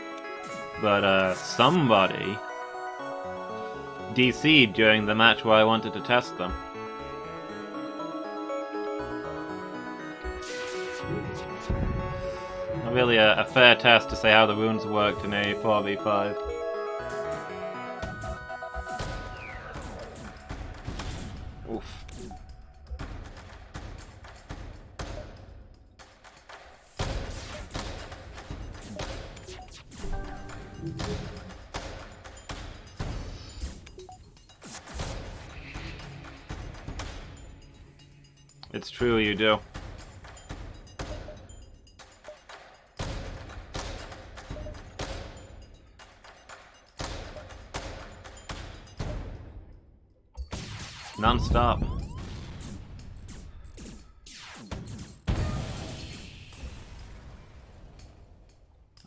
but somebody DC'd during the match where I wanted to test them. Not really a fair test to say how the runes worked in a 4v5. Oof. It's true, you do. Non-stop.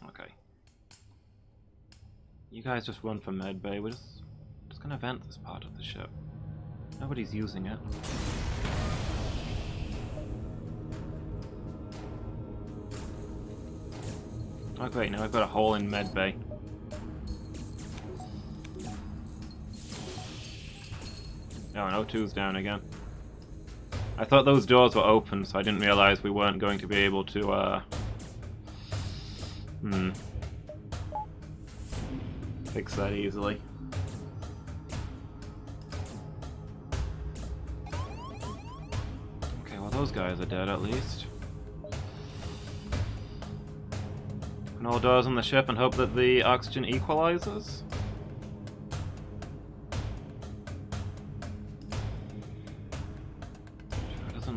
Okay. You guys just run for medbay. We're just gonna vent this part of the ship. Nobody's using it. Oh great, now I've got a hole in medbay. Oh, and O2's down again. I thought those doors were open, so I didn't realize we weren't going to be able to, fix that easily. Okay, well those guys are dead at least. Open all doors on the ship and hope that the oxygen equalizes?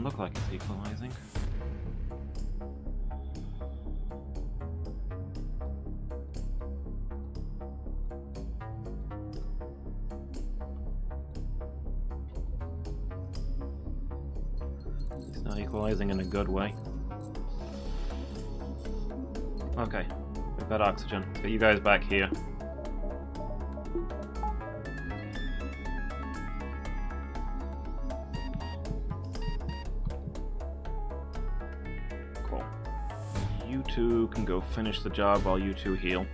Look like it's equalizing. It's not equalizing in a good way. Okay, we've got oxygen. Let's get you guys back here. You two can go finish the job while you two heal.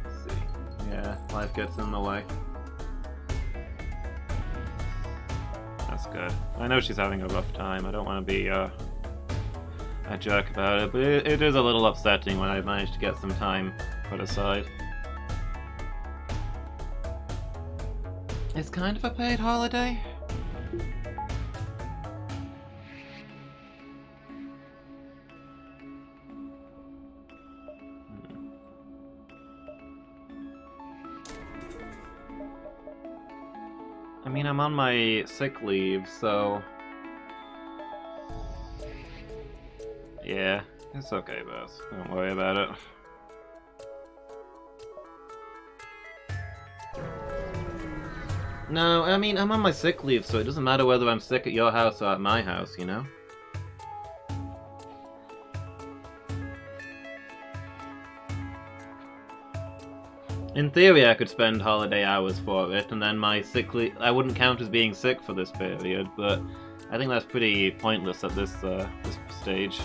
Let's see. Yeah, life gets in the way. That's good. I know she's having a rough time. I don't want to be a jerk about it, but it is a little upsetting when I've managed to get some time put aside. It's kind of a paid holiday. I mean, I'm on my sick leave, so... Yeah, it's okay, boss. Don't worry about it. No, I mean, I'm on my sick leave, so it doesn't matter whether I'm sick at your house or at my house, you know? In theory, I could spend holiday hours for it, and then my sick leave... I wouldn't count as being sick for this period, but I think that's pretty pointless at this stage.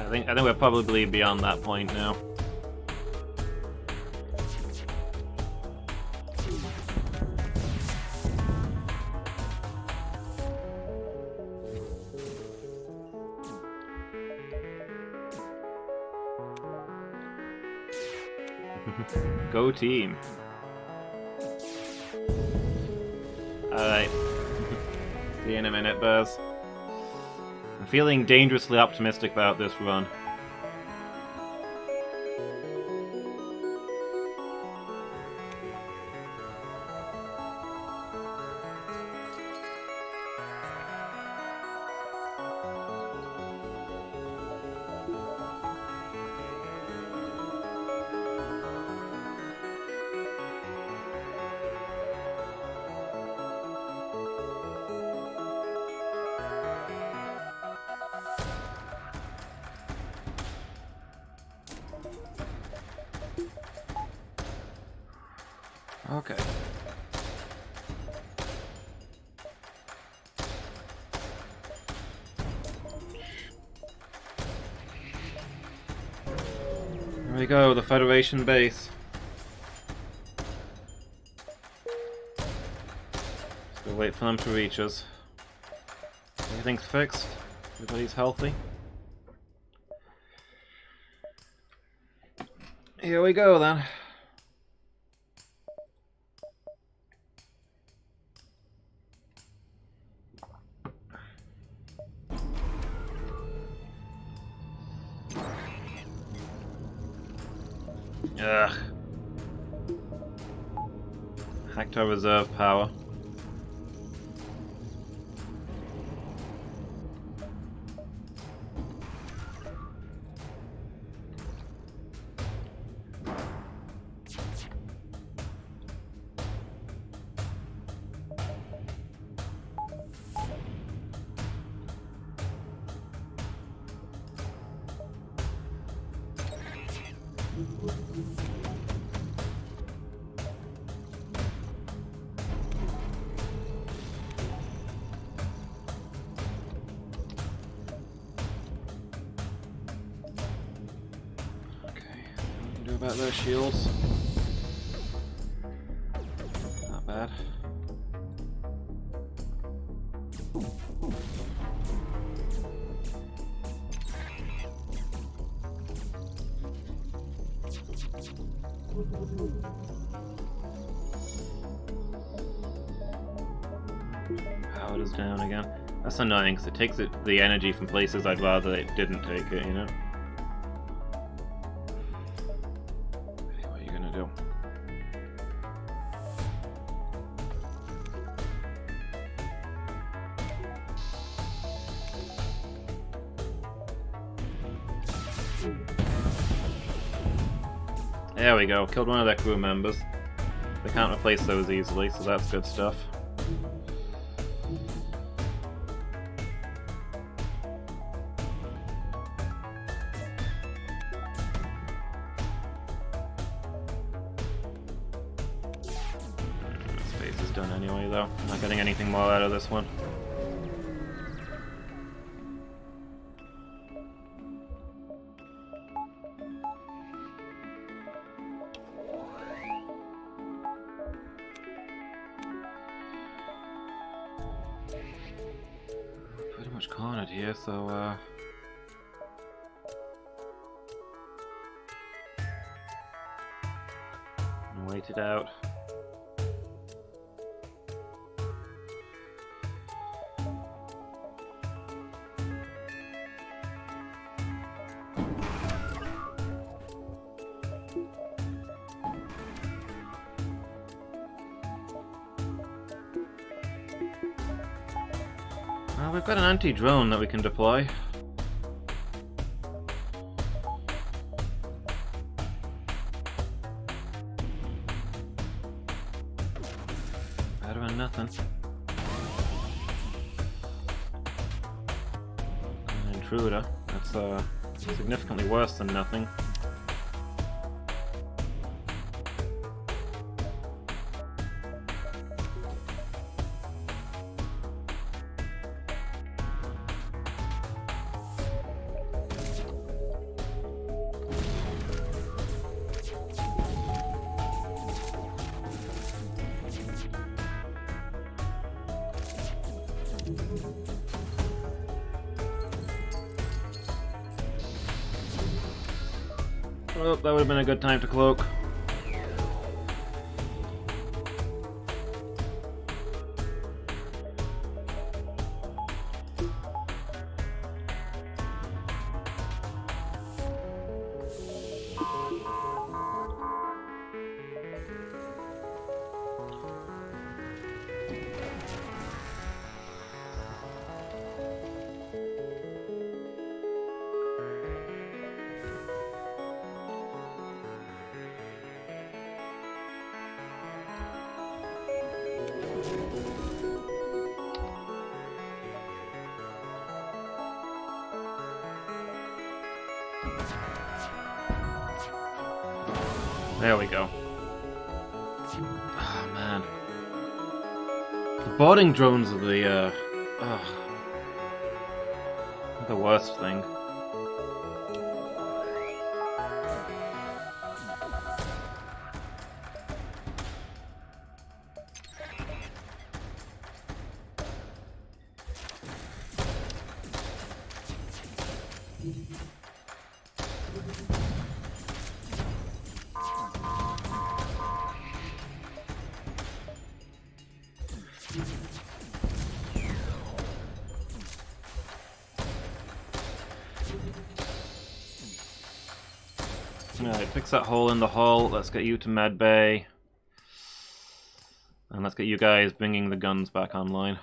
I think we're probably beyond that point now. Go team. Alright. See you in a minute, Buzz. I'm feeling dangerously optimistic about this run. Okay. Here we go, the Federation base. We'll wait for them to reach us. Everything's fixed. Everybody's healthy. Here we go then. Ugh. Hacked our reserve power. About those shields. Not bad. Power is down again. That's annoying because it takes the energy from places I'd rather it didn't take it, you know? There we go, killed one of their crew members. They can't replace those easily, so that's good stuff. This phase is done anyway though. I'm not getting anything more out of this one. Pretty much cornered here, so wait it out. Well, we've got an anti-drone that we can deploy. Better than nothing. An intruder. That's significantly worse than nothing. Oh, that would have been a good time to cloak. There we go. Oh man. The boarding drones are the worst thing. Alright, fix that hole in the hull. Let's get you to medbay. And let's get you guys bringing the guns back online.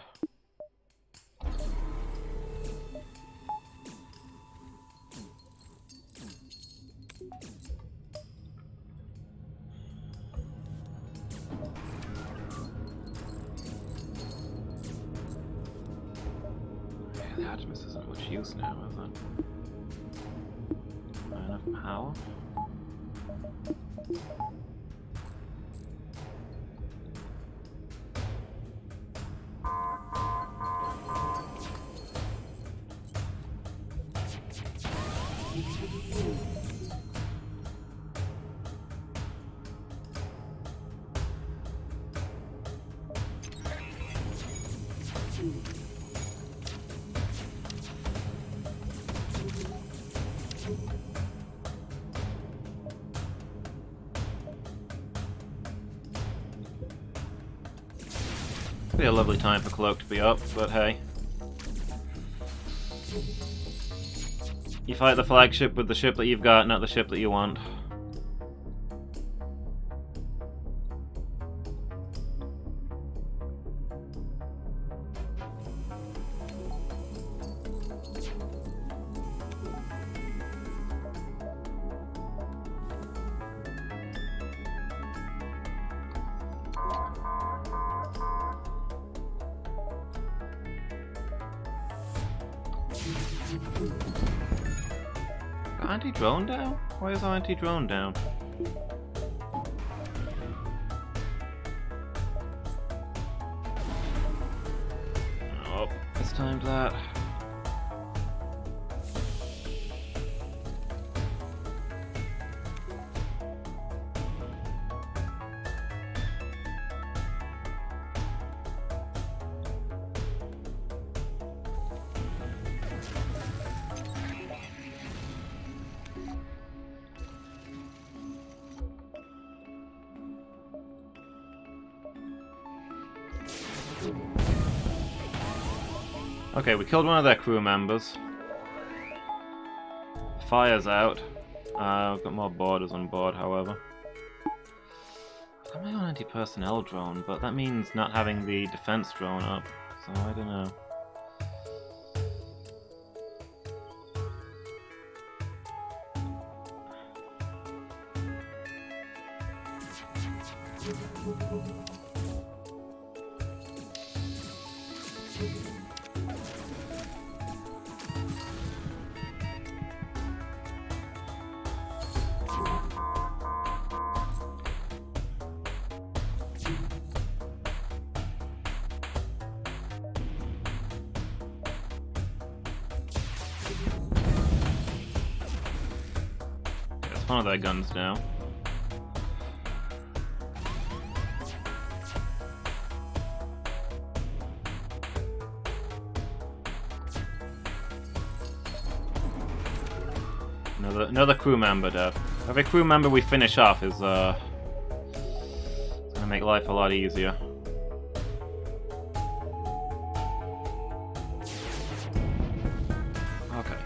The Artemis isn't much use now, is it? Not enough power? Be a lovely time for Cloak to be up, but hey. You fight the flagship with the ship that you've got, not the ship that you want. Got anti-drone down? Why is our anti-drone down? Oh, it's time for that. Okay, we killed one of their crew members. Fire's out. I've got more boarders on board, however. I've got my own anti-personnel drone, but that means not having the defense drone up, so I don't know. One of their guns now. Another crew member dead. Every crew member we finish off is gonna make life a lot easier. Okay.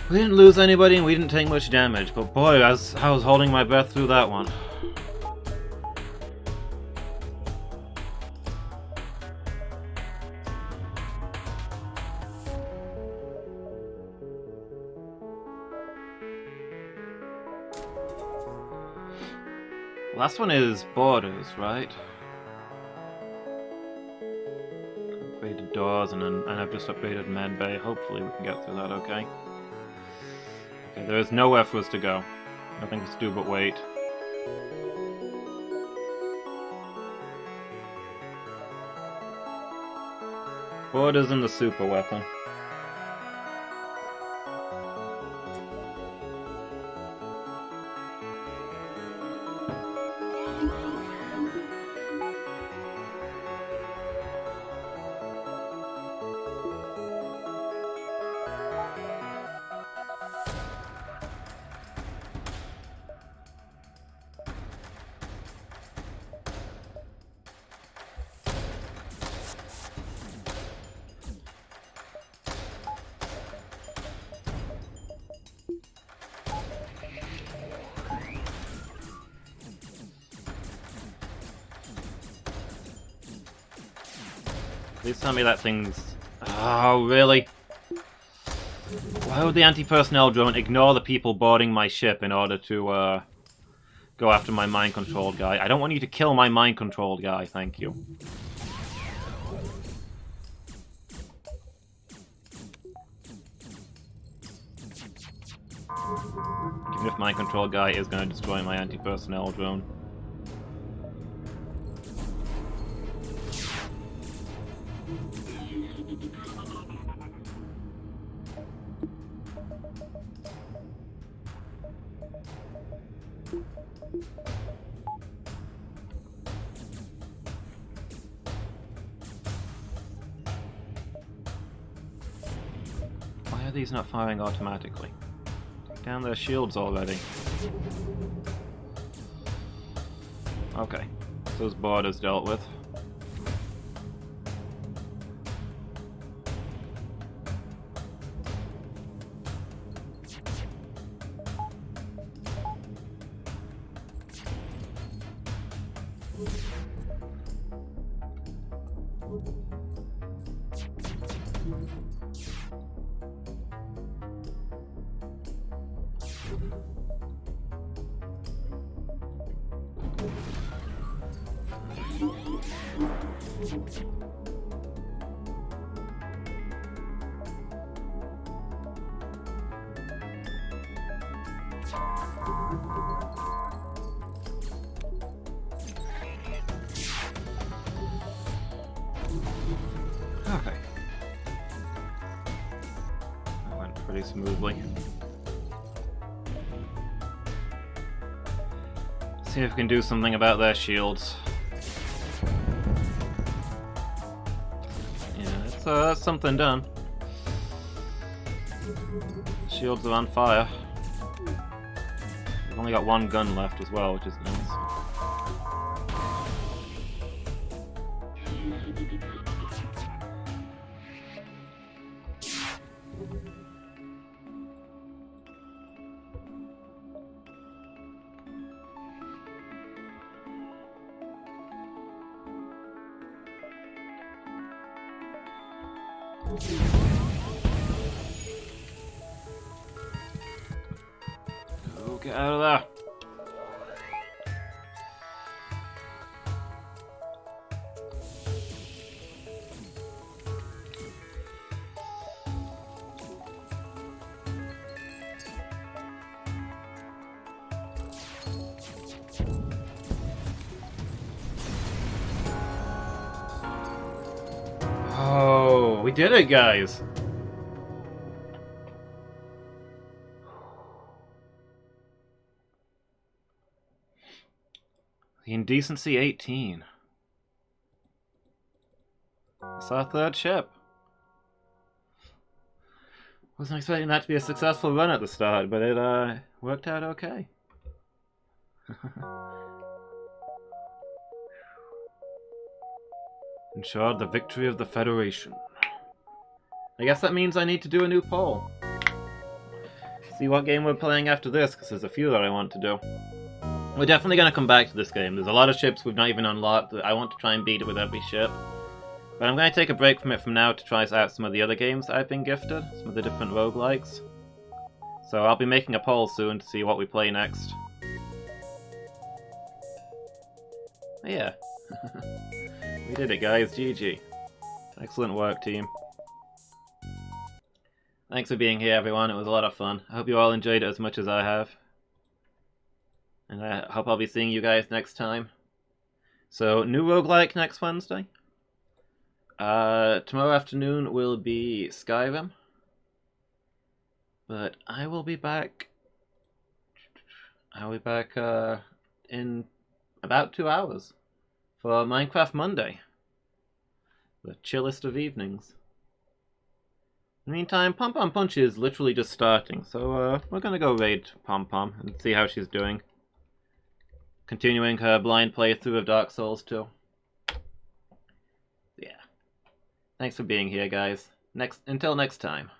We didn't lose anybody and we didn't take much damage, but boy, I was holding my breath through that one. Last one is borders, right? Upgraded doors and I've just upgraded med bay. Hopefully we can get through that okay. Okay, there is nowhere for us to go. Nothing to do but wait. Borders and the super weapon. Please tell me that thing's... Oh, really? Why would the anti-personnel drone ignore the people boarding my ship in order to, go after my mind-controlled guy? I don't want you to kill my mind-controlled guy, thank you. Even if mind-controlled guy is going to destroy my anti-personnel drone. Why are these not firing automatically? Take down their shields already. Okay, those borders dealt with. Okay. That went pretty smoothly. See if we can do something about their shields. Yeah, that's something done. Shields are on fire. We've only got one gun left as well, which is nice. Oh, get out of there. Oh, we did it, guys. The Indecency 18. That's our third ship. Wasn't expecting that to be a successful run at the start, but it worked out okay. Ensured the victory of the Federation. I guess that means I need to do a new poll. See what game we're playing after this, because there's a few that I want to do. We're definitely going to come back to this game. There's a lot of ships we've not even unlocked that I want to try and beat it with every ship. But I'm going to take a break from it from now to try out some of the other games I've been gifted, some of the different roguelikes. So I'll be making a poll soon to see what we play next. But yeah. We did it, guys. GG. Excellent work, team. Thanks for being here, everyone. It was a lot of fun. I hope you all enjoyed it as much as I have. And I hope I'll be seeing you guys next time. So, new roguelike next Wednesday. Tomorrow afternoon will be Skyrim. But I will be back... in about 2 hours for Minecraft Monday. The chillest of evenings. In the meantime, Pom Pom Punch is literally just starting, so we're gonna go raid Pom Pom and see how she's doing. Continuing her blind playthrough of Dark Souls 2. Yeah. Thanks for being here, guys. Until next time.